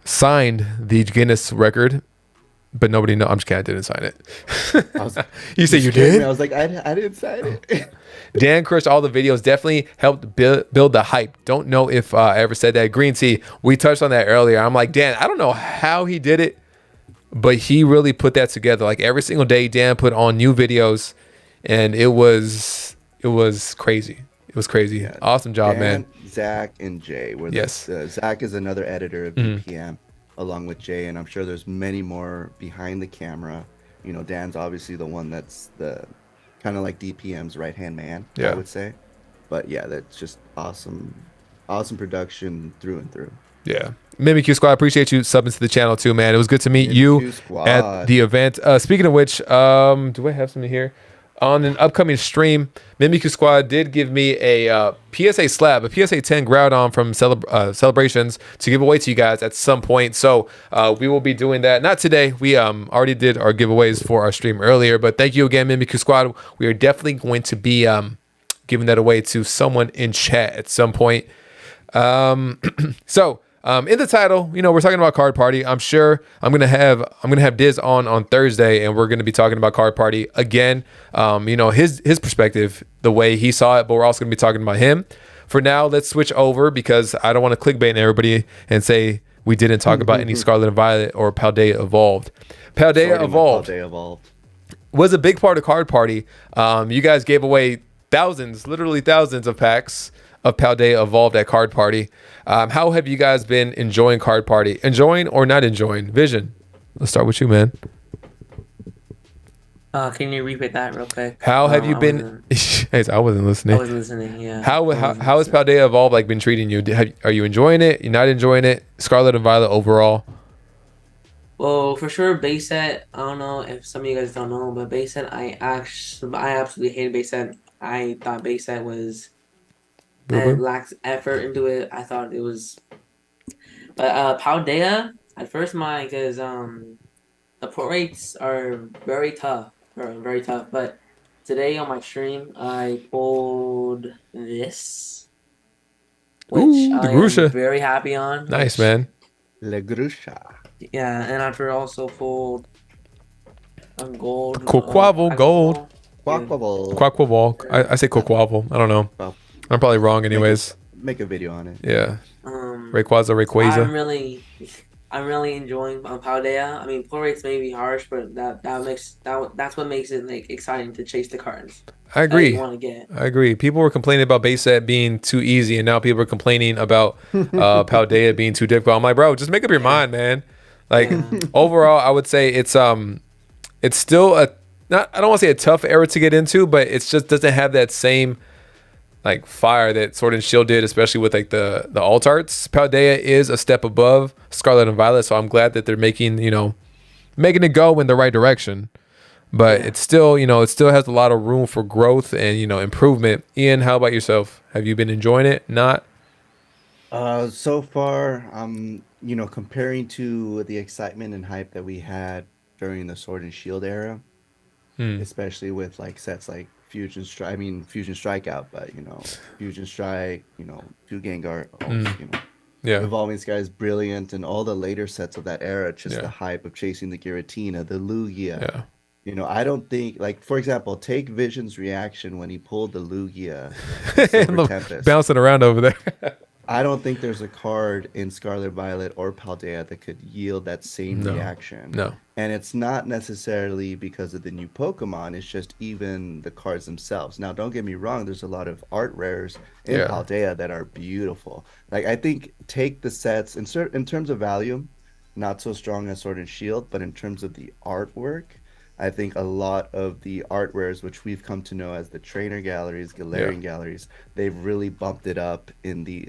signed the Guinness record, but nobody know. I'm just kidding. I didn't sign it. You said you did? I was like, I didn't sign it. Dan crushed all the videos. Definitely helped build the hype. Don't know if I ever said that. Green Tea, we touched on that earlier. I'm like, Dan, I don't know how he did it, but he really put that together. Like every single day, Dan put on new videos, and it was crazy. It was crazy. Yeah. Awesome job, Dan, man. Zach and Jay. Yes. Zach is another editor of DPM, along with Jay, and I'm sure there's many more behind the camera. Dan's obviously the one that's the kind of like DPM's right-hand man, I would say. But yeah, that's just awesome production through and through. Yeah. Mimikyu Squad, appreciate you subbing to the channel too, man. It was good to meet you at the event. Speaking of which, do I have something here? on an upcoming stream, Mimikyu Squad did give me a PSA slab, a PSA 10 Groudon from Celebrations to give away to you guys at some point. So we will be doing that. Not today. We already did our giveaways for our stream earlier, but thank you again, Mimikyu Squad. We are definitely going to be giving that away to someone in chat at some point. In the title, we're talking about Card Party. I'm sure I'm gonna have Diz on Thursday, and we're gonna be talking about Card Party again. His perspective, the way he saw it, but we're also gonna be talking about him. For now, let's switch over because I don't want to clickbait everybody and say we didn't talk about any Scarlet and Violet or Paldea Evolved. Paldea Evolved was a big part of Card Party. You guys gave away literally thousands of packs of Paldea Evolved at Card Party. How have you guys been enjoying Card Party? Enjoying or not enjoying? Vision, let's start with you, man. Can you repeat that real quick? How have you been? I wasn't listening. I wasn't listening. Yeah. How has Paldea Evolved been treating you? Are you enjoying it? You're not enjoying it? Scarlet and Violet overall? Well, for sure, base set. I don't know if some of you guys don't know, but base set, I absolutely hated base set. I thought base set was it lacks effort into it. I thought it was, but Paldea at first because the port rates are very tough, But today on my stream, I pulled this, which I'm very happy on. Nice, man. Le Grusha. Yeah, and after also pulled gold. Quaquaval gold. Quaquaval. I say Quaquaval. I don't know. Well, I'm probably wrong anyways. Make a video on it. Yeah. Rayquaza. I'm really enjoying Paldea. I mean, pull rates may be harsh, but that's what makes it exciting to chase the cards. I agree. I agree. People were complaining about base set being too easy, and now people are complaining about Paldea being too difficult. I'm like, bro, just make up your mind, man. Overall, I would say it's still I don't want to say a tough era to get into, but it just doesn't have that same fire that Sword and Shield did, especially with the alt arts. Paldea is a step above Scarlet and Violet, so I'm glad that they're making it go in the right direction. But it's still, it still has a lot of room for growth and improvement. Ian, how about yourself? Have you been enjoying it? Not? So far, comparing to the excitement and hype that we had during the Sword and Shield era, especially with sets like Fusion Strikeout, but Fusion Strike, two Gengar, Evolving Sky is brilliant, and all the later sets of that era, just the hype of chasing the Giratina, the Lugia. I don't think, for example, take Vision's reaction when he pulled the Lugia Silver Tempest. Bouncing around over there. I don't think there's a card in Scarlet Violet or Paldea that could yield that same reaction. No. And it's not necessarily because of the new Pokemon, it's just even the cards themselves. Now, don't get me wrong, there's a lot of art rares in Paldea that are beautiful. I think take the sets, in terms of value, not so strong as Sword and Shield, but in terms of the artwork, I think a lot of the art rares, which we've come to know as the trainer galleries, Galarian galleries, they've really bumped it up in the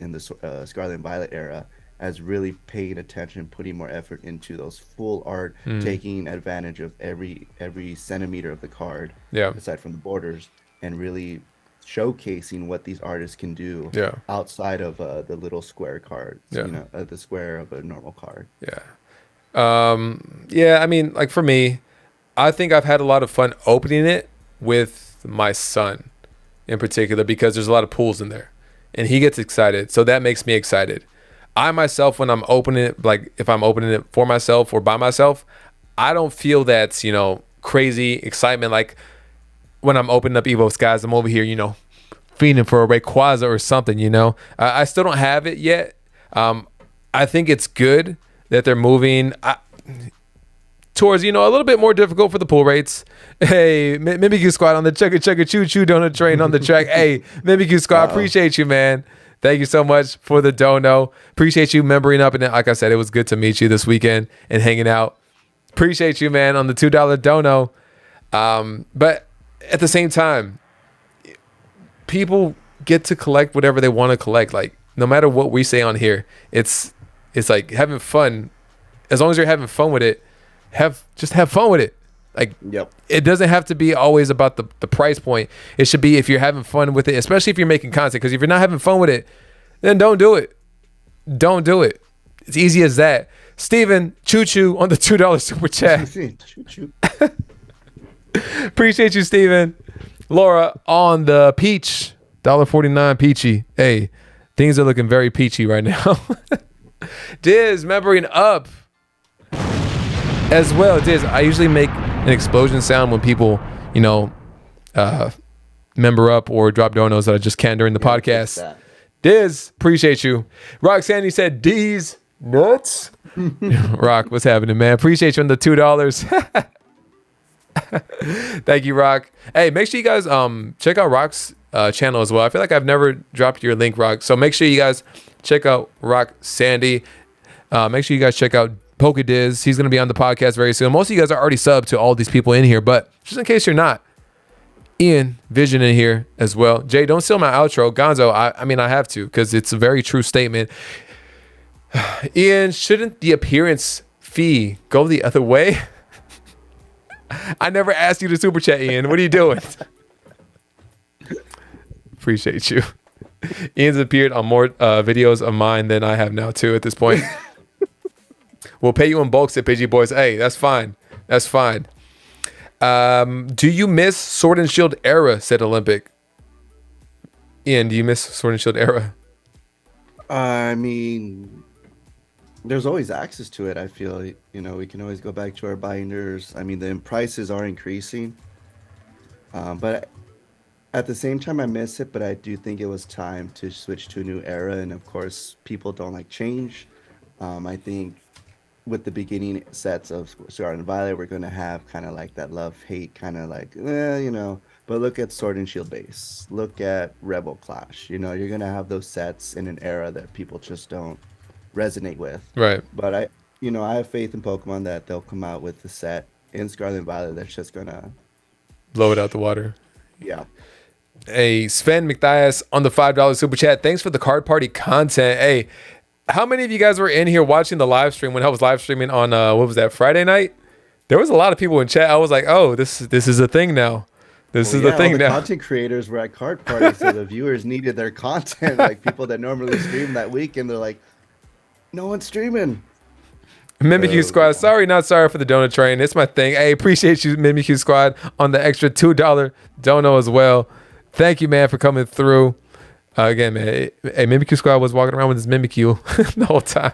Scarlet and Violet era, as really paying attention, putting more effort into those full art, taking advantage of every centimeter of the card, aside from the borders, and really showcasing what these artists can do outside of the little square card, the square of a normal card. I mean, for me, I think I've had a lot of fun opening it with my son in particular, because there's a lot of pools in there and he gets excited. So that makes me excited. I myself, when I'm opening it, if I'm opening it for myself or by myself, I don't feel that, crazy excitement. When I'm opening up Evo Skies, I'm over here, fiending for a Rayquaza or something, I still don't have it yet. I think it's good that they're moving towards, a little bit more difficult for the pull rates. Hey, Mimikyu Squad on the chugga choo choo donut train on the track. Hey, Mimikyu Squad, appreciate you, man. Thank you so much for the dono. Appreciate you membering up. And like I said, it was good to meet you this weekend and hanging out. Appreciate you, man, on the $2 dono. But at the same time, people get to collect whatever they want to collect. No matter what we say on here, it's having fun. As long as you're having fun with it, just have fun with it. Like, Yep. it doesn't have to be always about the price point. It should be if you're having fun with it, especially if you're making content. Because if you're not having fun with it, then don't do it. Don't do it. It's easy as that. Steven, choo-choo on the $2 super chat. Choo-choo. Appreciate you, Steven. Laura on the peach. $1.49 peachy. Hey, things are looking very peachy right now. Diz, membering up as well. Diz, I usually make an explosion sound when people, member up or drop donos that I just can't during the podcast. Diz, appreciate you. Roxanne said, D's nuts. Rock, what's happening, man? Appreciate you on the $2. Thank you, Rock. Hey, make sure you guys check out Rock's channel as well. I feel like I've never dropped your link, Rock. So make sure you guys check out Rock Sandy. Make sure you guys check out Polka Diz. He's going to be on the podcast very soon. Most of you guys are already subbed to all these people in here, but just in case you're not, Ian Vision in here as well. Jay, don't steal my outro. Gonzo, I have to because it's a very true statement. Ian, shouldn't the appearance fee go the other way? I never asked you to super chat, Ian. What are you doing? Appreciate you. Ian's appeared on more videos of mine than I have now too at this point. We'll pay you in bulk, said Pidgey Boys. Hey, that's fine. That's fine. Do you miss Sword and Shield era, said Olympic. Ian, do you miss Sword and Shield era? I mean, there's always access to it. I feel, we can always go back to our binders. I mean, the prices are increasing. But at the same time, I miss it, but I do think it was time to switch to a new era. And of course, people don't like change. I think with the beginning sets of Scarlet and Violet, we're going to have kind of like that love-hate kind of like, but look at Sword and Shield base. Look at Rebel Clash. You're going to have those sets in an era that people just don't resonate with. Right. But I have faith in Pokemon that they'll come out with the set in Scarlet and Violet that's just going to blow it out the water. Yeah. Hey, Sven McThias on the $5 super chat. Thanks for the card party content. Hey, how many of you guys were in here watching the live stream when I was live streaming on what was that, Friday night? There was a lot of people in chat. I was like, oh, this is a thing now. This is the thing all the now. Content creators were at card parties, so the viewers needed their content. Like people that normally stream that weekend, they're like, no one's streaming. Mimikyu Squad, sorry, not sorry for the donut train. It's my thing. Hey, appreciate you, Mimikyu Squad, on the extra $2 dono as well. Thank you, man, for coming through. Again, man, hey, Mimikyu Squad was walking around with his Mimikyu the whole time.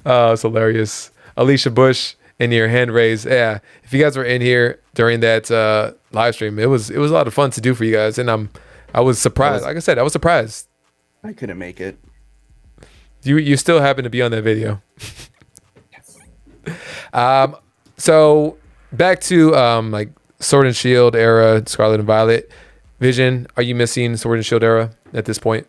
It's hilarious. Alicia Bush in your hand raised. Yeah, if you guys were in here during that live stream, it was a lot of fun to do for you guys, and I was surprised. Like I said, I was surprised. I couldn't make it. You still happen to be on that video. So back to like Sword and Shield era, Scarlet and Violet. Vision, are you missing Sword and Shield era at this point?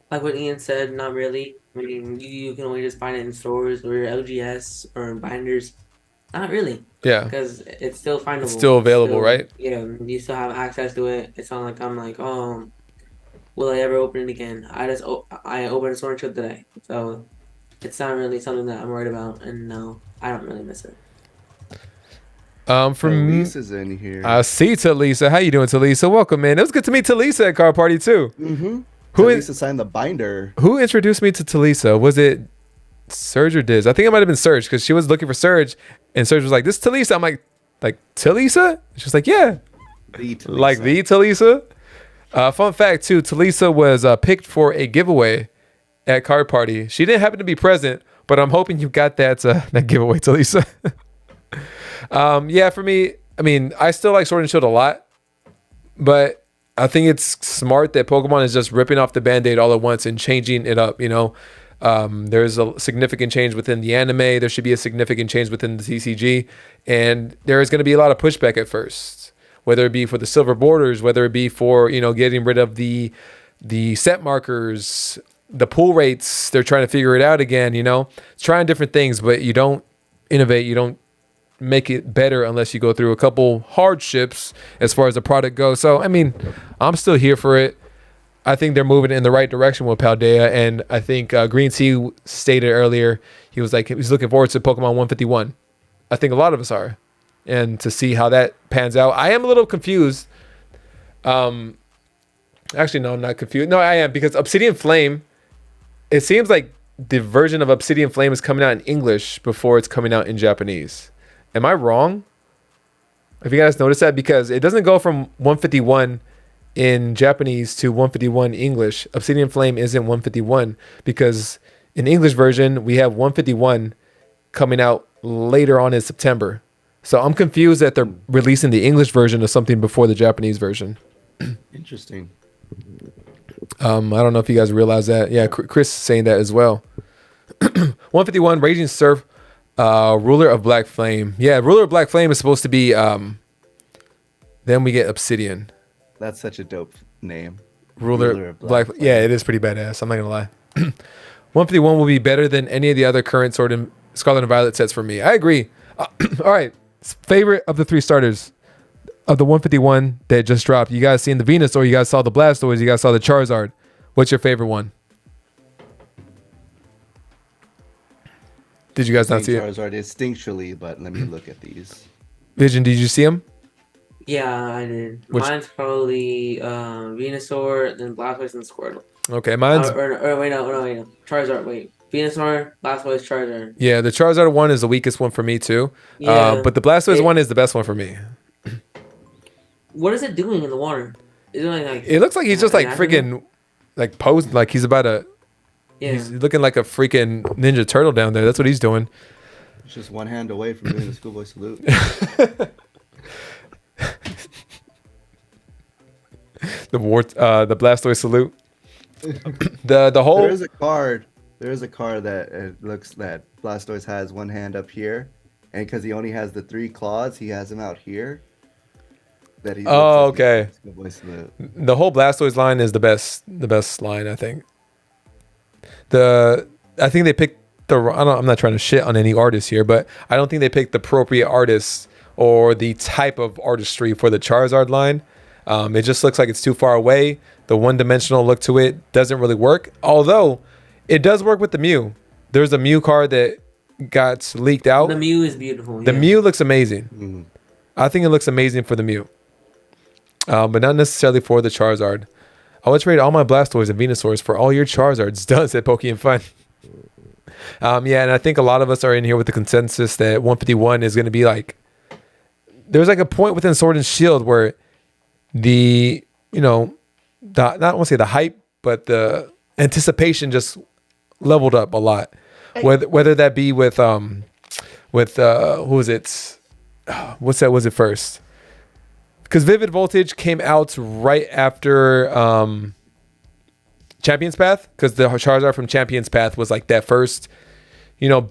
Like what Ian said, not really. I mean, you can only just find it in stores or LGS or in binders. Not really. Yeah. Because it's still findable. It's still available, right? Yeah, you still have access to it. It's not like I'm like, oh, will I ever open it again? I opened a Sword and Shield today. So it's not really something that I'm worried about. And no, I don't really miss it. For me, Lisa's in here. I see Talisa. How you doing, Talisa? Welcome, man. It was good to meet Talisa at Car Party too. Mm-hmm. Talisa signed the binder. Who introduced me to Talisa? Was it Serge or Diz? I think it might have been Serge because she was looking for Serge, and Serge was like, "This is Talisa." I'm like Talisa? She's like, "Yeah, the Talisa. Like the Talisa." Fun fact too: Talisa was picked for a giveaway at Car Party. She didn't happen to be present, but I'm hoping you got that giveaway, Talisa. Yeah, for me, I mean, I still like Sword and Shield a lot, but I think it's smart that Pokemon is just ripping off the Band-Aid all at once and changing it up, There's a significant change within the anime. There should be a significant change within the TCG, and there is going to be a lot of pushback at first, whether it be for the silver borders, whether it be for, getting rid of the set markers, the pull rates. They're trying to figure it out again, trying different things, but you don't innovate. You don't make it better unless you go through a couple hardships as far as the product goes. So, I mean, I'm still here for it. I think they're moving in the right direction with Paldea, and I think Green Sea stated earlier he was looking forward to Pokemon 151. I think a lot of us are. And to see how that pans out. I am a little confused. Actually, no, I'm not confused. No, I am, because Obsidian Flame, it seems like the version of Obsidian Flame is coming out in English before it's coming out in Japanese. Am I wrong? Have you guys noticed that? Because it doesn't go from 151 in Japanese to 151 English. Obsidian Flame isn't 151 because in English version, we have 151 coming out later on in September. So I'm confused that they're releasing the English version of something before the Japanese version. Interesting. I don't know if you guys realize that. Yeah, Chris saying that as well. 151 Raging Surf, Ruler of Black Flame. Yeah, Ruler of Black Flame is supposed to be. Then we get Obsidian. That's such a dope name. Ruler of Black Flame. Yeah, it is pretty badass. I'm not gonna lie. 151 will be better than any of the other current Sword and Scarlet and Violet sets for me. I agree. All right, favorite of the 3 starters of the 151 that just dropped. You guys seen the Venusaur? You guys saw the Blastoise? You guys saw the Charizard? What's your favorite one? Did you guys not see it? Charizard instinctually, but let me look at these. Vision, did you see him? Yeah, I did. Mine's probably Venusaur, then Blastoise, and Squirtle. Okay, mine's... Wait, no. Charizard, wait. Venusaur, Blastoise, Charizard. Yeah, the Charizard one is the weakest one for me too. Yeah. But the Blastoise one is the best one for me. What is it doing in the water? Is it like it looks like he's just like freaking like posed, like he's about to... Yeah. He's looking like a freaking Ninja Turtle down there. That's what he's doing. It's just one hand away from doing the schoolboy salute. The Blastoise salute. The whole... There is a card that it looks that Blastoise has one hand up here, and because he only has the 3 claws, he has him out here. That he okay. The whole Blastoise line is the best line, I think. I think they picked I'm not trying to shit on any artists here, but I don't think they picked the appropriate artists or the type of artistry for the Charizard line. It just looks like it's too far away. The one-dimensional look to it doesn't really work, although it does work with the Mew. There's a Mew card that got leaked out. The Mew is beautiful. The Mew looks amazing. I think it looks amazing for the Mew, but not necessarily for the Charizard. I would trade all my Blastoise and Venusaurs for all your Charizards. Does at Pokemon Fun. Yeah, and I think a lot of us are in here with the consensus that 151 is going to be like... There's like a point within Sword and Shield where the, not want to say the hype, but the anticipation just leveled up a lot. Whether that be with who was it? What's that? Was it first? Because Vivid Voltage came out right after Champion's Path, because the Charizard from Champion's Path was like that first,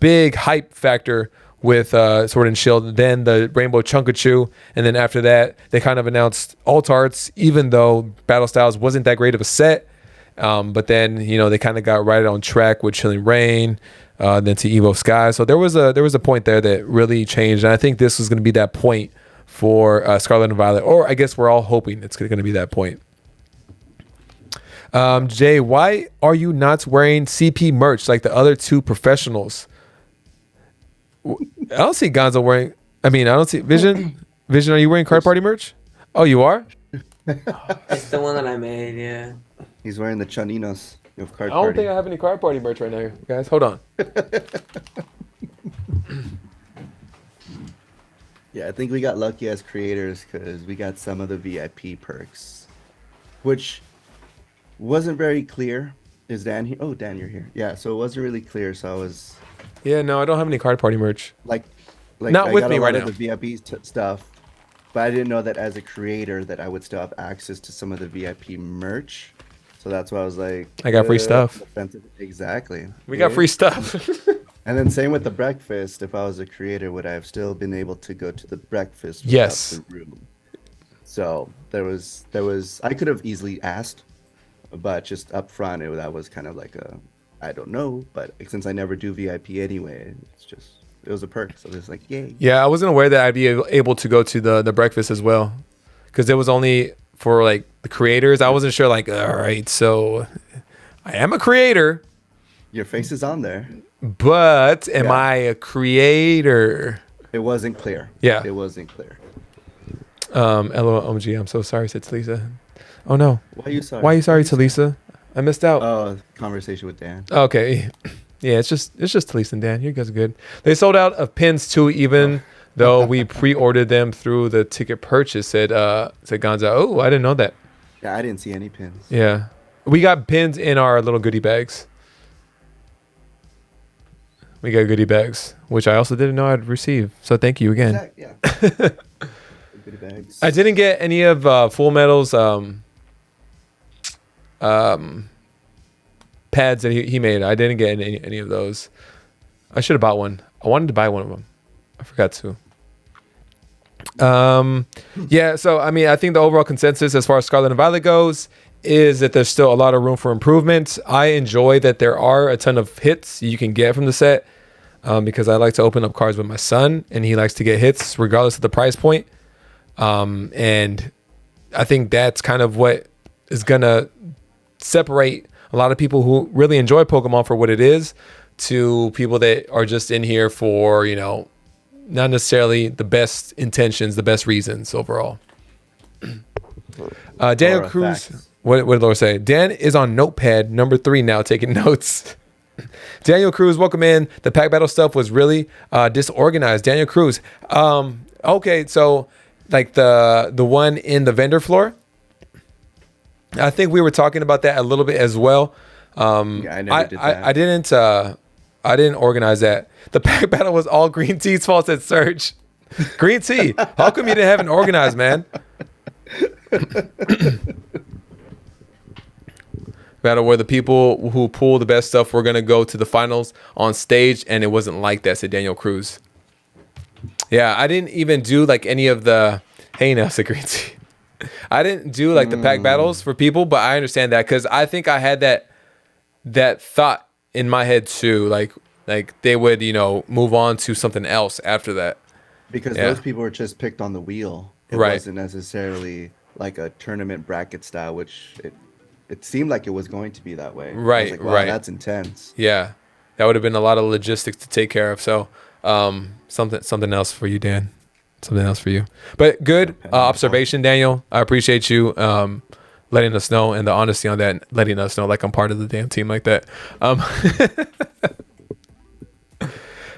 big hype factor with Sword and Shield. Then the Rainbow Chunkachu, and then after that, they kind of announced Alt-Arts, even though Battle Styles wasn't that great of a set. But then, they kind of got right on track with Chilling Reign, then to Evo Sky. So there was a point there that really changed, and I think this was going to be that point for Scarlet and Violet, or I guess we're all hoping it's going to be that point. Jay, why are you not wearing CP merch like the other 2 professionals? I don't see Gonzo wearing... I don't see... Vision, are you wearing Card Party merch? Oh, you are? It's the one that I made, yeah. He's wearing the Chaninos of Card Party. I don't think I have any Card Party merch right now, guys. Hold on. Yeah, I think we got lucky as creators because we got some of the VIP perks, which wasn't very clear. Is Dan here? Oh, Dan, you're here. Yeah, so it wasn't really clear. So I was... Yeah, no, I don't have any Card Party merch. Like not I with got me a right lot now. of the VIP stuff, but I didn't know that as a creator that I would still have access to some of the VIP merch. So that's why I was like, I got free stuff. Exactly. We got free stuff. And then same with the breakfast. If I was a creator, would I have still been able to go to the breakfast without Yes. the room? So there was I could have easily asked, but just up front that was kind of like a I don't know, but since I never do VIP anyway, it was a perk. So it's like, yay. Yeah, I wasn't aware that I'd be able to go to the breakfast as well, because it was only for like the creators. I wasn't sure, like, all right, so I am a creator. Your face is on there. But am I a creator? It wasn't clear. Yeah. It wasn't clear. LOL OMG, I'm so sorry, said Talisa. Oh no. Why are you sorry? Why are you sorry, Talisa? I missed out. Conversation with Dan. Okay. Yeah, it's just Talisa and Dan. You guys are good. They sold out of pins too, even though we pre-ordered them through the ticket purchase, said Gonza. Oh, I didn't know that. Yeah, I didn't see any pins. Yeah. We got pins in our little goodie bags. We got goodie bags, which I also didn't know I'd receive. So thank you again. Yeah. Goodie bags. I didn't get any of Full Metal's pads that he made. I didn't get any of those. I should have bought one. I wanted to buy one of them. I forgot to. Yeah, so I mean, I think the overall consensus as far as Scarlet and Violet goes is that there's still a lot of room for improvement. I enjoy that there are a ton of hits you can get from the set, because I like to open up cards with my son and he likes to get hits regardless of the price point. And I think that's kind of what is gonna separate a lot of people who really enjoy Pokemon for what it is to people that are just in here for, you know, not necessarily the best intentions, the best reasons overall. Daniel Laura, Cruz, facts. what did Laura say? Dan is on notepad number 3 now, taking notes. Daniel Cruz, welcome in. The pack battle stuff was really disorganized. Daniel Cruz. Okay, so like the one in the vendor floor, I think we were talking about that a little bit as well. Yeah, I never did that. I didn't organize that. The pack battle was all Green Tea's fault, said Serge. Green Tea, how come you didn't have it organized, man? Battle where the people who pull the best stuff were gonna go to the finals on stage, and it wasn't like that, said Daniel Cruz. Yeah, I didn't even do like any of the said Green Tea. I didn't do like the pack battles for people, but I understand that because I think I had that thought in my head too, like they would, you know, move on to something else after that. Because Yeah. those people were just picked on the wheel. It Right. wasn't necessarily like a tournament bracket style, which it seemed like it was going to be that way. I was Right, like, wow, right. that's intense. Yeah, that would have been a lot of logistics to take care of. So something else for you, Dan. Something else for you. But good observation, Daniel. I appreciate you letting us know, and the honesty on that, letting us know like I'm part of the damn team like that.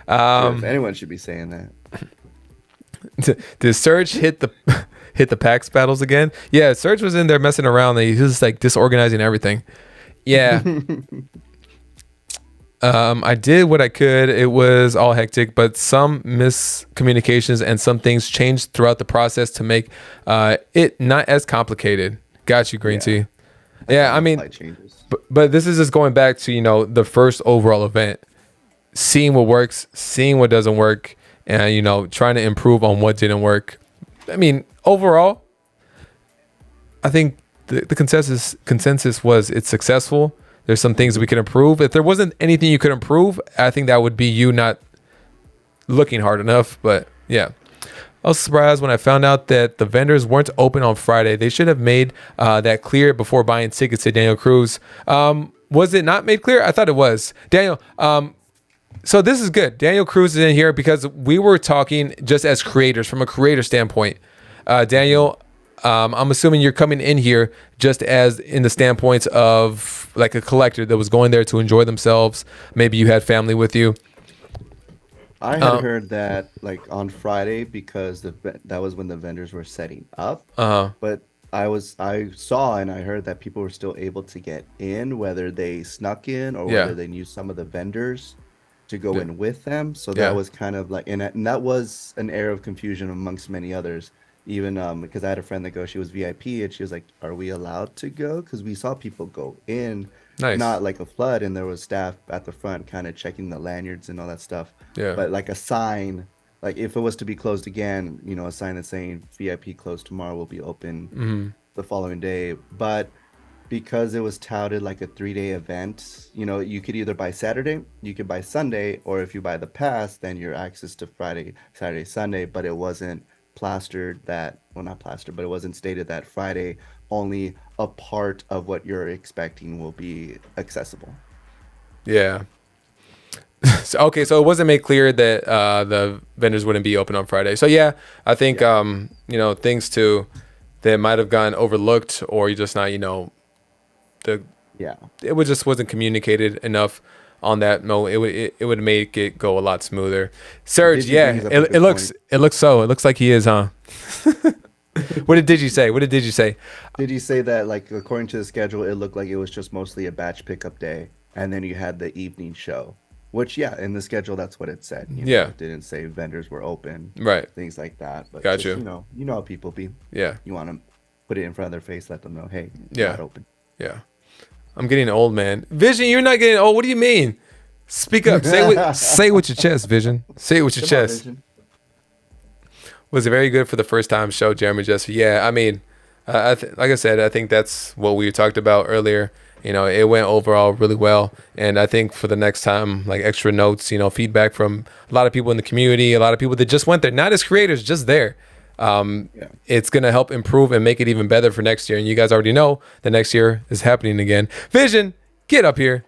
If anyone should be saying that. Did Serge hit the PAX battles again? Yeah, Serge was in there messing around. And he was just like disorganizing everything. Yeah. I did what I could. It was all hectic, but some miscommunications and some things changed throughout the process to make it not as complicated. Got you, Green Tea. Yeah, I mean, Slight changes. but this is just going back to, you know, the first overall event, seeing what works, seeing what doesn't work, and, you know, trying to improve on what didn't work. I mean, overall, I think the consensus was it's successful. There's some things we could improve. If there wasn't anything you could improve, I think that would be you not looking hard enough. But yeah, I was surprised when I found out that the vendors weren't open on Friday. They should have made that clear before buying tickets, to Daniel Cruz. Was it not made clear? I thought it was. Daniel, so this is good. Daniel Cruz is in here because we were talking just as creators, from a creator standpoint. Daniel, I'm assuming you're coming in here just as in the standpoint of like a collector that was going there to enjoy themselves.Maybe you had family with you. I had heard that like on Friday because that was when the vendors were setting up. But I saw and I heard that people were still able to get in, whether they snuck in or whether they knew some of the vendors to go in with them. So that was kind of like, and that was an air of confusion amongst many others. Even because I had a friend that she was VIP, and she was like, "Are we allowed to go?" Because we saw people go in, not like a flood, and there was staff at the front kind of checking the lanyards and all that stuff. Yeah. But like a sign, like if it was to be closed again, you know, a sign that's saying VIP closed tomorrow, will be open the following day. But because it was touted like a 3-day event, you know, you could either buy Saturday, you could buy Sunday, or if you buy the pass, then your access to Friday, Saturday, Sunday. But it wasn't plastered not plastered, but it wasn't stated that Friday only a part of what you're expecting will be accessible. Yeah. Okay, so it wasn't made clear that the vendors wouldn't be open on Friday. So yeah, I think things that might have gone overlooked, or you just not the Yeah. it wasn't communicated enough on that. No, it would make it go a lot smoother. Serge, Digi brings up a it good looks point. it looks like he is, huh? What did Digi say? What did Digi say? Did you say that, like, according to the schedule, it looked like it was just mostly a batch pickup day, and then you had the evening show? Which, yeah, in the schedule, that's what it said. Yeah. It didn't say vendors were open, Right. things like that. But Got just, you. You know how people be. Yeah. You want to put it in front of their face, let them know, hey, Yeah. not open. Yeah. I'm getting old, man. Vision, you're not getting old. What do you mean? Speak up. Say it with your chest, Vision. Say it with your Come on, chest. Vision. Was it very good for the first time show, Jeremy Jesse? Yeah, I mean, like I said, I think that's what we talked about earlier. It went overall really well, and I think for the next time, like extra notes, feedback from a lot of people in the community, a lot of people that just went there, not as creators, just there. It's gonna help improve and make it even better for next year. And you guys already know the next year is happening again. Vision, get up here.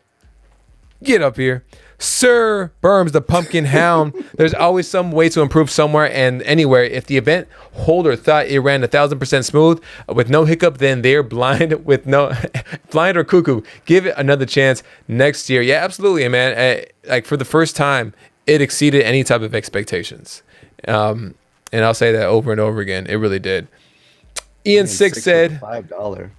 Get up here. Sir Berms, the pumpkin hound. There's always some way to improve somewhere and anywhere. If the event holder thought it ran 1,000% smooth with no hiccup, then they're blind with no blind or cuckoo. Give it another chance next year. Yeah, absolutely, man. Like for the first time, it exceeded any type of expectations. And I'll say that over and over again. It really did. Ian Six said $5.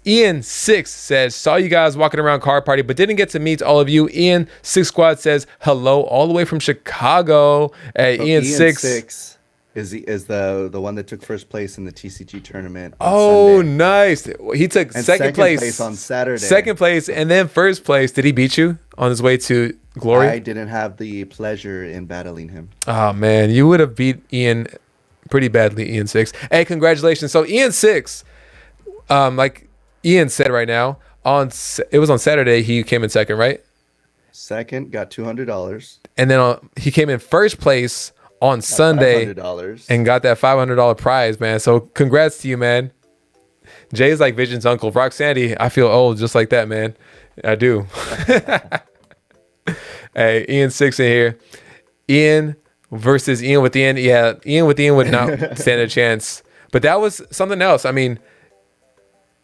Ian Six says, saw you guys walking around Car Party, but didn't get to meet all of you. Ian Six Squad says hello all the way from Chicago. Ian Six is the one that took first place in the TCG tournament. Oh, Sunday. Nice. He took second place on Saturday. Second place and then first place. Did he beat you on his way to glory? I didn't have the pleasure in battling him. Oh man, you would have beat Ian pretty badly, Ian Six. Hey, congratulations. So Ian Six, like Ian said right now, it was on Saturday he came in second, right? Second, got $200. And then he came in first place on Sunday $500. and got that $500 prize, man. So congrats to you, man. Jay's like Vision's uncle. Roxanne, I feel old just like that, man. I do. Hey, Ian Six in here. Ian versus Ian with Ian. Yeah, Ian with Ian would not stand a chance. But that was something else. I mean,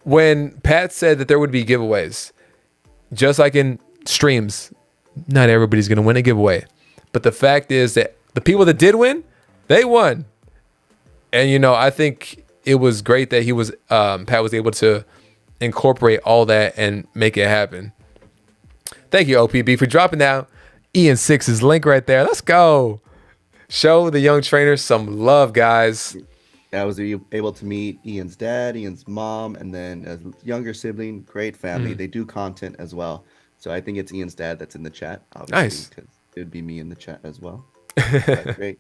when Pat said that there would be giveaways, just like in streams, not everybody's going to win a giveaway. But the fact is that the people that did win, they won. And, I think it was great that Pat was able to incorporate all that and make it happen. Thank you, OPB, for dropping down Ian Six's link right there. Let's go. Show the young trainers some love, guys. I was able to meet Ian's dad, Ian's mom, and then a younger sibling. Great family. They do content as well. So I think it's Ian's dad that's in the chat. Obviously, Nice. Because it would be me in the chat as well. But great.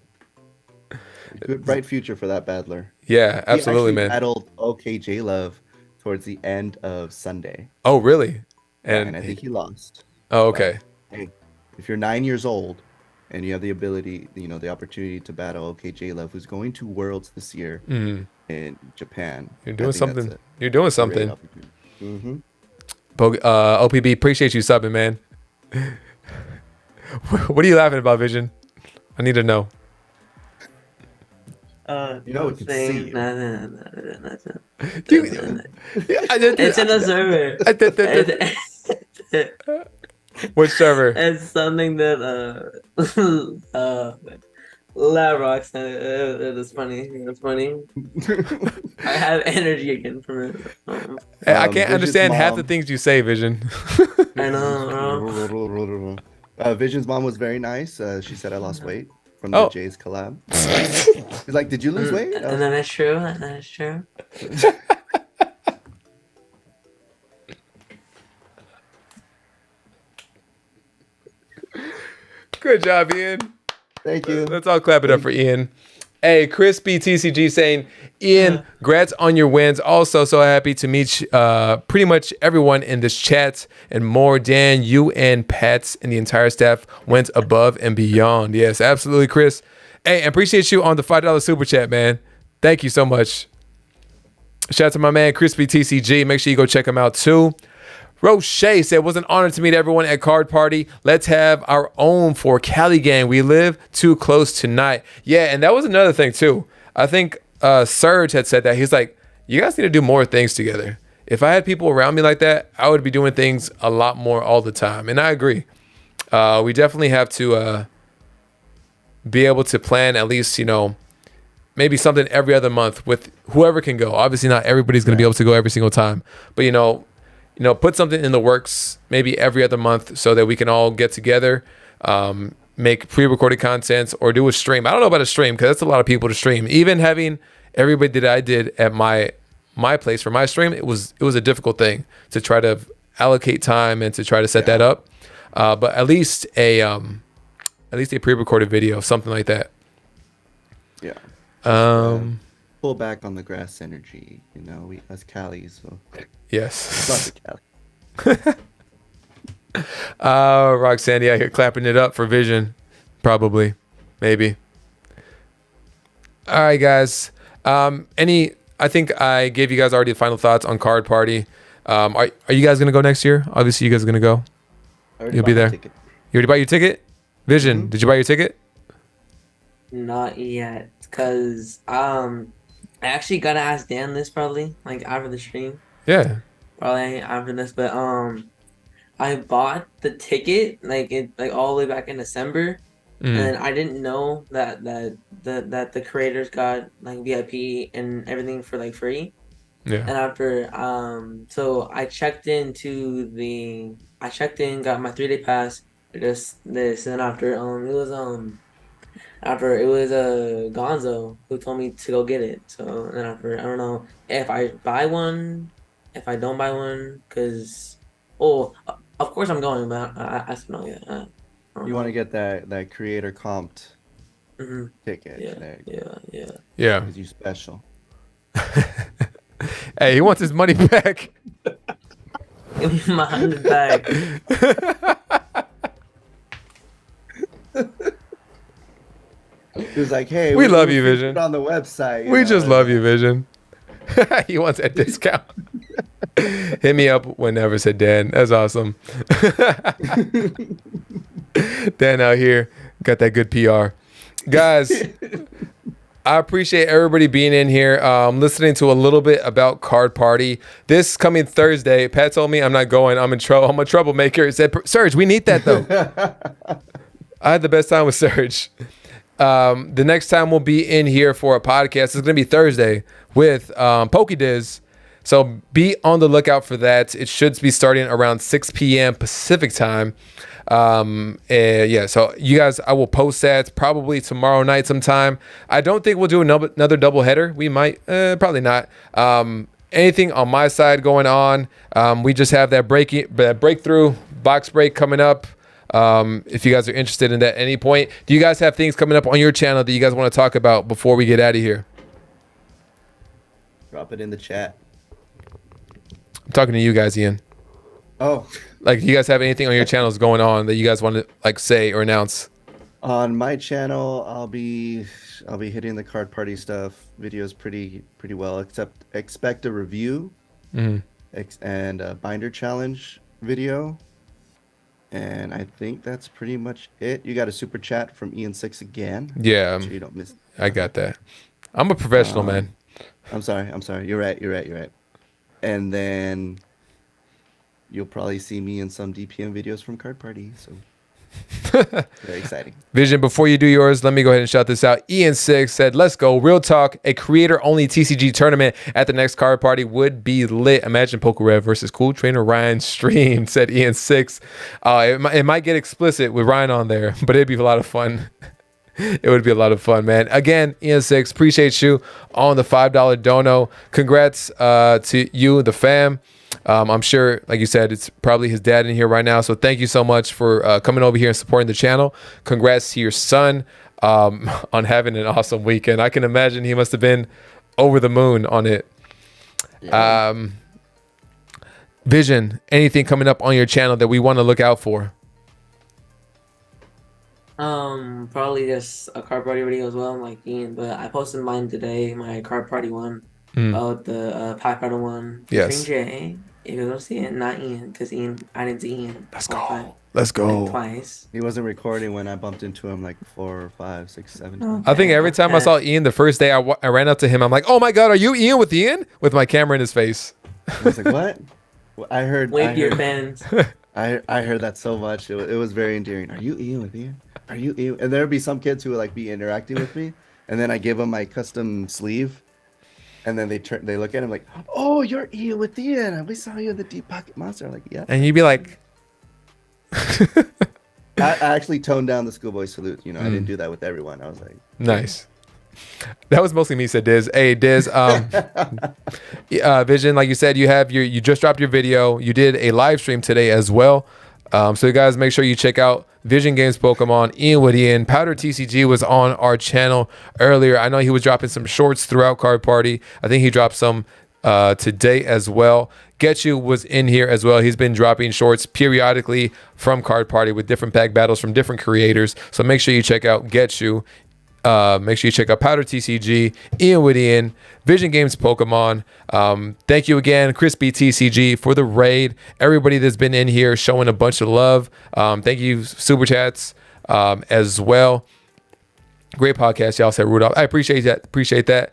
Good, bright future for that battler. Yeah, absolutely, He man. battled OKJ Love towards the end of Sunday. Oh, really? And I think he lost. Oh, okay. Hey, if you're 9 years old and you have the ability, the opportunity to battle OKJ Love, who's going to Worlds this year in Japan, You're doing I think that's something. You're doing a great something. opportunity. Mm-hmm. OPB, appreciate you subbing, man. What are you laughing about, Vision? I need to know. You know, we can see you. It's in a server. Which server? It's something that Lavrox said. It is funny. It's funny. I have energy again from it. I can't Vision's understand half the mom- things you say, Vision. I know. Vision's mom was very nice. She said I lost weight from Oh. the Jays collab. She's like, "Did you lose weight?" I was And then it's true. That's true. Good job, Ian. Thank you. Let's all clap it up for Ian. Hey, Crispy TCG saying, Ian, congrats on your wins. Also, so happy to meet pretty much everyone in this chat and more. Dan, you and Pats and the entire staff went above and beyond. Yes, absolutely, Chris. Hey, I appreciate you on the $5 super chat, man. Thank you so much. Shout out to my man, Crispy TCG. Make sure you go check him out too. Roche said, was an honor to meet everyone at Card Party. Let's have our own for Cali gang. We live too close tonight. Yeah, and that was another thing too. I think Serge had said that. He's like, you guys need to do more things together. If I had people around me like that, I would be doing things a lot more all the time. And I agree. We definitely have to be able to plan at least, maybe something every other month with whoever can go. Obviously, not everybody's going to be able to go every single time. But, put something in the works maybe every other month so that we can all get together, make pre-recorded content or do a stream. I don't know about a stream because that's a lot of people to stream. Even having everybody that I did at my place for my stream, it was a difficult thing to try to allocate time and to try to set that up. But at least a pre-recorded video, something like that. Yeah. Pull back on the grass energy, we us Cali, so yes. love the Cali. Roxanne out here clapping it up for Vision, probably, maybe. All right, guys. I think I gave you guys already the final thoughts on Card Party. Are you guys gonna go next year? Obviously, you guys are gonna go. You'll be there. You already bought your ticket? Vision, Did you buy your ticket? Not yet, cause I actually gotta ask Dan this probably like after the stream. Yeah. Probably after this, but I bought the ticket like all the way back in December, and I didn't know that the creators got like VIP and everything for like free. Yeah. And after so I checked in, got my 3-day pass. Just this, and after it was Gonzo who told me to go get it. So then after, I don't know if I buy one, if I don't buy one, because of course I'm going, but I still don't yet. You want to get that creator comped ticket? Yeah. Because you special. Hey, he wants his money back. Give me my $100 back. He was like, hey, we love you, Vision. On the website. We just love you, Vision. He wants that discount. Hit me up whenever, said Dan. That's awesome. Dan out here got that good PR. Guys, I appreciate everybody being in here, listening to a little bit about Card Party. This coming Thursday, Pat told me I'm not going. I'm in trouble. I'm a troublemaker. He said, Serge, we need that, though. I had the best time with Serge. The next time we'll be in here for a podcast is going to be Thursday with PokeDiz. So be on the lookout for that. It should be starting around 6 p.m. Pacific time. So you guys, I will post that probably tomorrow night sometime. I don't think we'll do another double header. We might, probably not. Anything on my side going on. We just have that breakthrough box break coming up. If you guys are interested in that at any point. Do you guys have things coming up on your channel that you guys want to talk about before we get out of here? Drop it in the chat. I'm talking to you guys, Ian. Oh. Like, do you guys have anything on your channels going on that you guys want to like say or announce? On my channel, I'll be hitting the Card Party stuff videos pretty well, except expect a review and a binder challenge video. And I think that's pretty much it. You got a super chat from Ian6 again. Yeah. So you don't miss. I got that. I'm a professional, man. I'm sorry. You're right. And then you'll probably see me in some DPM videos from Card Party. So very exciting. Vision, before you do yours, let me go ahead and shout this out. Ian6 said, let's go. Real talk. A creator-only TCG tournament at the next Card Party would be lit. Imagine Pokerev versus Cool Trainer Ryan stream, said Ian6. It might get explicit with Ryan on there, but it'd be a lot of fun. It would be a lot of fun, man. Again, Ian6, appreciate you on the $5 dono. Congrats to you, the fam. I'm sure, like you said, it's probably his dad in here right now. So thank you so much for coming over here and supporting the channel. Congrats to your son on having an awesome weekend. I can imagine he must have been over the moon on it. Yeah. Vision, anything coming up on your channel that we want to look out for? Probably just a Card Party video as well, like Ian. But I posted mine today, my Card Party one. about the Pack Battle one. Yes. Jay. If you go see it, not Ian, because I didn't see Ian. Let's go. Let's go. Like twice. He wasn't recording when I bumped into him like 4, 5, 6, 7 times. I think every time I saw Ian the first day, I ran up to him. I'm like, oh my God, are you Ian with Ian? With my camera in his face. I was like, what? I heard. Wave your fans. I heard that so much. It was very endearing. Are you Ian with Ian? Are you Ian? And there'd be some kids who would like be interacting with me, and then I give them my custom sleeve, and then they look at him like, oh, you're Ian with Ian. We saw you in the Deep Pocket Monster. I'm like, yeah. And you'd be like, I actually toned down the schoolboy salute. I didn't do that with everyone. I was like, nice. That was mostly me, said Diz. Hey, Diz, Vision, like you said, you just dropped your video. You did a live stream today as well. So you guys make sure you check out Vision Games Pokemon, Ian with Ian. Powder TCG was on our channel earlier. I know he was dropping some shorts throughout Card Party. I think he dropped some today as well. Getchu was in here as well. He's been dropping shorts periodically from Card Party with different pack battles from different creators. So make sure you check out Getchu. Make sure you check out Powder TCG, Ian with Ian, Vision Games Pokemon. Thank you again, Crispy TCG, for the raid. Everybody that's been in here showing a bunch of love. Thank you, Super Chats, as well. Great podcast, y'all, said Rudolph. I appreciate that.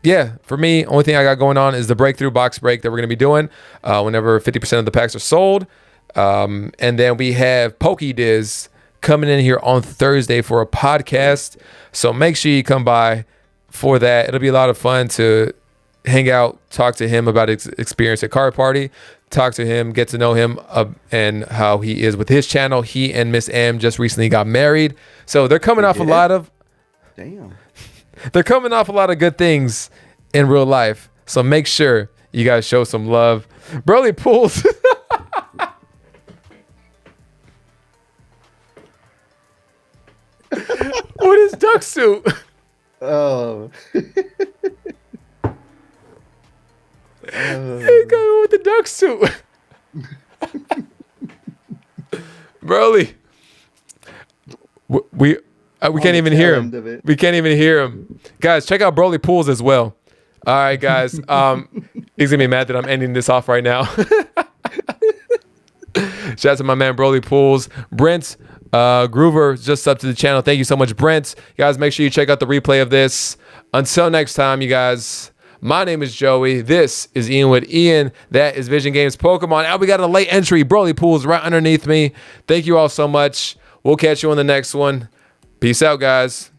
Yeah, for me, only thing I got going on is the breakthrough box break that we're going to be doing whenever 50% of the packs are sold. And then we have PokeDiz coming in here on Thursday for a podcast. So make sure you come by for that. It'll be a lot of fun to hang out, talk to him about his experience at Card Party, talk to him, get to know him and how he is with his channel. He and Miss M just recently got married. So they're coming off a lot of... Damn. They're coming off a lot of good things in real life. So make sure you guys show some love. Broly Pools. What is duck suit? Oh. He's going with the duck suit. Broly. We can't even hear him. We can't even hear him. Guys, check out Broly Pools as well. All right, guys. He's going to be mad that I'm ending this off right now. Shout out to my man Broly Pools. Brent Groover just up to the channel. Thank you so much, Brent. You guys, make sure you check out the replay of this. Until next time, you guys, my name is Joey. This is Ian with Ian. That is Vision Games Pokemon. Now we got a late entry. Broly Pools right underneath me. Thank you all so much. We'll catch you on the next one. Peace out, guys.